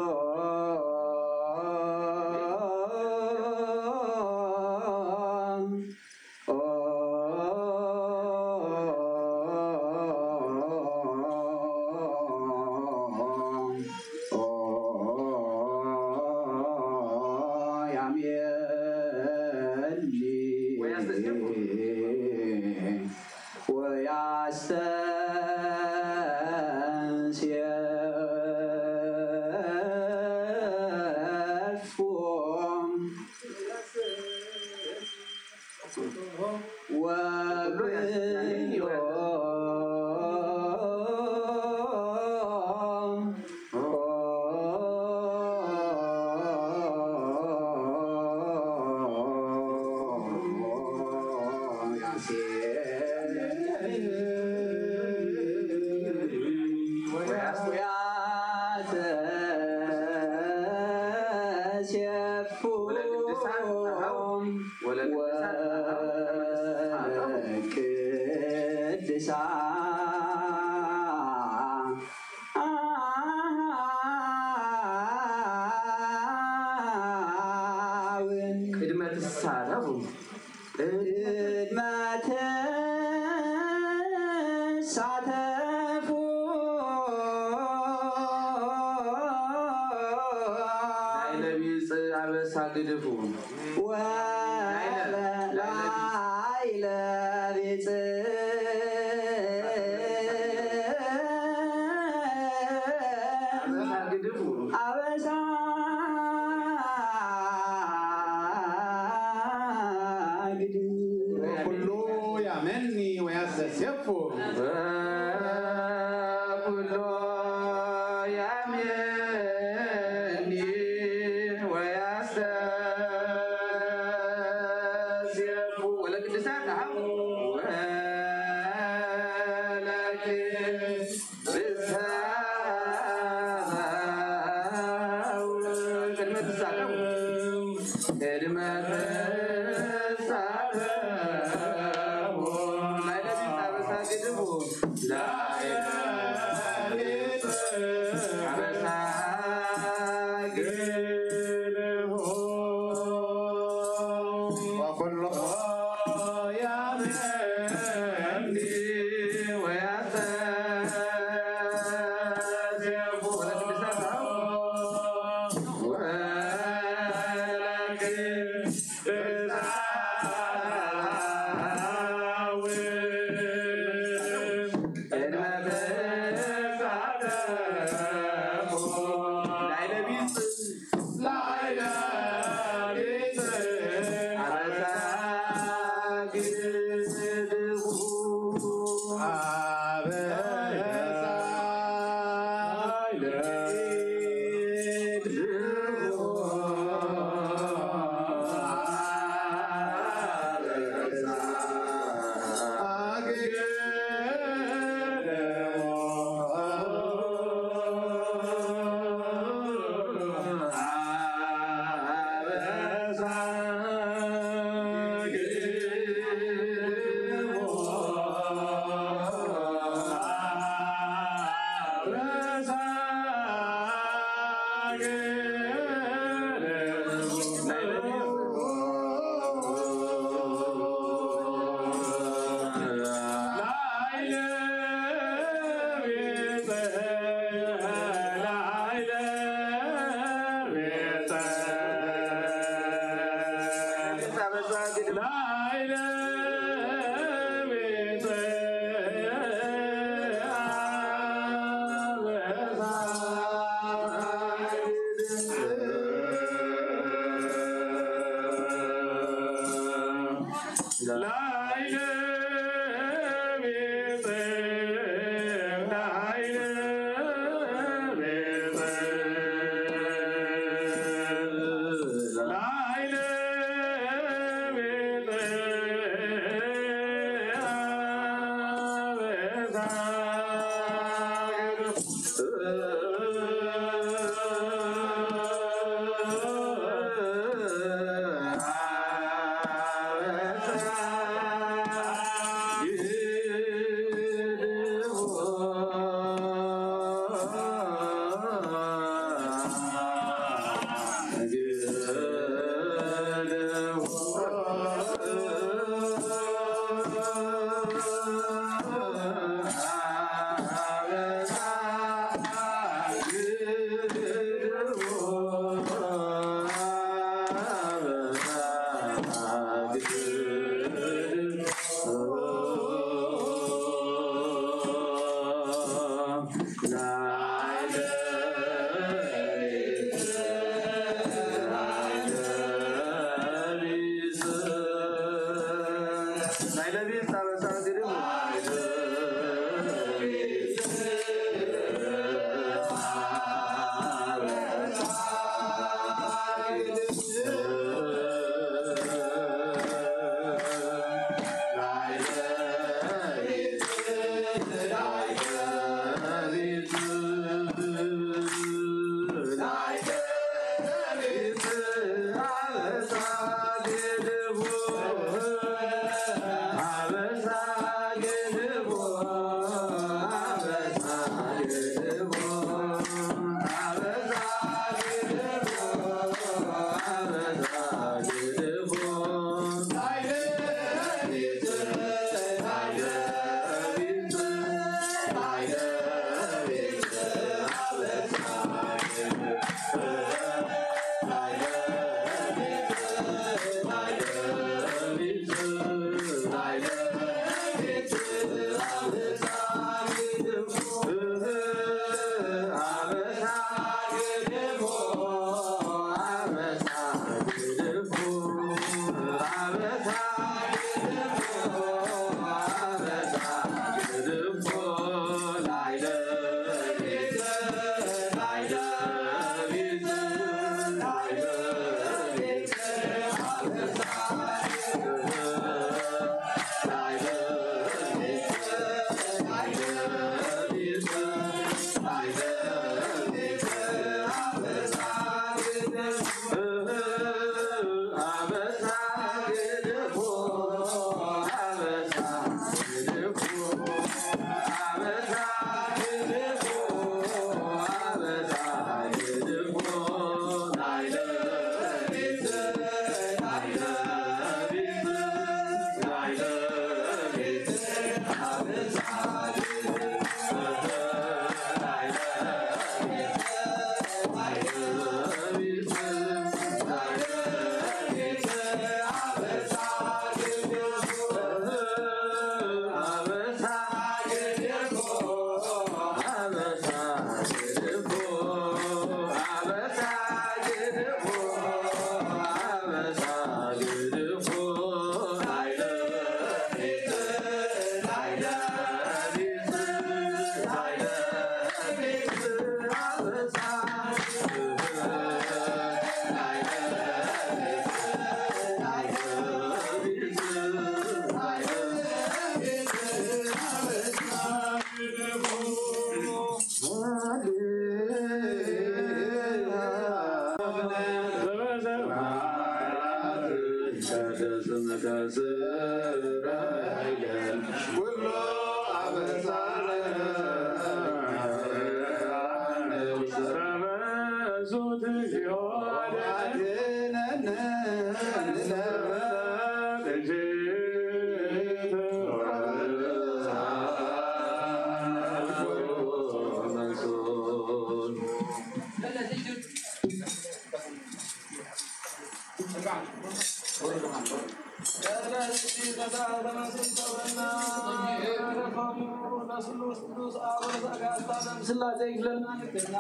ስላሴ ይግለልና ንግደና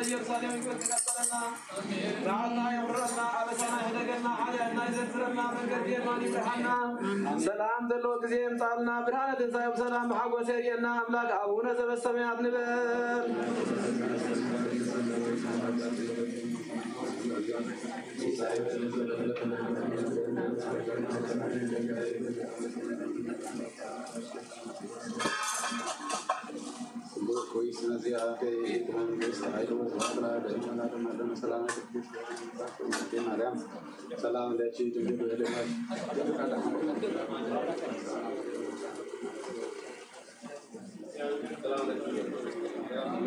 ኢየሩሳሌም ይቀጥለና ራና ይምረና አበሳና ይደገና አለና ይዘፍረና መንገድ የማን ይብርሃና ሰላም ዘሎ ጊዜ ምጣልና ብርሃነ ትንሣኤው ሰላም በሐጎስ የሪና አምላክ አቡነ ዘበሰማያት ንበል कोई समस्या आके एक मन में सहाय हो भावना दर्शन आदम सलाम के माध्यम सलाम लेची तुझे पहले ना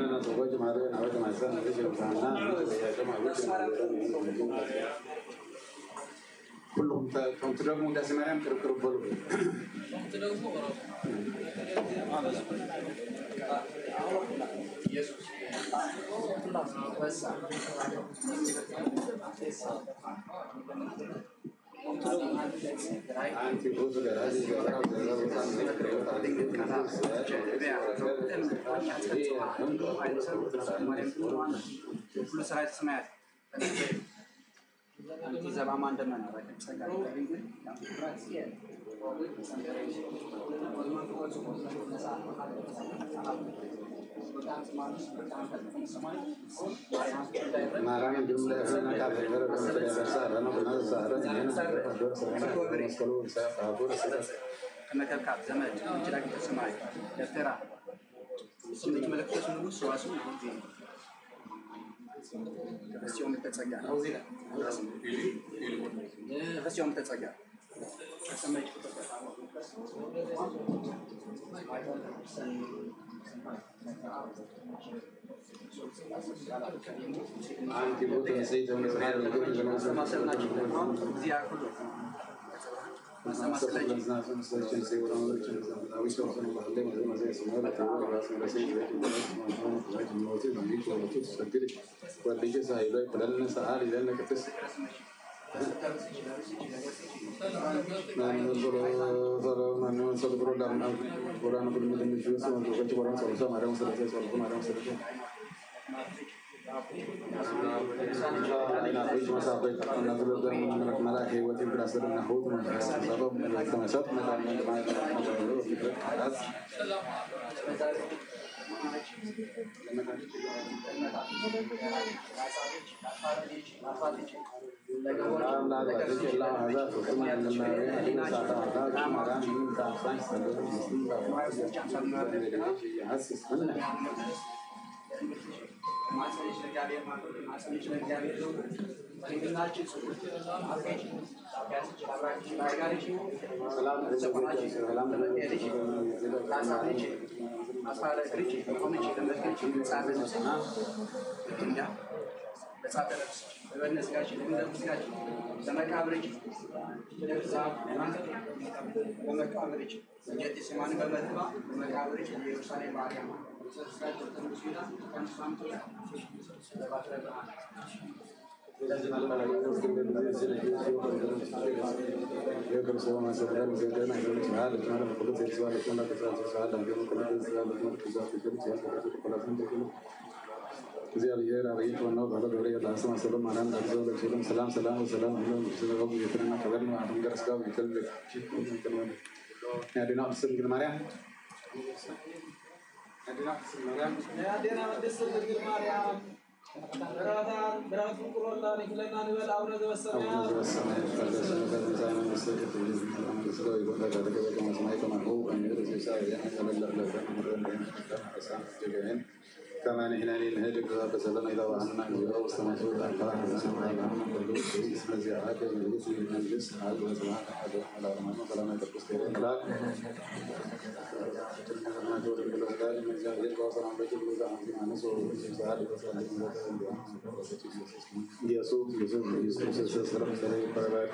ना तो कोई हमारे नावे तो माइसा नहीं जो खाना या तो मालूम كلهم تدرموا ده سمعهم كركروا بلو anche cosa che radi che però نايتي زبا ما عندنا نراكب سجل بيقول ما جملة أنا كافر أنا سهر أنا بنا سهر أنا مسكلون سهر أقول أنا كاب زمان جلاك تسمعي دفترة سمعت ملك تسمعه سواسو بس يوم تتسجع بس يوم تتسجع سمعت أنت بوت نسيت من سهر ما سمعنا كلام زيارة كله ما سمعنا نسيت سيوران أو يسوع سنة الله ما زي ما زي سمعنا تقول راس من رسيل بيت الموت من بيت ولا تسجل وديك سهيلة كلنا سهر إذا إنك تس من نصل برا لنا برا نقول من الجوس ونقول كذي برا نصل سما رأي نصل سما رأي نصل أنا أعيش مسافة أنا أقول لهم من ملاك وتي براسل نهود من سبب من التماسات من ما زي الهير عليك والنور على دوري الله سلام سلام على النبي سلام سلام وسلام على المرسل رب يكرمنا كبرنا عن جرس قام يكلم يا دينا بسم مريم يا دينا بسم مريم يا دينا بسم مريم برات بكر الله لنا نبل أورد والسماء كما نحن نهدك فسلنا إذا وعنا نزيرا واستمعوا الأرقام وسمعنا عنهم والدوس اسم زيارات المجلس المجلس عاد وسمعنا أحد على رمضان فلما تقصير الإخلاق ما جور الأخلاق من زيادة القصر عن بيت الوزع عن جمع نسو وسعاد وسعاد يسوع سلام سلام قربات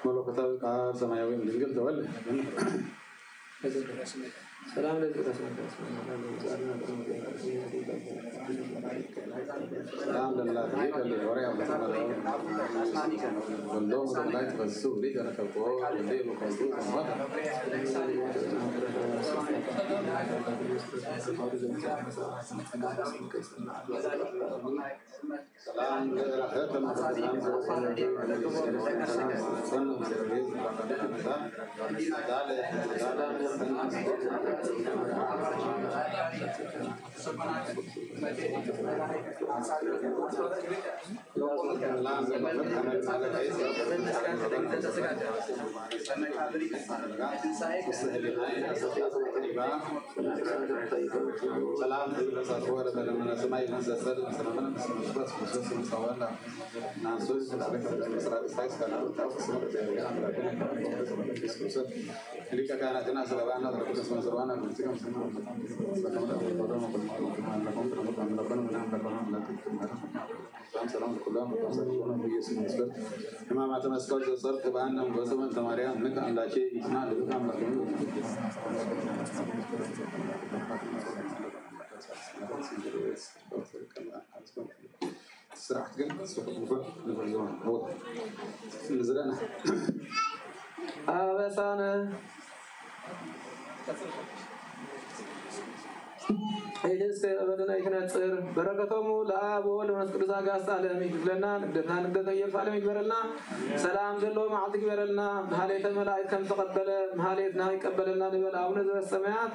ملوك تلقى سماوي من الجلد ولا سلام عليكم سلام لله هيك اللي ورايا والله ما طلعت بالسوق ليه انا كفوه وليه مخلوق سلام إمام أتمسك صرت بأنهم قسما تماريان لك أن لا شيء يسمع لك أم لكم سرعت قلت سوق الوفاء نبرزون هو نزلنا بس أنا إيجس بدنا يكنتصر بركتهم لآب وولد ونس قدس أجاس على ميكفلنا نقدرنا يرفع ميكبرلنا سلام زلوا مع تكبرلنا مهالية الملائكة كم تقبل مهاليتنا يقبلنا نبل أون ذو السماوات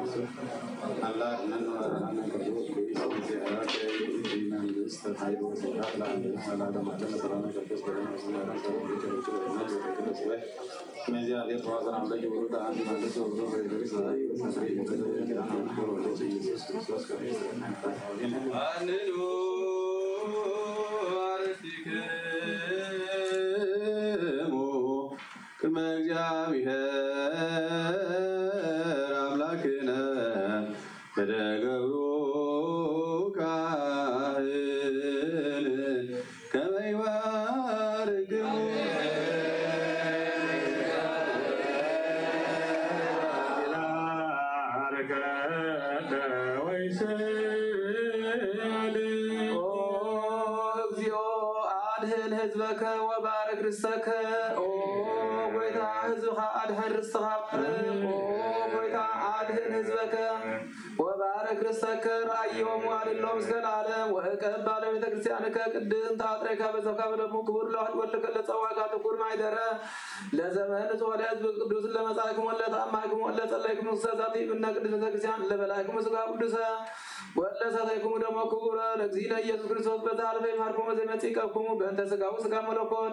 Allah nanu kabut kuis ziarat iman istahai wa ziarat la ala da matan sarana kabus badan sarana sarana meja dia puasa anda juga udah anda ada seorang dari saya sendiri kita akan berdoa Yesus Kristus kami وبارك رزقك وقيتا هزوخا أدهن رزقك وقيتا أدهن هزبك وبارك رزقك رأيهم وعلم مسك العالم وإكب على بيت كريستيانك قدن تعطرك بزوكا بدمو كبر لوحد ولك لتصواكا تقول معي درا لزمان سواليات بقدوس لمساكم ولا تأمعكم ولا صليكم نصاصاتي من قدس كريستيان لبلاكم مسكا قدسا ولا ساتيكم دمو كبرا لكزينا يسوع كريستوس بتعالى في ماركم زمتيكم بأنت سكاو سكا ملكوت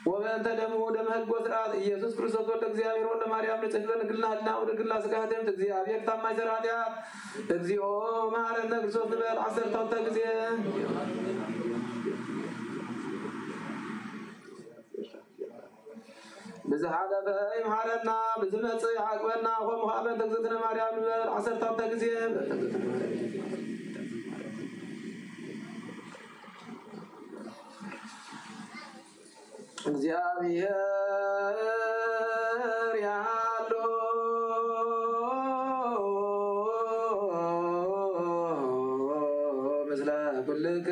وبأنت دمو دم هج وسرعات يسوع كريستوس ولا كزيابير ولا مريم نتفلن قلنا لنا ودقلنا سكاتهم تكزيابير تام جراتيات تكزيو ما عرفنا كريستوس نبال عصر تام تكزيه بزحادة فاهم حالنا بزمت صيحك وانا ومخابن تكزتنا مريم نبال عصر تام تكزيه እግዚአብሔር ያሉ ምስለ ኩልክ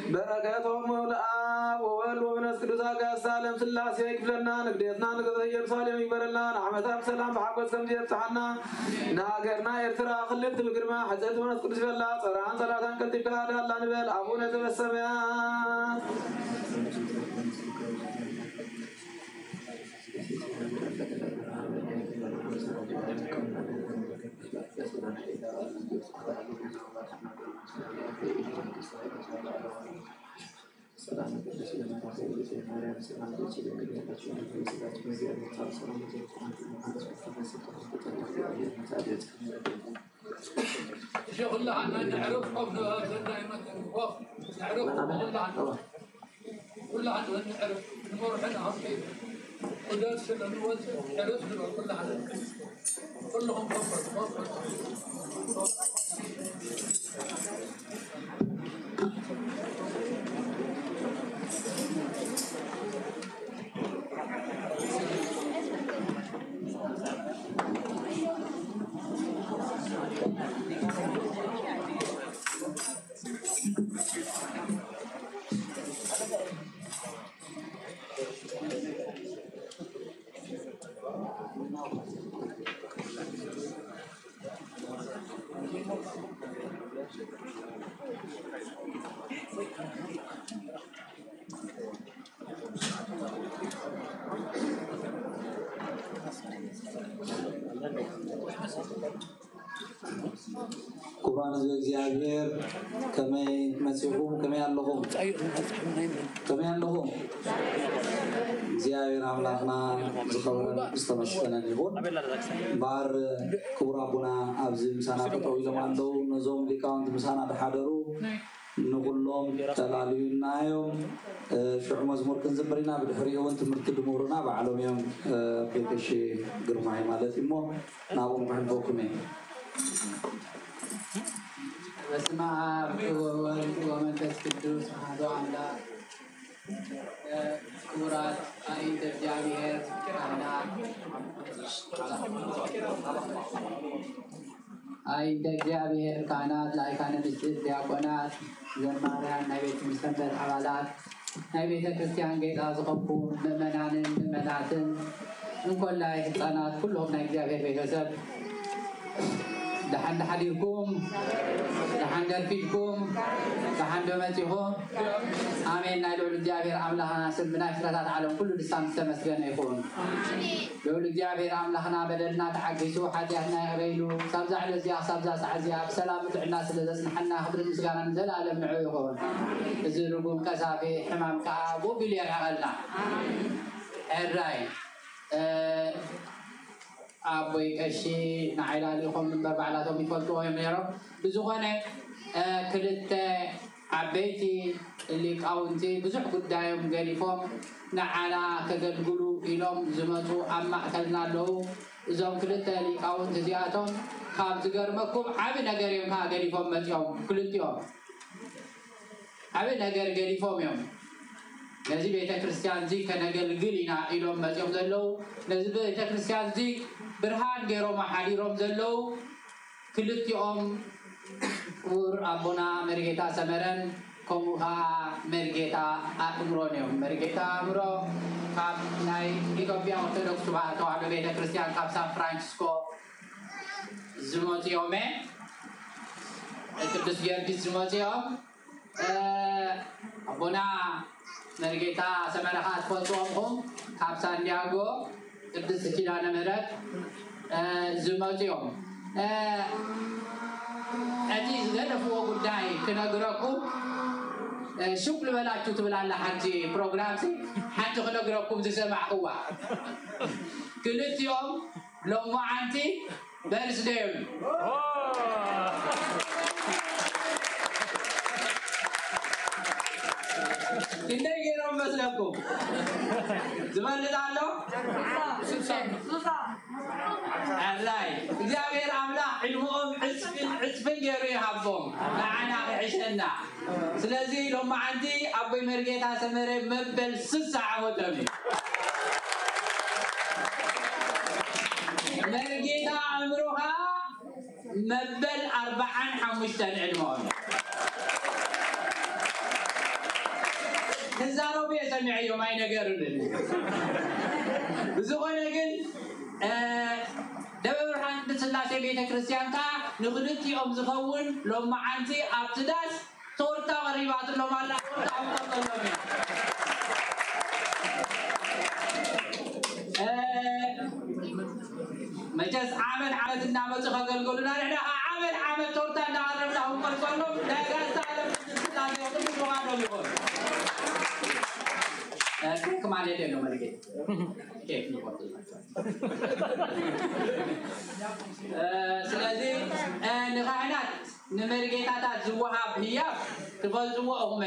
بركاتهم الآب وولد ومنس قدوس أقاسالم سلاسي يكفلنا نقديتنا نقدر يرسالم يبرلنا نعمتها بسلام بحقوس كم يفتحنا ناقرنا يرترى خلت بقرما حزت منس قدوس بالله صران صلاة كنتب كهذا الله نبال أبونا تبسميات شيخ الله عنا نعرف قبل دائما نعرف كل عنا نعرف نمر احنا عصير ودرس نوزع عرفنا كل عنا كلهم مفرد كوران زوج زيابير كما مسيحهم كما ياللهم زيابير عملاقنا زخورا استمشفنا نيقون بار كورابنا أبزي مسانا تطويل ماندو نزوم لكاونت مسانا بحادرو نقول لهم تلالينا يوم شو مزمور كنزبرنا بالحرية وانت مرتد مورنا بعلم يوم بيتشي قرماي مالتي مو نابو محبوكم بسم الله والولد ومنفس قدوس أحد أملاك كورات أيد الجابير أيد الجابير كانت لا كان مسجد دياقونات زماران نبيت مستنبت حوالات نبيت كريستيان جيت أزغبون ممناتن من كل لا يحصانات كلهم نجابير بيتسب لحن حديكم لحن درفيكم لحن دومتيهم آمين نادو الجابر أملهنا سلمنا فرات عالم كل لسان تمسكن يكون لو الجابر أملهنا بدلنا تحقيسو حتياتنا يغيلو سبزع لزيا سبزع سعزيا بسلامة الناس اللي حنا خبر المسكانا نزل عالم نعو يكون الزرقون كسافي حمام كعابو بلير عقلنا الرأي أبوي كشي نعيلا لكم من بربعلاتهم يفلتوهم يا رب بزغنة كلت عبيتي اللي كاونتي بزح قدايم قريفهم نعنا كقلقلو إلهم زمتو أما أكلنا له زوم كلت اللي كاونت زياتهم كاب تقرمكم عبي نقريم كا قريفهم متيهم كلت يوم عبي نقر قريفهم يوم نزي بيت كريستيان زي كنقل قلنا إلهم متيهم زلو نزي بيت كريستيان زي برهان غيرو محاليروم زلو كلتيوم ور ابونا مرغيتا سمرن كومها مرغيتا امرونيوم مرغيتا امرو كاب ناي إثيوبيا أورثودوكس تواهدو بيت كريستيان كاب سان فرانسيسكو زموتيوم القديس جيورجيس زموتيوم ابونا مرغيتا سمرخات فوتوهم كاب سان دياغو قدس كيلانا مرات زماتيوم أتي زين فوق قداي كنا قرأكم شوف لبلا تكتب لنا حتى برنامج حتى كنا قرأكم تسمع هو كل يوم لو ما عندي برسديم كنا يجرون مسلكم زمان لدالو الله እግዚአብሔር አምላክ ዕልሙኦም ዕፅፍን ገይሩ ይሃቦም ንዓና ክዕሸና ስለዚ ሎማዓንቲ ኣቦይ መርጌታ ሰመረ መበል 60 ዓመቶም እዩ መርጌታ ኣእምሮኻ መበል 45 ዕድሞኦም تزارو بيسمع يوم أي نجارون بزغنا جن دبر حن بسلاسة بيت كريستيان كا نخدت يوم زخون لما عنتي أبتداس تورتا غريبات لما لا تورتا أمطلهم مجلس عامل عمد النعمة زخقل قولنا نحن عامل تورتا نعرفنا هم قلقلهم لا جالس على بسلاسة يوم زخانهم يقول kemana dia nomor lagi? Selagi nikahanat نمرقيتات زوها بهيا تقول زوهم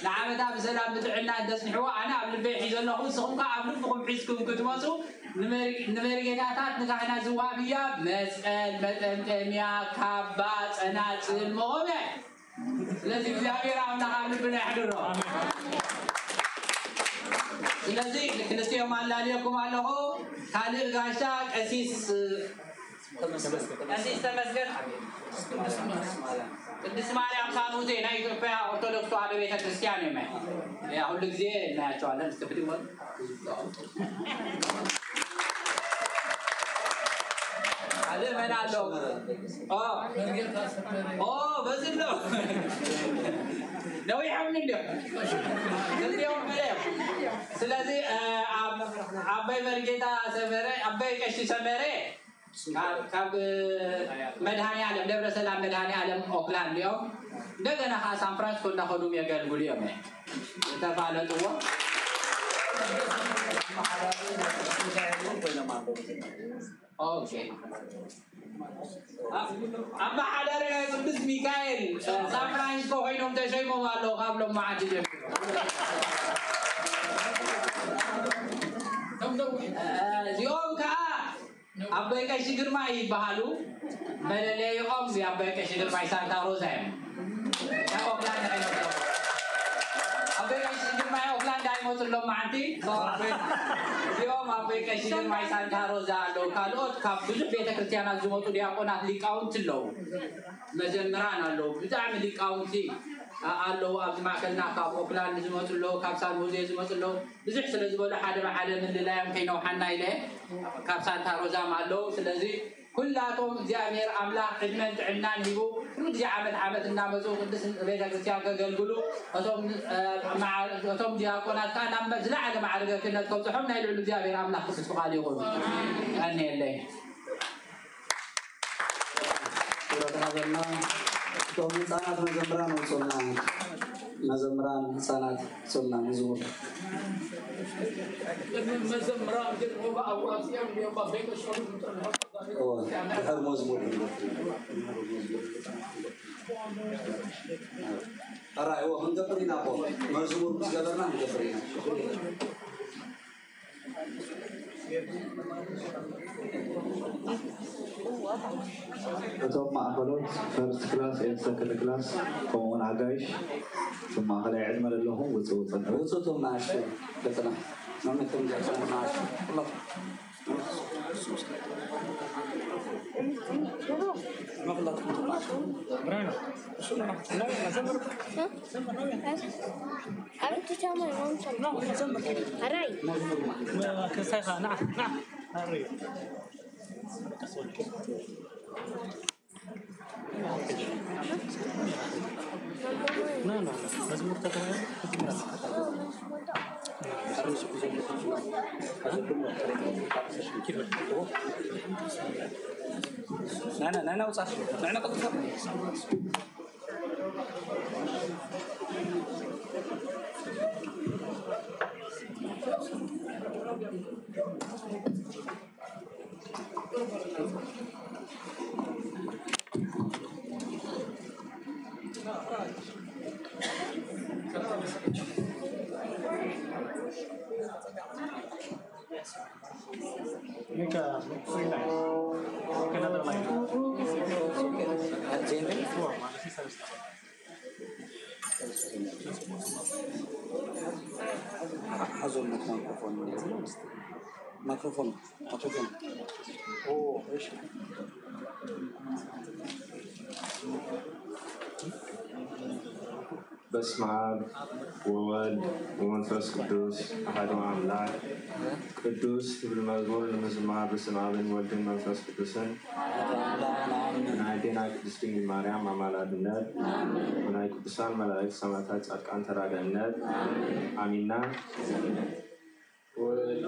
نعم تاب سلام بتوعنا دسنحوا أنا قبل البيع يزلنا خلصهم قبل فهم حسكم كتماسو نمرقيتات نكحنا زوها بهيا مسأل متميا كابات أنا المغمة لازم زابير عمنا قبل بنا حضره لازم نستيوم على عليكم على هو خالد غاشاك أسيس تمسكن ቅድስት ማርያም ሳኑቴ ናይ ኢትዮጵያ ኦርቶዶክስ ተዋህዶ ቤተክርስቲያን ነው ያ ሁሉ ጊዜ እናያቸዋለን። አመናለሁ። በዚህ ነው ነው ይሁን እንዴ እንደው ማለት ስለዚህ አባይ መርጌታ ሰመረ አባይ ቀሽ ሰመረ ካብ መድኃኔ ዓለም ደብረ ሰላም መድኃኔ ዓለም ኦክላንድ ነው እንደገና ሳን ፍራንሲስኮ እንዳኸዱም ያገልግሉ የመ ተፋለጡዋ اوكي اما حضر ቅዱስ ሚካኤል ሳን ፍራንሲስኮ ሆይኖም ተሸይሞም አለው ካብሎም ማዓድ ጀምሮ እዚኦም ከዓ አባይ ቀሺ ግርማ ይባሃሉ መለለይኦም የአባይ ቀሺ ግርማ ሳንታ ሮዛ ኦክላንድ አይኖርም አባይ ቀሺ ግርማ ኦክላንድ አይሞትሎም ማዓንቲ እዚኦም አባይ ቀሺ ግርማ ሳንታ ሮዛ አለው ካልኦት ካብ ብዙ ቤተክርስቲያናት ዝመጡ ዲያቆናት ሊቃውንት አለው መጀመራን አለው ብዛዕሚ ሊቃውንቲ አለው ኣብ ማዕከልና ካብ ኦክላንድ ዝመጡለው ካብ ሳን ሆዜ ዝመጡለው ብዙሕ ስለ ዝበሉ ሓደ በሓደ ምልላዮም ከይነውሓና ኢለ ካብ ሳንታ ሮዛም አለው ስለዚ ኩላቶም እግዚአብሔር አምላክ ዕድመን ጥዕናን ሂቡ ሁሉ ጊዜ ዓመት እናመፁ ቅዱስ ቤተክርስቲያን ከገልግሉ እቶም ዲያቆናት ከዓ ናብ ዝለዓለ ማዕረገ ክህነት ከብፅሖም ናይ ልዑል እግዚአብሔር አምላክ ቅዱስ ፍቃዱ ይኹን ኣነ የለይ ቶም ህፃናት መዘምራን ወፅና መዘምራን ህፃናት ወፅና መዝሙር መዘምራን ደግሞ በአዋሲያም በባይቆሽ ድሕር መዝሙር ኣራይ ክንገብር ኢና ኮ መዝሙር ምስ ገበርና ክንገብር ኢና እቶም ማእከሎት ፈርስት ክላስ ኤንድ ሰከንድ ክላስ ከምኡውን ኣጋይሽ ማእከላይ ዕድመ ዘለኹም ውፅእቶም ናእሽቱ ደቅና መምነቶም ጃክሰን ናእሽቱ No, مزمور تكمل لا وصح معنا قد Mika, free line. Another line. حظر ميكروفون اوه ايش በስመ አብ ወወልድ ወመንፈስ ቅዱስ አሐዱ አምላክ ቅዱስ ይብል መዝሙር ለመዝሙር በስመ አብን ወልድን መንፈስ ቅዱስን ናይቴና ቅድስት ድንግል ማርያም አማላጅነት ወናይ ቅዱሳን መላእክት ሰማዕታት ጻድቃን ተራዳኢነት አሚንና ወሎ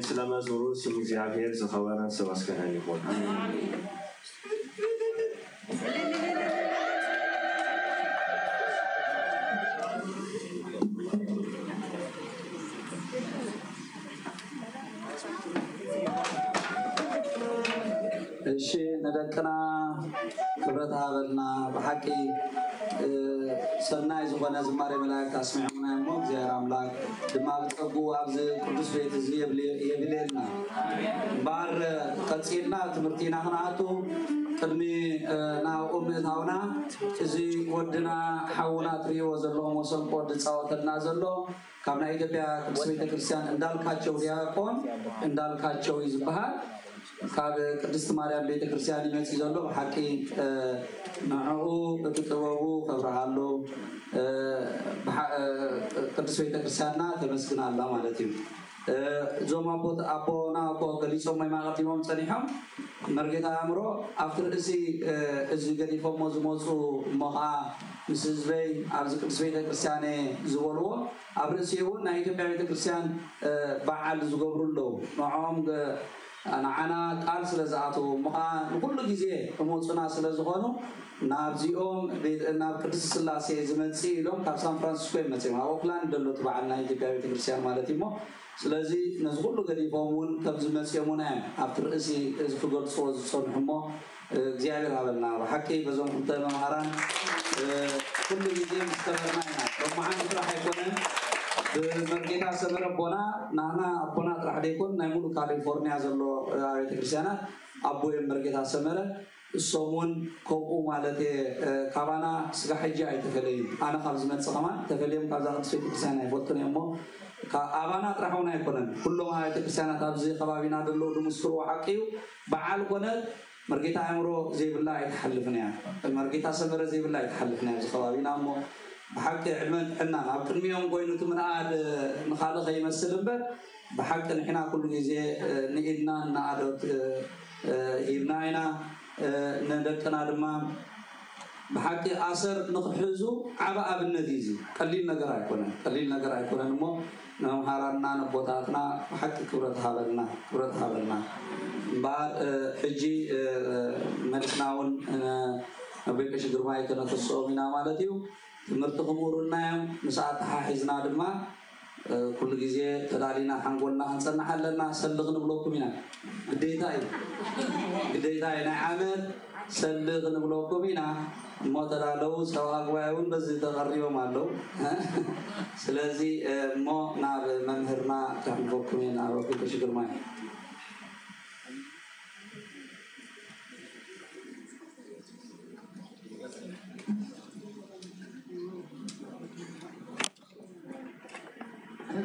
سلام زورو سيم زيابير زخبرنا سواس كان يقول الشيء ندكنا كبرتها بلنا بحكي سرنا زبنا زماري ملاك أسمعنا موت زيارة ملاك دما بتقبوا عبز قدس بيت زي يبلينا بار كتيرنا تمرتينا هناتو كلمي نا أمتنا زي ودنا حونا تريو زلهم وصل قد صوتنا زلهم كنا إذا قدس بيت كريستيان إندال كاتشو دياكون إندال كاتشو يزبها كاب قدس ماريام بيت كريستيان يمشي زلهم حكي معه بتقووا خبرهالو قدس بيت كريستياننا تمسكنا الله مالتي زوم أبونا أبو قليسهم ما يمغطيهم صنيحهم مرجع أمره أفتر إزي قليفهم موزو مها مسزبي أرز قدس بيت كريستيان زولوا أبرسيون نايت بيت كريستيان بعال زقبرلو معهم أنا قال سلزاتو مها كل جزء موصنا سلزخانو نابزيهم ناب قدس سلاسي زمنسي لهم كاب سان فرانسيسكو يمسيهم أوكلاند دلو تبعنا يتبع بيت كريستيان مالتي مو سلازي نزغل قريبهم كاب زمنسيهم نعم أفتر إسي فقط صوز صنحمو زيادة هذا وحكي بزوم كنت مهاران كل جزء مستمرنا هنا ومعنا راح يكون بمرجع سمر بونا نانا بونا راح يكون نملو كاليفورنيا زلوا بيت كريستيانا أبو مرجع سمر الصومون كوكو مالتي كابانا سكحجة يتفلين أنا خمس من سكمان تفليهم كذا بيت كريستيانا يفوتون يومه كأبانا راحونا يكونن كلهم بيت كريستيانا تابزي خبابينا دلوا دمسكرو حكيو بعال كونه مرجع عمره زي بالله يتحلفنا مرجع سمر زي بالله يتحلفنا خبابينا مو بحق علمنا إحنا أكثر يوم قوينا تمنعاد نخالق يمثل بس بحق إحنا كل جزء نقدنا نعرض يبناينا ندكنا دما بحق أثر نخرجه عباء بالنتيجة قليل نجار يكون مو نمهارنا نبوتاتنا بحق كبرت هذا بعد حجي ملكناون نبيكش درماي كنا تصومنا مالتيو تمرت أمورنا مساعد حاجزنا دما كل جزء تدارينا حنقولنا هنصنع حلنا سلغنا بلوكم هنا بديتاي نعمل سلغنا بلوكم هنا ما ترالو سواء قويون بس تغريو مالو سلازي ما ناب منهرنا كحنقولكم هنا وكل شيء درماي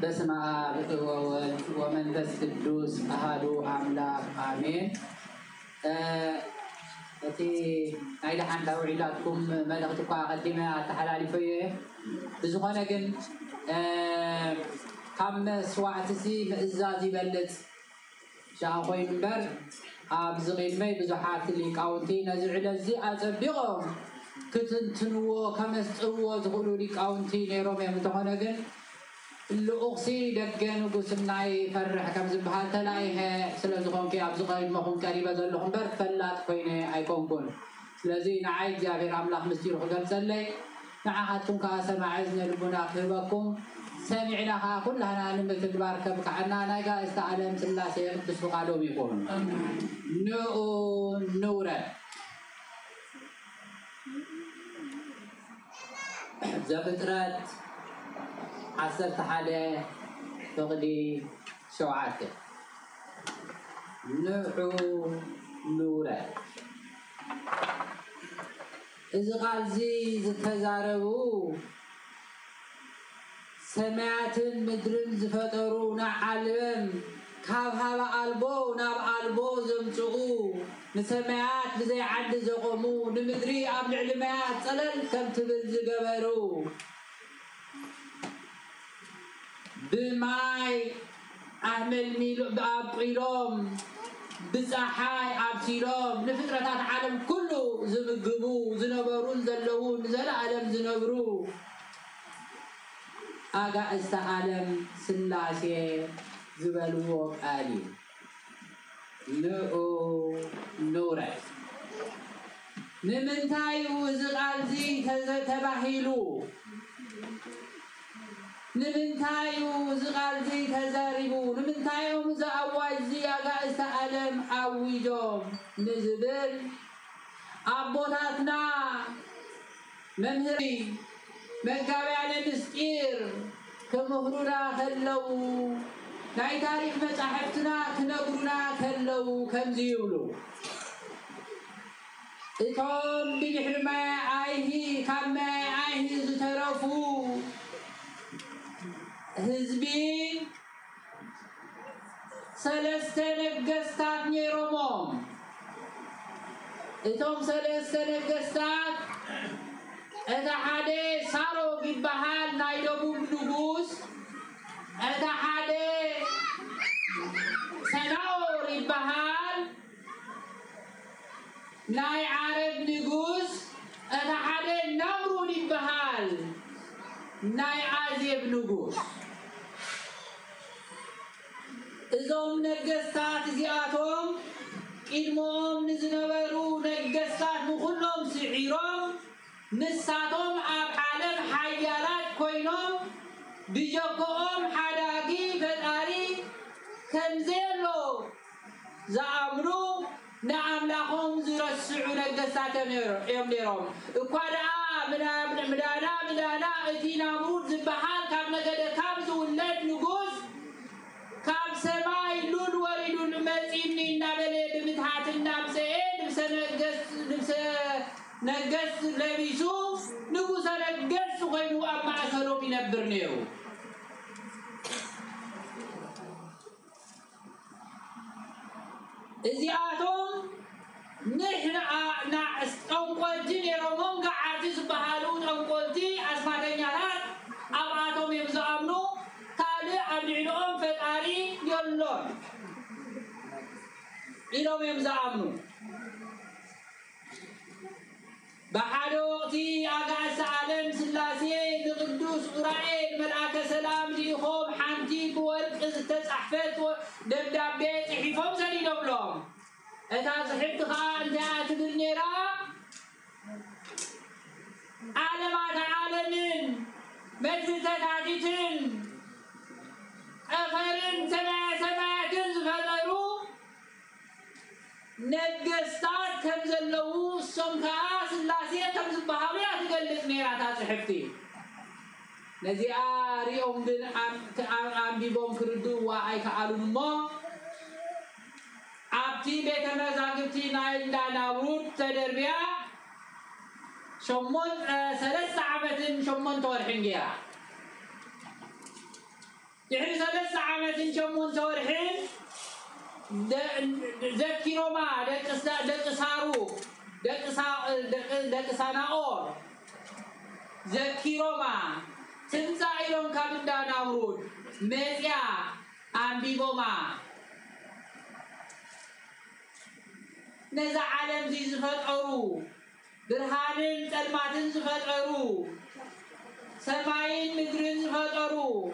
بسم الله ومنفس قدوس أحدو أملاك آمين. أتي أيضا عند أوعدكم ملكتك قدمة تحلال فيه بزخانة جن كم سواتسي مزازي بلد شاقوي منبر أبزغين مي بزحات اللي كاونتي نزع لزي أزبيغم كتنتنو كمستعو تقولوا لي كاونتي نيروم يمتخانة جن اللقصي دقن وقسمناي فرح كم زبحات تلاقيه سلزقون كي أبزقين مخون قريبا زلهم بر فلات كوينة أيكونكون سلزي نعيد جابر أملاح مستير حقل سلي نعهدتم كاسم عزنا لبنا خيبكم سامعناها كلها نمت الباركة كعنا نايقا استعلم سلاسي بس فقالوا بيقون نورا زبطرات عصرت حالة فقدي شوعاته نوحو نورا إذا قال زي تزاربو سمعت مدرن زفترو نعلم كاب هذا ألبو ناب ألبو زمتغو نسمعت بزي عد زقمو نمدري قبل علمات صلل كم تبل زقبرو بماي أعمل ميلو بأبقيلوم بزحاي أبسيلوم نفترة العالم كله زمقبو زنبرون زلوون زل عالم زنبرو أجا استعالم سلاسي زبالو قالي نو نورا نمنتايو زغالزي تباهيلو نمنتايو زغالزي تزاربو نمنتايو مزاواجي أغايس ألم عويجوم نزبل أبوتاتنا ممهري مكابي على مسكير كمهرونا خلو ناي تاريخ مصاحفتنا كنغرونا خلو كم زيولو إتوم بنحرما عايهي كما عايهي زترفو هزبي سلسة نقستات نيروموم إتوم سلسة نقستات إذا حدي سارو ببهال نايدوبو بنغوس إذا حدي سناور ببهال ناي عرب نغوس إذا حدي نمرو ببهال ناي عزيب نغوس إذوم نقستات زياتهم إلمهم نزنبرو نقستات نخلهم سعيرهم نساتهم أب عالم حيالات كوينهم بيجوكهم حداقي فتاري كنزيلو زعمرو نعم لهم زرسعو نقستاتهم يوم ليرهم وقادا مدانا اتينا مرود زبحان كاب نقد كاب زولد نقوز كاب سماي لون وريدون مزيني نابلي بمتحات النابسين نقص لبيسو نقص نقص غينو أما أسهلو بنبرنيو إذي آتهم نحن أنقلتي نيرومون قاعدي سبحالون أنقلتي أسمعتين يالات أبعاتهم يمزو أمنو تالي أبنعلهم فتاري يولون إلهم يمزو أمنو بحالوقتي أقاس عالم سلاسي لقدوس قرائل ملعك سلام ليخوم حمتي بورق تسحفت دبدابيت حفوم سليلهم لهم إذا صحبتها أنت أتبر نيرا عالمات عالمين مجلسة عديتين أخرين سماعات زفلرو نقستات كم زلو السمكاء سلاسية كم زبهاوية تقلق نيرا صحبتي نزي آريهم دين عم بيبوم كردو وعي كعالو نمو أبتي بيت مزاقبتي نايل داناورود تدربيا شمون 3 عامات شمون تورحين جيرا يعني 3 عامات شمون تورحين ذكروا ما دك سارو دك ساناور ذكروا ما تنزايلون كابن داناورود مزيا أمبيبوما نزع عالم زي زفتعرو برهانين تلماتين زفتعرو سماين مدرين زفتعرو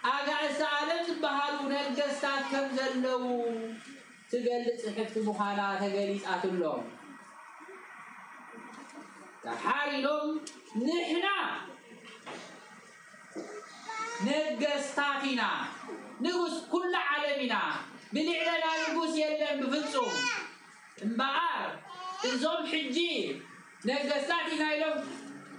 أقعس عالم زبهالو نقستات كم زلو تقلت حفت مخانا تقليس آتلهم تحاري لهم نحنا نقستاتنا نقص كل عالمنا بلعلنا نقص يلم بفلسهم مبعار انزوم حجي نقستاتنا يلوم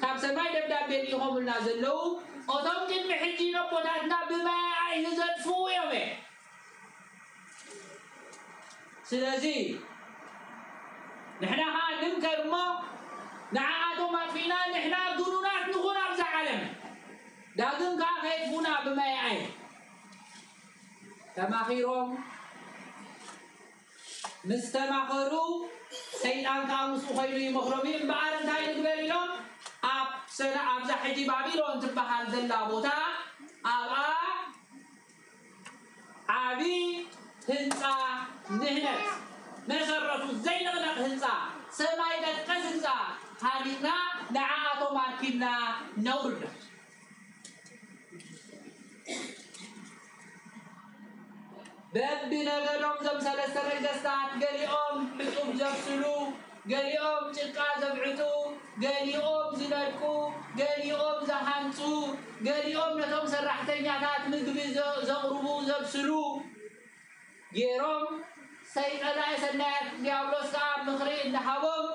كاب سماي دبداب بيليهم النازلو أوتوم جن محجي نبوتاتنا بما عيزت فويمه سلازي نحنا ها ننكر ما نعاتو ما فينا نحنا دونات نغنا بزعلم داقن كاف يدفونا بما يعين تماخيرهم مستماخرو سيدان كاموس وخيلو يمخرمين بعارن تاي نقبل لهم أب سنة أبزا حجي بابيلون تبحال ذلا بوتا أبا عبي هنسا نهنت مسرطو زي نغلق هنسا سماي دقس هنسا هادينا نعاتو ماركينا نورد በብነገዶም ዘም ሰለስተ ነገስታት ገሊኦም ብጡብ ዘብስሉ ገሊኦም ጭቃ ዘብዕቱ ገሊኦም ዝነድቁ ገሊኦም ዘሃንፁ ገሊኦም ነቶም ሰራሕተኛታት ምግቢ ዘቕርቡ ዘብስሉ ገይሮም ሰይጣናይ ሰናያት ዲያብሎስ ከዓ ምኽሪ እንዳሃቦም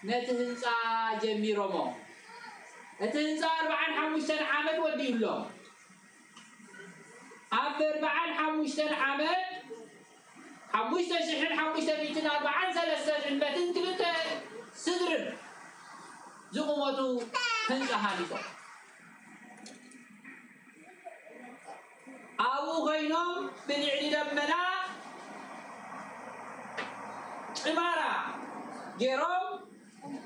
ነቲ ህንፃ ጀሚሮሞ እቲ ህንፃ 45 ዓመት ወዲኡሎም ኣብ 45 ዓመት 5543 ዕንበትን ክልተ ስድርን ዝቁመቱ ህንፃ ሃኒፆም ኣብኡ ኮይኖም ብልዕሊ ደመና ጭማራ ገይሮም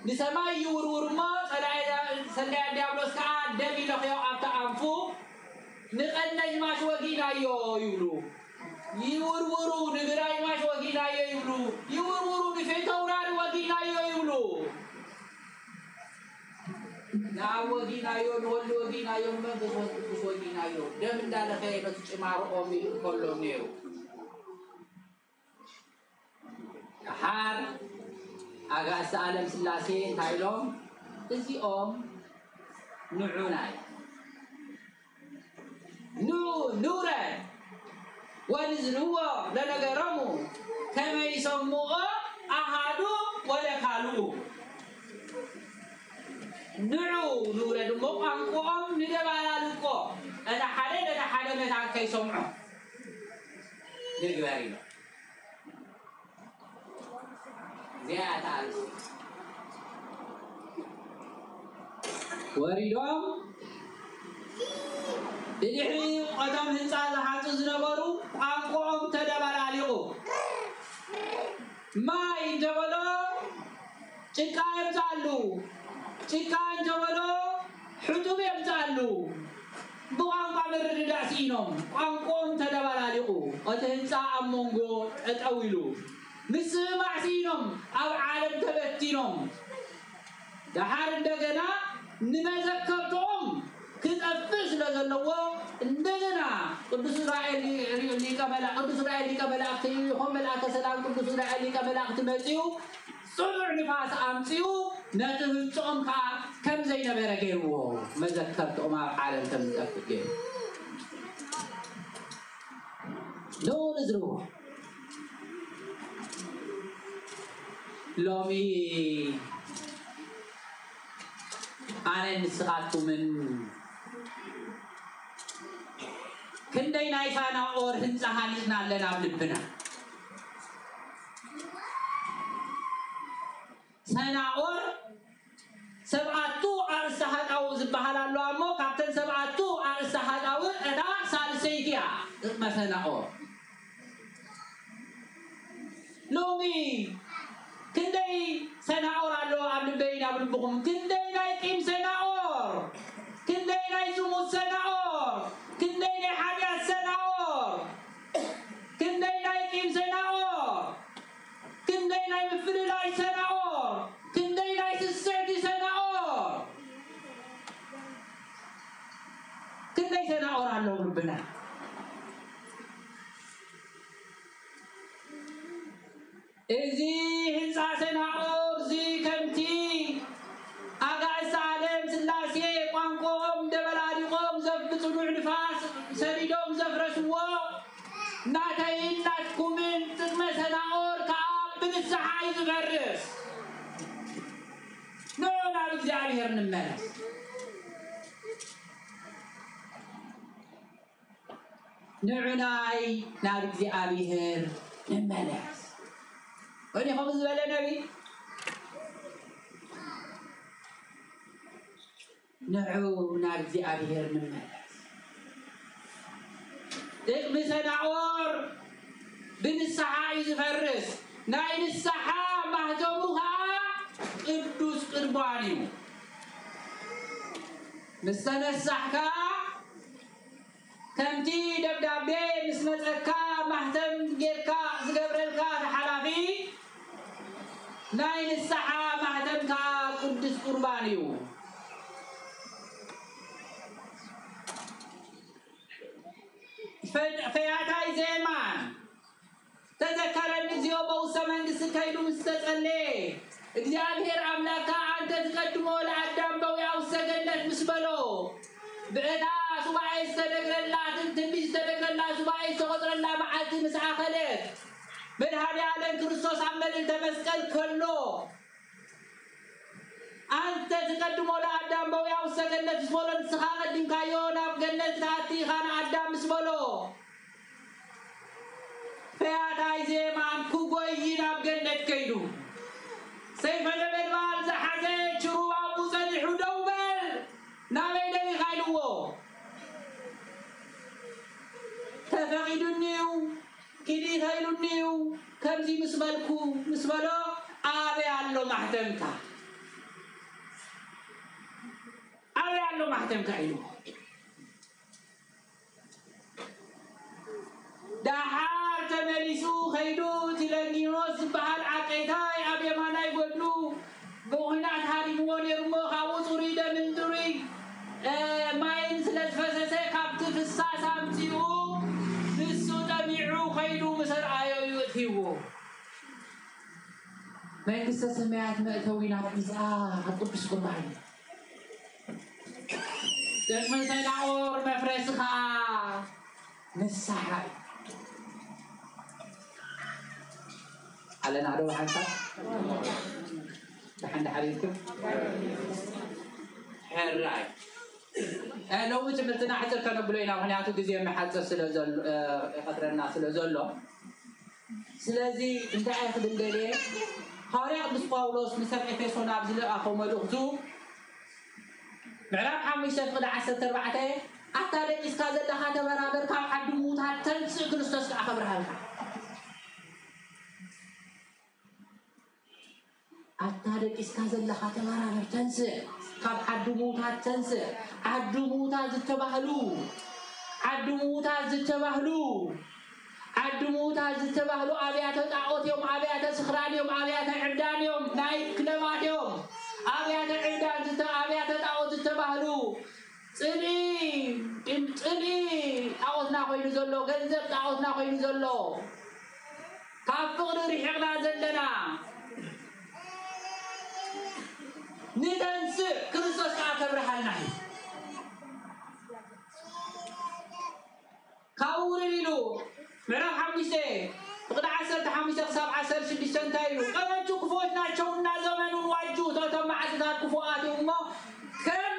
ንሰማይ ይውርውር እሞ ሰናይ ዲያብሎስ ከዓ ደም ይለኽዮ ኣብታ ኣንፉ ንቐነይ ማሽ ወጊናዮ ይብሉ ይውርውሩ ንግራይ ማሽ ወጊናዮ ይብሉ ይውርውሩ ንፌተውራሪ ወጊናዮ ይብሉ ናብ ወጊናዮ ንወሉ ወጊናዮ መንፈስ ወጊናዮ ደም እንዳለኸየ ነቲ ጭማርኦም ይእከሎ ነይሩ ሓር ኣጋእዝቲ ዓለም ስላሴ እንታይ ኢሎም እዚኦም ንዑናይ نورا ونزلوا لنجرموا كما يسموه أحدو ولا خالو نورا دمو أنكم ندبالا لكو أنا حدا مثلا كي سمعوا نجبارين زيادة وريدهم ድሕሪ ቀደም ህንፃ ዝሓፁ ዝነበሩ ቋንቋኦም ተደበላሊቑ ማይ እንተበሎ ጭቃ የምፃሉ ጭቃ እንተበሎ ሕጡብ የምፃሉ ብቋንቋ ምርድዳእ ሲኢኖም ቋንቋኦም ተደበላሊቑ እቲ ህንፃ ኣብ መንጎ ጠጠው ኢሉ ምስማዕ ሲኢኖም ኣብ ዓለም ተበቲኖም ድሓር እንደገና ንመዘከርቶኦም كتأفز لجلوا إننا قدس إسرائيل ليك ملاك قدس إسرائيل ليك ملاك تيهم ملاك سلام قدس إسرائيل ليك ملاك تمسيو صنع نفاس أمسيو نتهجم كم زين برجعوا مذكرت أمام عالم تمسك لو نزروا لومي أنا نسقط من كندي نايفانا أور هنزهانينا لنا بلبنا سنة أور سبعتو أرسحات أو زبحال الله مو كابتن سبعتو أرسحات أو أنا سالسيكيا مثلا أور لومي كندي سنة أور الله عبد بين عبد بقوم كندي نايكيم سنة أور كندي نايزوم سنة أور كندي نحاجة سنة أور كندي نايكيم سنة أور كندي نايمفل لاي سنة أور كندي نايسسيتي سنة أور كندي سنة أور الله ربنا إزي هنسا سنة أور زي كمتي أغايس عالم سلاسي قوانقوهم دبلاريقوم زفتنوع نفاس سريدوم زفرسوا ناتين ناتكومين تقمى سنة أور كعب بنسحاي زفرس نونا بزعبير نمالس نعناي نارك زعبير نمالس وني خمس بلا نبي نعو نارزي أبيهر من مالس إقمي سنعور بن السحاء يزفرس ناين السحاء مهتموها قدوس قربانيو مستنى السحكا كمتي دبدابي مسمتكا مهتم جيركا زقبرلكا حلافي ناين السحاء مهتمكا قدوس قربانيو فياتاي زمان تذكرني زيوبا وسمن سكايدو مستقلي እግዚአብሔር አምላካ አንተ ተቀድሞ ለአዳም በውያው ሰገነት ምስበሎ በእታ ሱባኤ ተደግረላት ትንቢት ተደግረላት ሱባኤ ተቆጥረላ መዓልቲ ምስዓኸለት መድኃኔ ዓለም ክርስቶስ አመል ተመስቀል ከሎ አንተ ተቀድሞ ለአዳም በውያው ሰገነት ምስበሎ ተኻቀድም ካዮና ገነት ታቲ ኻና አዳም ምስበሎ ፈያታይ ዜማን ኩጎይና ገነት ከይዱ سيف البلبال زحزي شروع أبو صدح ودوبل نابي دلي خايلوه تفقد النيو كدي خايلو النيو كمزي مسبلو آبي علو محتمتا آبي علو محتمتا عيلو دحار تملسو خيدو تلنيوس بحال عقيتاي أبي مانا يقولو بوهنات هاري مواني رمو خاو صريدة من دري ماين سلس فسسي كابت في الساسة امتيو نسو تبيعو خيدو مسر آيو يوتيو ما ينقصة سمعات مأتوينات هتقول بسكم معي دقمن سينعور مفرسخا نسحاي على نعرو حنفا لحن حريتكم حراي لو تمرتنا حتى كانوا بلينا وهنياتو جزي محاصر سلازل قدرنا سلازلو سلازي انت اخذ الدليل حارق بس باولوس مسك افسون ابزل اخو ملوخزو معراب حميشه قد 14 حتى دقيس كازلها تبرابر كاب حد موتا تنسي كريستوس اخبرها أتارك إسكازل لخاتم أنا تنسى كاب عدو موتا تنسى عدو موتا زتبهلو عدو موتا زتبهلو عدو موتا زتبهلو أبيات تعوت يوم أبيات سخران يوم أبيات عبدان يوم نايت كلمات يوم أبيات عبدان أبيات تعوت زتبهلو صلي تعوتنا خوي نزلو جنزب تعوتنا خوي نزلو كاب فقر ريحنا زلنا ندنس كريستوس كبرها لنا كاوريلو معرف حميسه قد 15 17 6 تايلو قمنتو كفوتنا شونا زمنون واجو توتم عزات كفوات امه كم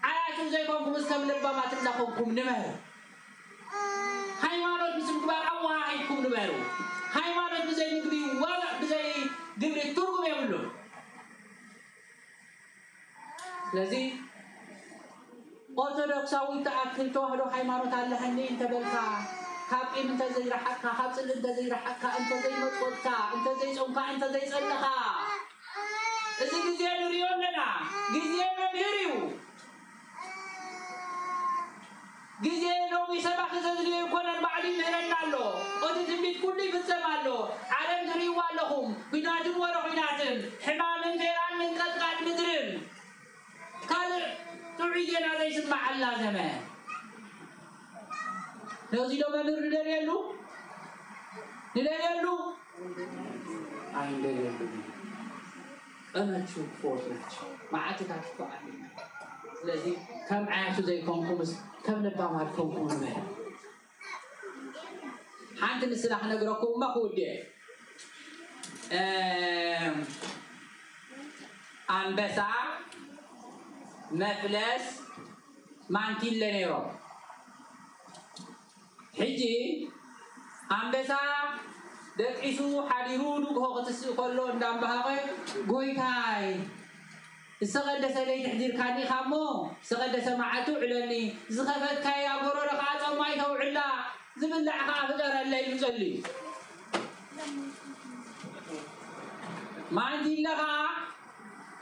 عياتو زيكم مسكم لبا ما تلاقوكم نمر ሃይማኖት ምስምግባር አዋሃይኩም ንበሩ ሃይማኖት በዘይ ንግቢ ወላ በዘይ ግብሪ ትርጉም የብሉ ስለዚህ ኦርቶዶክሳዊ ተአክል ተዋህዶ ሃይማኖት አለህኒ እንተበልካ ካብቂም እንተ ዘይረሐካ ካብፅል እንተ ዘይረሐካ እንተ ዘይመጥቆትካ እንተ ዘይጾምካ እንተ ዘይጸለኻ እዚ ግዜ ንሪኦ ኣለና ግዜ መምህር እዩ ግዜ ሎሚ ሰባኺ ዘዝልዮ ይኮነን ባዕሉ ይምህረና ኣሎ እቲ ትንቢት ኩሉ ይፍፀም ኣሎ ዓለም ትሪእዎ ኣለኹም ኩናትን ወረ ኩናትን ሕማምን ፌራን ምንቀጥቃጥ ምድርን ካልእ ጥዑይ ዜና ዘይስማዓልና ዘመን ነዚ ዶ መምህር ንደልየሉ ኣይንደልየሉ ቀናችሁ ክፎት ናቸው መዓትታት ክፈዓል ስለዚህ ከም ዓያቱ ዘይኮንኩምስ ከም ልባማትኩም ኩኑ ሓንቲ ምስላ ክነግረኩም እማ ክውድእ አንበሳ መፍለስ ማንኪለ ነይሮም ሕጂ አንበሳ ደቂሱ ሓዲሩ ንግሆ ክትስእ ከሎ እንዳንባሃቐ ጎይታይ ዝተቐደሰ ለይቲ ሕዚርካኒ ኢኻ እሞ ዝተቐደሰ መዓልቲ ውዕለኒ ዝኸፈትካይ ኣጎረዶ ከዓ ፀማይ ተውዕላ ዝብላዕ ከዓ ፍጠረለ ኢሉ ጸልዩ ማንቲ ኢለ ከዓ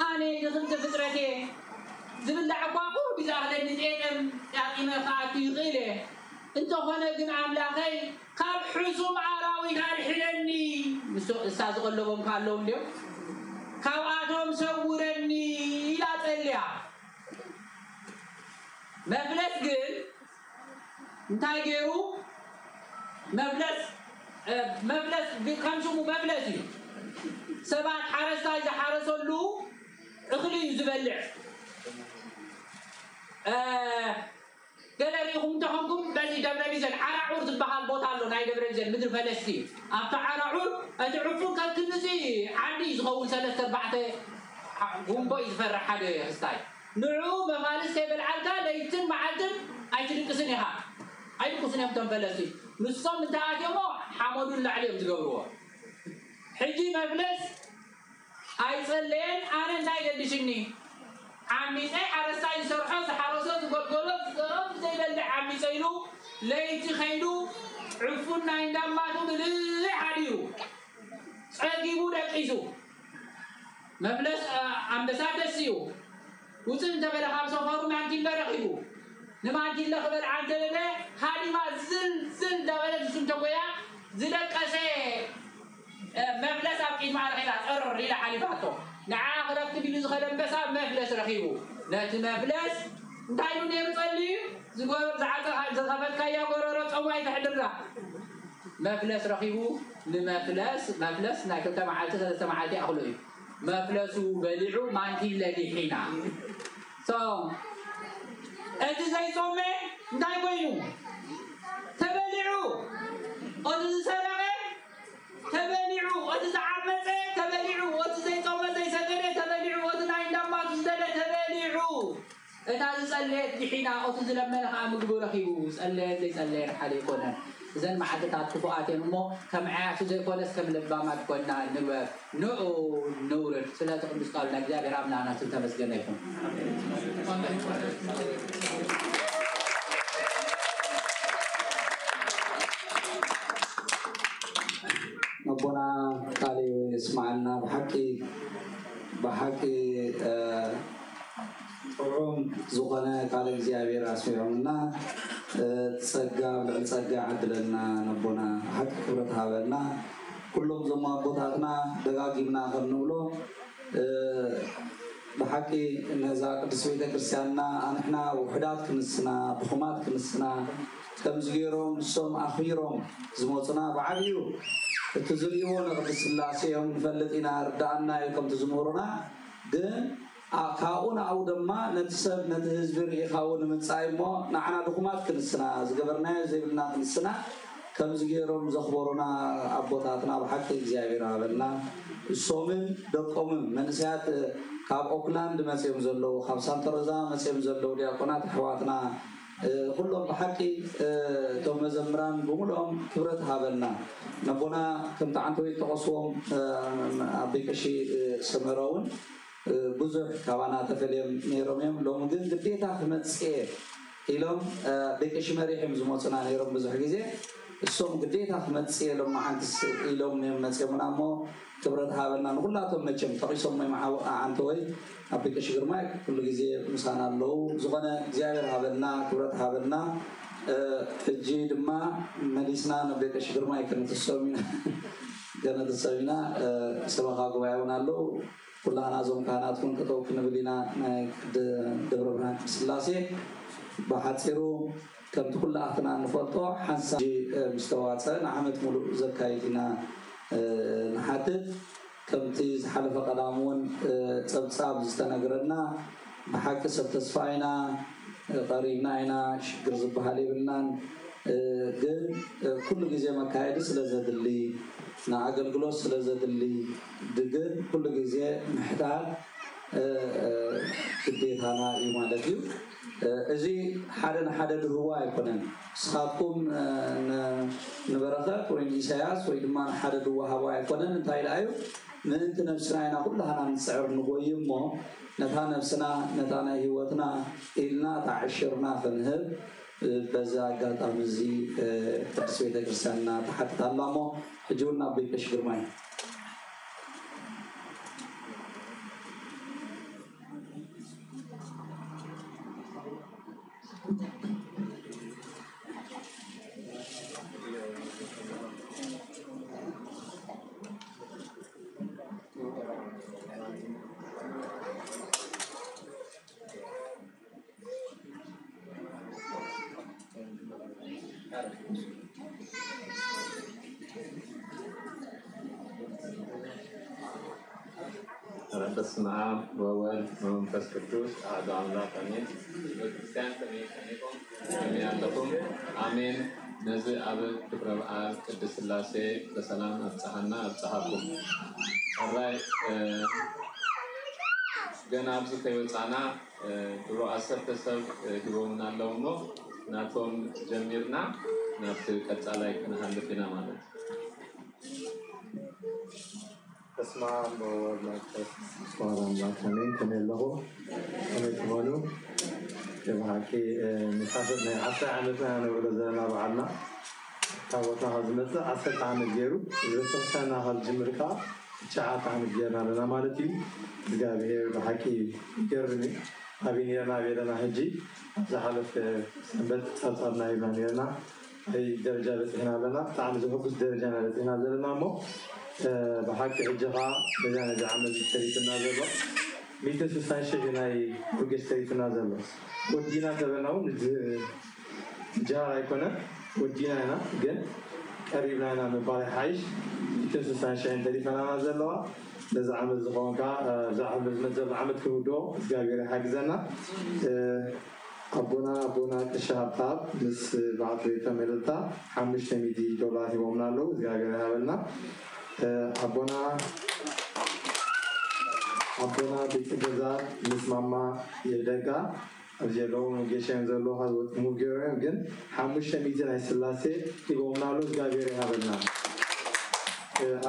ኣነ ንክልተ ፍጥረቴ ዝብላዕ እኳ ቁርብ ዝኣኽለኒ ጤጠም ጣቂመ ከኣቱ ይኽእል እየ እንተኾነ ግን ኣምላኸይ ካብ ሕሱም ኣራዊት ኣድሕነኒ እሳ ዝቐለቦም ካለዉ እንድዮም ካብኣቶም ሰውረኒ ኢላ ጸልያ መፍለስ ግን እንታይ ገይሩ مفلس كم شو مفلسي سبعة حرس إذا حرسوا له اخلي يزبلع قالريهم تخمكم بزي دبريزن عرعور تبحال بوتالو ناي دبريزن مدر فلسطين أبتا عرعور أدعفون كالكنزي عندي يزغون 3-4 قنبو يزفرح حدا يستاي نعو بفالس كيبل عالكا ليتن معدن أيتن كسنيها أيتن كسنيها متن فلسطين نصام انتهات يومو حمدوا الله عليهم تقبروها حجي مفلس أيصلين أنا ناي قدشني عمي اي عرساي سرحان حرسات وقلقلب زي اللي عمي سيلو ليتي خيلو عفونا عندما تبلي عليو اجيبو دقيسو مبلس امبسادسيو وصل تبل 5 فرو ما عندي برخيبو نما عندي له خبر عند له هادي ما زل دبل سنتويا زلقسه مبلس اكيد مع الخيرات قرر الى حليفاتو نعا خرجت بيلز خدم بس مفلس رخيبو نات مفلس انتايو نيم صلي زغور زعقه زغبت كيا غورورو صواي تحدرا مفلس رخيبو مفلس ناكل تمعالته 3 معالتي اخلوي مفلسو بلعو مانتي الذي حينا انت زي صومي انتاي وينو تبلعو انت سرقه تبلعو انت زعمته تبلعو انت زي صومه زي سدره تبلعو انت عندما تزدله تبلعو انت صليت لحينا او تزلمنا مغبو رخيبو صليت زي صليت حالي كونه اذن معدتات كفؤاتين مو كم عاش زي كونس كم لبامات كنا نوف نور سلا تقدس قالنا እግዚአብሔር አምላካችን ተመስገነ ይሁን ربنا قال يسمعنا بحقي طعم زغنا قال እግዚአብሔር አስፈውና ጸጋ ለጸጋ አድለና ነቦና ሐቅ ክብረት ሀበና ሁሉም ዘማ ቦታትና ደጋጊምና ከንብሎ በሐቂ እነዛ ቅዱስ ቤተ ክርስቲያንና አንሕና ውሕዳት ክንስና ድኹማት ክንስና ከምዝገሮም ሶም አኺሮም ዝሞጽና በዓብዩ እቲ ዝርእይዎ ንቅዱስ ስላሴዮም ንፈልጥ ኢና ርዳእና ኢልኩም ትዝምሩና ግን ካኡን አው ደማ ነትሰብ ነቲ ህዝቢ ርኢኻው ንምንጻይ እሞ ንዓና ድኹማት ክንስና ዝገበርናዮ ዘይብልና ክንስና ከምዝገሮም ዘኽበሩና ኣቦታትና ብሓቂ እግዚኣብሔር ሃበልና እሶምን ደቆምን መንእሰያት ካብ ኦክላንድ መፅኦም ዘለዉ ካብ ሳንተሮዛ መፅኦም ዘለዉ ዲያቆናት ኣሕዋትና ኩሎም ብሓቂ እቶም መዘምራን ብምልኦም ክብረት ሃበልና ነቦና ከምቲ ዓንተወይ ተቐስዎም ኣበይ ቀሺ ሰመረ እውን ብዙሕ ካባና ተፈልዮም ነይሮም እዮም ሎሚ ግን ግዴታ ክመፅእ ኢሎም በቀሺ መሪሖም ዝመፁና ነይሮም ብዙሕ ግዜ እሶም ግዴታ ክመፅእ ኢሎም መዓንትስ ኢሎም መፅኦምና እሞ ክብረት ሃበልና ንኩላቶም መቸም ተቂሶም ዓንተወይ ኣብ በቀሺ ግርማይ ኩሉ ግዜ ምሳና ኣለዉ ዝኾነ እግዚኣብሔር ሃበልና ክብረት ሃበልና ሕጂ ድማ መሊስና ናብ በቀሺ ግርማይ ከነትሰብ ኢና ሰበኻ ጉባኤ እውን ኣለዉ ኩላና ዞም ካህናት እውን ጠጠው ክንብል ኢና ናይ ደብረ ብርሃን ስላሴ ብሓፂሩ ከምቲ ኩላኣትና ንፈልጦ ሓንሳብ ምስ ተዋፅአ ንዓመት ሙሉእ ዘካይድ ኢና ንሓትት ከምቲ ዝሓለፈ ቀዳም እውን ፀብፃብ ዝተነገረና ብሓቂ ሰብ ተስፋ ኢና ቀሪብና ኢና ሽግር ዝበሃል የብልናን ግን ኩሉ ግዜ መካየዲ ስለዘድሊ ንኣገልግሎት ስለዘድሊ ድግን ኩሉ ግዜ ምሕታት ግዴታና እዩ ማለት እዩ እዚ ሓደ ንሓደ ድህዋ ኣይኮነን ንስኻትኩም ንበረኸት ወይ ንኢሳያስ ወይ ድማ ንሓደ ድወሃቦ ኣይኮነን እንታይ ኢላ እዩ ምእንቲ ነብስና ኢና ኩላህና ንፅዕር ንጎይ እሞ ነታ ነብስና ነታ ናይ ሂወትና ኢልና ታዕሽርና ክንህብ በዛ አጋጣሚ እዚ ቅዱስ ቤተ ክርስቲያንና ተሓትት ኣላ እሞ ሕጂ እውን ናብ በቀሺ ግርማይ በስመ አብ ወወልድ ወመንፈስ ቅዱስ አሐዱ አምላክ አሜን። ቤተክርስቲያን ከመይከኒኩም ከመያለኩም አሜን። ነዚ ኣብ ክብረ በዓል ቅድስት ሥላሴ በሰላም ኣብፅሓና ኣብፅሓኩም። ሕራይ ገና ኣብዚ ከይወፃና ድሮ 10 ሰብ ሂቦምና ኣለዉ እሞ ናቶም ጀሚርና ናብቲ ቀፃላይ ክንሃልፍ ኢና ማለት በስመ አብ ወወልድ ወመንፈስ ቅዱስ አሜን። ከመለኹ ከመይ ትኾኑ ብሓቂ ንሳሰት ናይ 10 ዓመትና ነብሎ ዘለና በዓልና ታቦትና ካብ ዝመፅእ 10 ዓመት ገይሩ ቤተክርስቲያንና ካብ ዝጅምር ከዓ 9 ዓመት ጌርና ኣለና ማለት እዩ። እግዚኣብሔር ብሓቂ ይገርም እዩ። ኣብይ ነርና ቤለና ሕጂ ዝሓለፈ ሰንበት ፀብፀብና ይብና ነርና ኣይ ደረጃ በፂሕና ኣለና ብጣዕሚ ዘሕጉስ ደረጃ ና በፂሕና ዘለና እሞ بحق الجغاء بدأنا بعمل الشريف النازل 160 شيء ناي فوق الشريف النازل ودينا تبناو جاء يكونا ودينا هنا جن قريبنا هنا من باري حيش 160 شيء الشريف النازل لذا عمل زخونكا زعمل مزل عمل كودو زغير حجزنا أبونا كشهاب طاب مس بعض يتملتا $500 يومنا له زغير هذا أبونا بيتجزار مسمى يدقى أجلون وجيشان زلوا هذا مجرم جن حمش ميزان السلاسة يقومنا له زغير هذا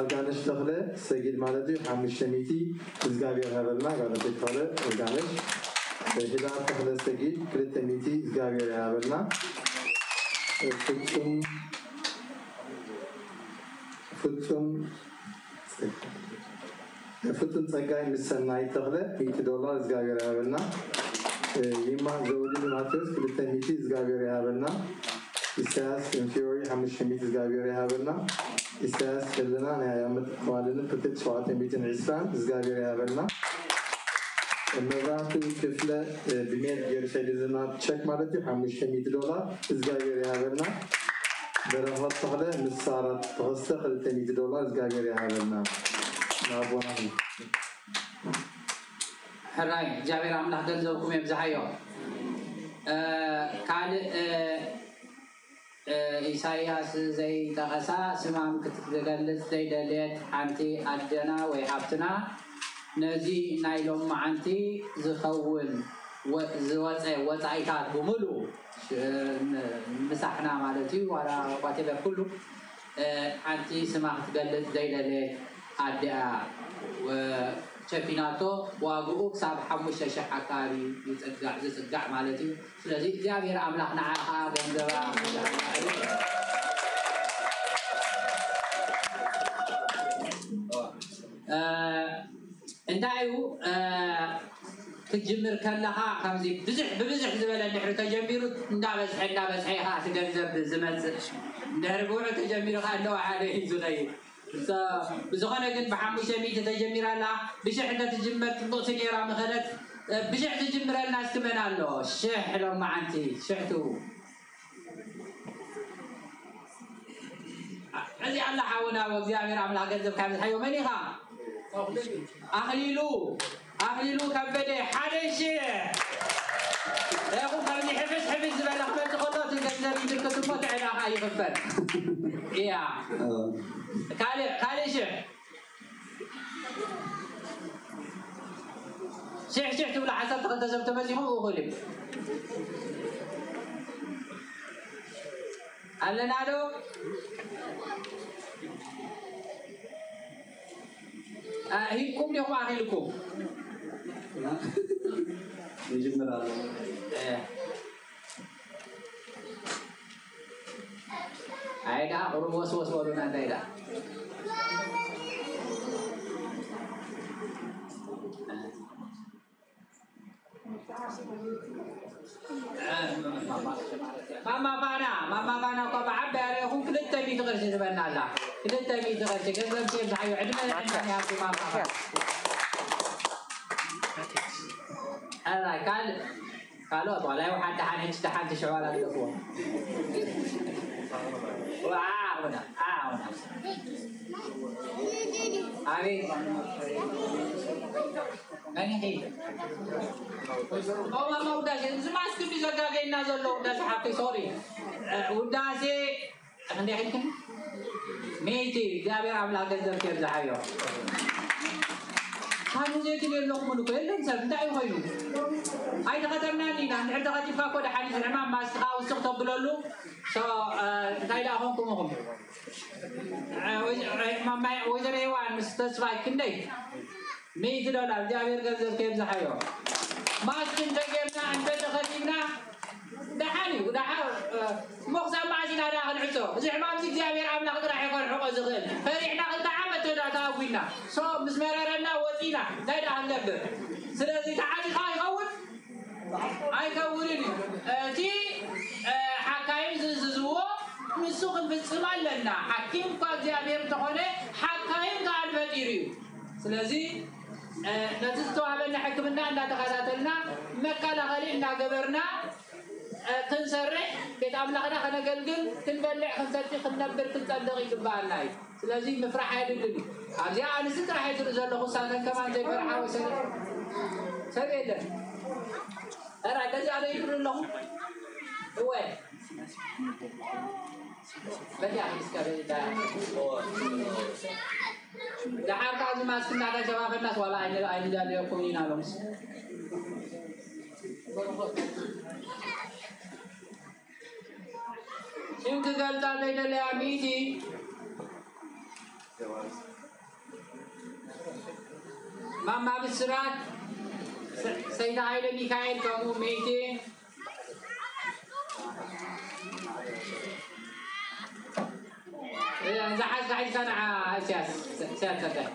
أرجانش دخله سجل مالتي حمش ميتي زغير هذا قال بيتخله أرجانش هدار دخله سجل كل ميتي زغير هذا فتن تجاي مسناي تغله $100 زغير هذا يما زودي ماتوس كل تميتي زغير هذا إساس إنفيوري $500 زغير هذا إساس كلنا نعمت والدنا بتت شوات ميتين عسران زغير هذا المرات كفلة بمية غير شيء لازم تشيك مالتي $500 زغير هذا برافو تغله مسارات تغسل $100 زغير هذا نابونا حراي جابر عمله ገንዘብኩም يبزحዮ ካል ኢሳይያስ ዘይጠቐሳ ስማም ክትገልጽ ዘይደልየት ሓንቲ ኣደና ወይ ሓፍትና ነዚ ናይ ሎም መዓንቲ ዝኸውን ዝወፀ ወፃኢታት ብምሉእ ምሳሕና ማለት እዩ ዋላ ኳቴበ ኩሉ ሓንቲ ስማ ክትገልጽ ዘይደልየት ኣዲኣ شفيناتو واقعوك ساب حموش شحكاري يتقع مالتي ስለዚህ እግዚአብሔር አምላክና ገንዘባ እንዳዩ تجمر كلها كمزي بزح زبالة نحر تجميرو እንዳበስሐ ትገንዘብ ዝመጽእ እንደርቡዕ ተጀሚርካ ነው عليه زغي بزغنا جن بحموش ميت تجمير الله بشح ده تجمر تبص نيرا مخلت بشح تجمر الناس كمان الله شح لو ما عنتي شحتو عزي الله حاونا وزيامير عمل حاجة كامل حيو منيها أخليلو كبدي حدش يا أخو خلني حفظ زبالة خبرت خطوات الجنة يدرك تفوت على هاي غفر يا كالي شيخ تقول حسب تقدم تمسيهم وغلب هل نادو هيكم اليوم أهلكم يجمل هذا هيدا وروس ولنا هيدا ماما بانا كم عبى عليهم كل التبي تغرش زبنا لا كل التبي تغرش كذا كيف حيو عندنا يا أخي ماما هلا قالوا طالع واحد حان تحت شوال الدفوع وعاونا أبي أنا هي والله ما وداش زمان سكبي زكاة الناس اللي وداش حقي سوري وداشي عندي حكم ميتي جابر عمل هذا الذكر زحيو كانوا زي كده اللقمة نقول لهم سبب داعي خيلو هاي تقدرنا لينا نحن تقدر فاكو ده حديث الإمام ما استخاو استخدم بلولو سو تايلا هم كمهم ما وزير وان مستشفى كندي $100 جابر قدر كيف زحيو ما استنتجنا عن بيت خديمنا دحاني ودحا مقسم معنا داخل عسو زعما مزيك جابر عمل قدر يكون حقوق زغل فريحنا قد عملت تاوينا سو مسمررنا وزينا دايدا هنلبر سلازي تعالي خاي يقول هاي كوريني تي حكايم زززو نسوق نفصل لنا حكيم قال جابر تقول حكايم قال بديريو سلازي نتستو عملنا حكمنا ان تخاتلنا مكالا غلينا قبرنا كنسرح بيت أملاكنا خنقلقل كنبلع خنسرتي خنبر كنصدق يقبالنا سلازي مفرح هيدلني أرجع أنا ست راح يدرس له خصاصا كمان زي فرحة وسنة سبيله أرى تجي على يقول لهم هو بدي أحس كذا ده حركة ما سكنا على جواب الناس ولا عين جالي يقولين علىهم يمكن قال تعالى إلى عميدي ماما بالسرات سيدة عائلة ميكائيل كانوا ميتين زحز قاعد كان سياسة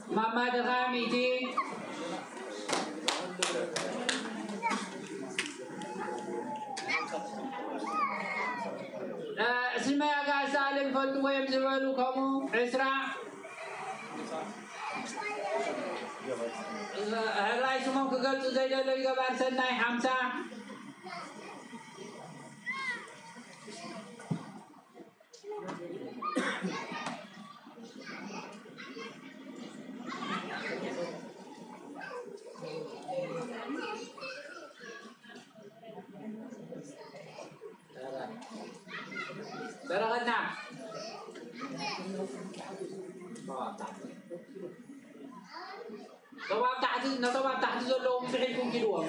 ماما دغا ميتين اسمع يا قاعد سالم فلتو ويم زبالو كمو عسرا الرئيس ممكن قلت زي ده اللي قبل سنة حمسة درجة نعم طبعا تحت زلهم فعلكم كدوهم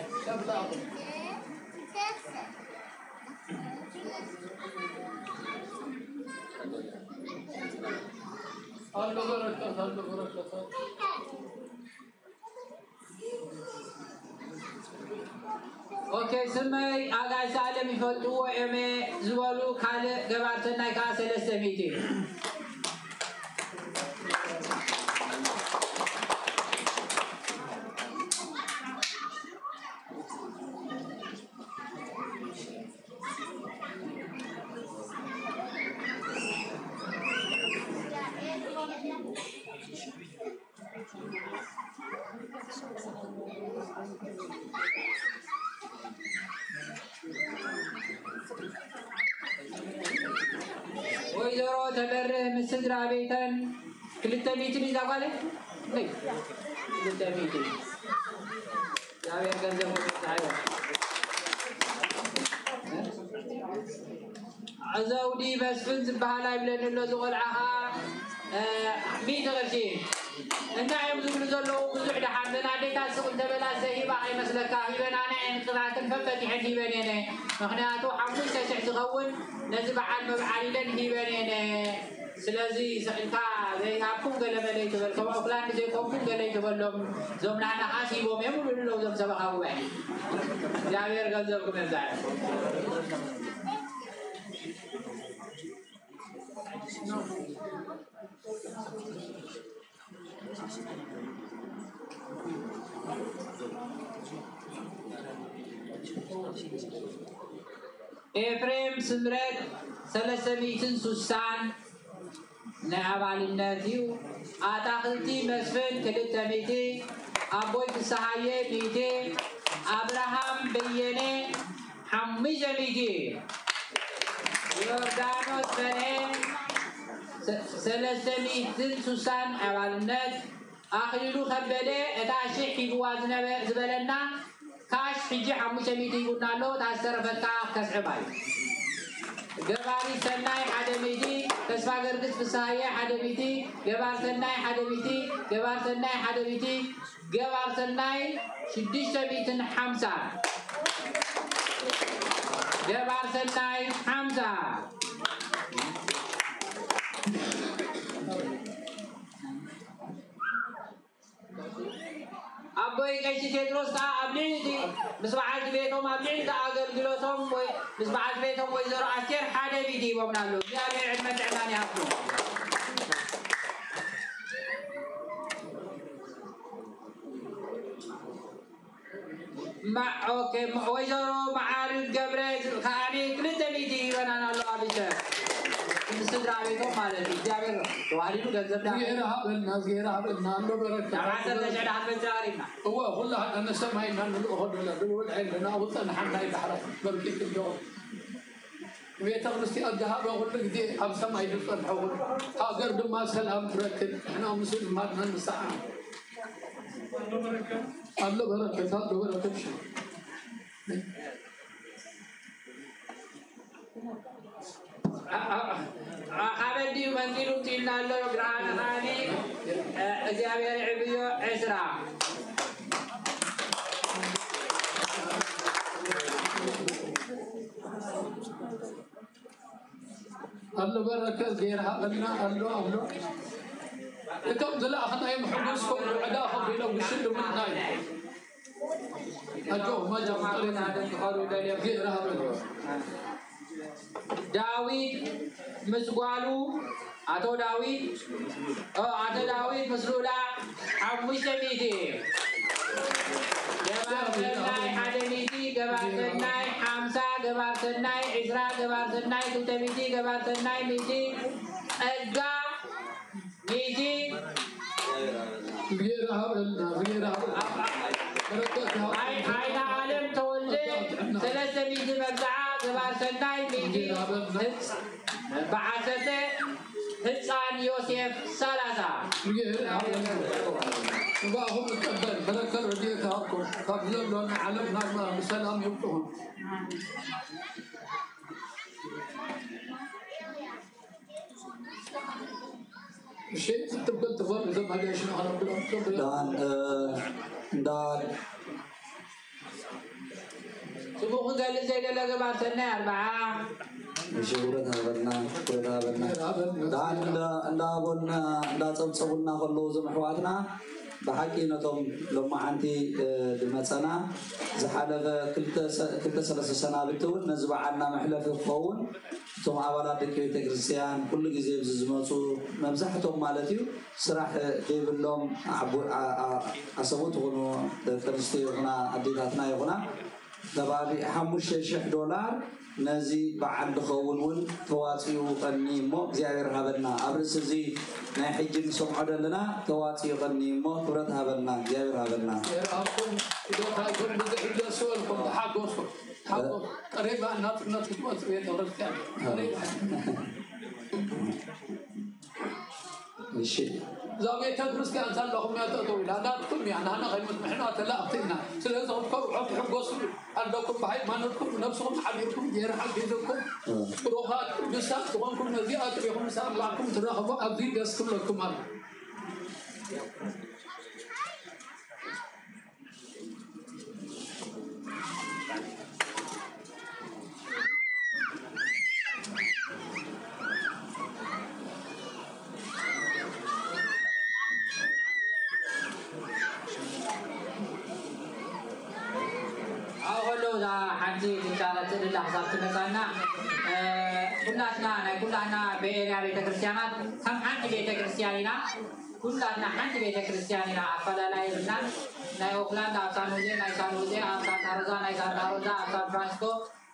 اوكي سمي اغا سالم يفلطو امي زوالو كاله غبارتنا كا سلسميتي ويزورو تبره مسدرا بيتن كلتا بيتن إذا قاله ليه كلتا بيتن جاوي أنجزمو بيتعيو عزودي بس فنز بحالا يبلن اللو زغل عها ميت غرشين انت عيب زغل زلو وزوع دحان لنا ديتا سقل تبلا سيبا اي مسلكا هيبان انا انقضاء ففتحت هيبانيني مخنياتو حمسي تسع تغون نزبع المبعالين هيبانيني سلازي سقلتا زي هابكم قلما لي تبل كما أفلان زي كمكم قلي تبلهم زمنا حاسيبهم يمو بلو زم سبقا وعي جاوير قلزلكم يزعي إفريم سمرت 360 نعبالناتيو أتاخلتي مسفن كلتا ميتي أبوي تسحاية ميتي أبراهام بيني حميجة ميتي يوردانوس بنين سلسة ميتين سوسان عبالنات أخلو خبالي أتاشي حيبوازنا زبالنا كاش حجي حميجة ميتي قلنا له تأثر فتاة كسعباي جباري سناي حدميتي تسمع قرقس بسايا حدميتي جبار سناي حدميتي جبار سناي حدميتي جبار سناي شديش بيتن حمزة جبار سناي حمزة أبوي كيش تدرس أبنيتي بس بعد بيتهم أبنيتي أقل جلوسهم بس بعد بيتهم ويزرع أكثر حدا بيدي وبنالو يعني علم تعلاني أبنو مع أوكي ويزرع معارض جبريل خاني كلتا بيدي ونالو أبيته السدرة بيتهم مالتي جابر توالينو جذب ده غيرها بالناس غيرها بالناس لو بركة عسل تجعل حد بتجارينا هو كلها أنا سمعنا إن الأخذ ولا دول عندنا وصلنا حنا يبحر بركة الجو ويتغرستي الذهب وقول لك دي أب سمعي بالفرح وقول هاجر ما سلام بركة إحنا مسلم ما ننسى الله بركة الله بركة شيء أبدي منزل تينا الله جران خاني أجابير عبيو عسرا الله بركة غيرها قلنا الله كم زلا أخذنا يوم حبوسكم العداء في لو يشلوا من ناي أجو ما جاء علينا قالوا غيرها قلنا داويد مسقالو أتو داويد أتو داويد مسلولا حمش ميتي جبار سناي حدميتي جبار سناي حمزة جبار سناي عزرا جبار سناي تتميتي جبار سناي ميتي أجا ميتي غيرها غيرها هاي عالم تولد ثلاثة ميتي مبزعة جبار سناي ميتي بعثته هتسان يوسف سلاسة وهم تقبل بذكر رديك هاكم قبل لون علمنا ما بسلام يبقون شيء تبقى تفهم إذا ما جاش نحن دان سبوق قال زي ده لقى بعد سنة 4 شغلنا دان دا بنا دا تصبنا كله زمحواتنا بحكي نتوم لما عندي دمتنا زحلف كلتا 3 سنة بتون نزبع عنا محلف القون ثم عبارات كيوت كريستيان كل جزء بزماتو ممزحتهم مالتيو صراح جيب لهم عصبوت غنو كريستي غنا عديداتنا يغنا دبابي $5,000 نزي بعد خونون تواتيو قني مو زيادة هبلنا أبرز زي نحجي نسمع لنا تواتيو قني مو ترد هبلنا زيادة هبلنا. أكون إذا كان بدي سؤالكم حقوسكم حقو قريبا نات تواتيو تورثان قريبا. ماشي. زاوية تدرس كان صار لهم يتطور لا ناتكم يعني أنا غير متمحنا تلاقتنا سلسلة وتكون حب قصر عندكم بحي ما نتكم نفسكم حبيبكم غير حبيبكم روحات بسات تكونكم نزيات بيكم سام لكم تراخوا أبدي يسكم لكم مال حنتي تشارت اللحظات تمسانا كلنا بإيريا بيت كريستيانات هم حنتي بيت كريستيانينا كلنا حنتي بيت كريستيانينا فلا لا يبنان ناي أوكلاند أبسان وزي ناي سان وزي أبسان تارزا ناي سان تارزا أبسان فرانسكو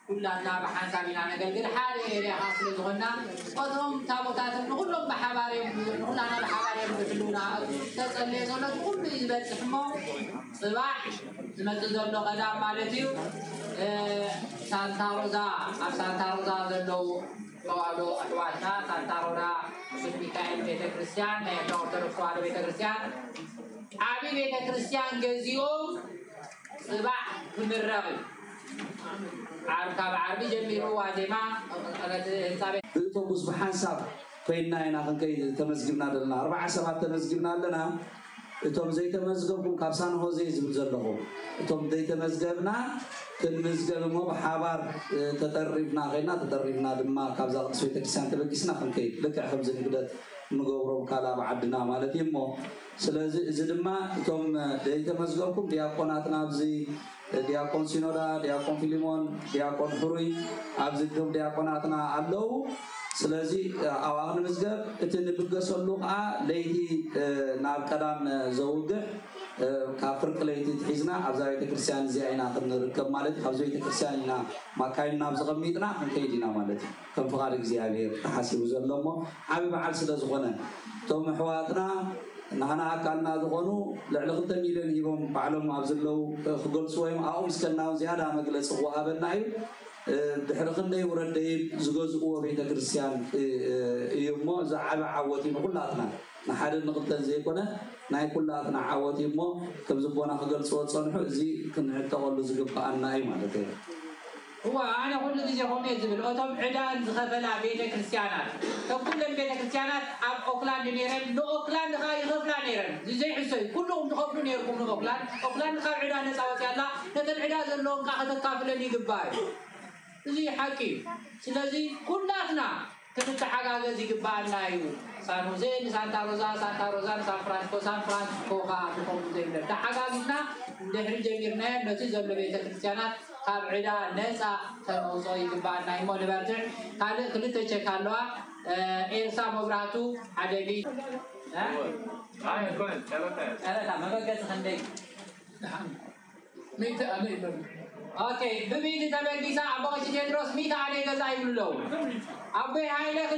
كلنا بحنساب إلى نقل حالي إلى حاصل الغنى قدهم تابوتات كلهم بحبارهم كلنا بحبارهم بفلونا تسألني زلت كل يزبط حمو صباح زمت زلو غدا مالتيو سانتا روزا أب سانتا روزا زلو قالوا أحوالنا سانتا روزا مسجد ميكائيل بيت كريستيان أورثودوكس تواحدو بيت كريستيان عابي بيت كريستيان جزيوم صباح كمرغي عارف عربي جميرو واجمع أوتوبوس بحنساب فإننا هنا كنكيد تمزجنا لنا 4 ساعات تمزجنا لنا أتوم زي تمزجكم كابسان هو زي زبزلهم أتوم زي تمزجنا كنمزجنا مو بحبار تطرفنا غينا تطرفنا لما كابزا سويتك سنت بكسنا كنكيد لك خبز نقدر نجورهم كلا بعدنا مالتي مو سلازي زلما أتوم زي تمزجكم دياقوناتنا بزي دياقون سينودا دياقون فيليمون دياقون حروي أبزدهم دياقوناتنا علو سلازي أواخر مزجب تنبقى قا ليتي ناب كلام زوجة كافر ليتي تحزنا أبزاوية كريستيان زي عنا نركب مالتي أبزاوية كريستياننا ما كاين ناب زغميتنا من كيدنا مالتي كم فقارك زي عبير حاسب زلمو عبي بعد سلازغنا توم حواتنا نحن أكلنا ذقنو لعلقة ميلان يوم بعلم أبزلو خقول سويم أو مسكنا زيادة مجلس وهابنا بحرقنا يورد زجاج قوة بيت كريستيان يوم زعب عواتي كلاتنا نحن نقطة زي كنا ناي كلاتنا عواتي مو كم زبونا خقول صوت صنحو زي كنا نتقول زجاج أنا أي مالك هو أنا كل ذي هم يزبل أتوم عدان غفلا بيت كريستيانات كل بيت كريستيانات أب أوكلاند نيرن لو أوكلاند خاي غفلا نيرن زي حسوي كلهم تخافون نيركم من أوكلاند خاي عدان نسوي يلا نتن عدان زلهم قاعد تكافلني جباي زي حكي سلازي كلاتنا كنت حاجة زي جبالنا يو سان هوزي سانتا روزا سان فرانسيسكو خا تقوم زي ده حاجة جبنا دهر جميرنا نتي زبل بيت كريستيانات كاب عدا نسا تنوصي جبالنا يمو نبرتر كل تشكالوا إنسا مبراتو عدبي هاي كون ثلاثة ما بقى تخندق ميت أنا اوكي بميت تبع ديسا ابو تيدروس ميت عليه غزاي له ابي هاي له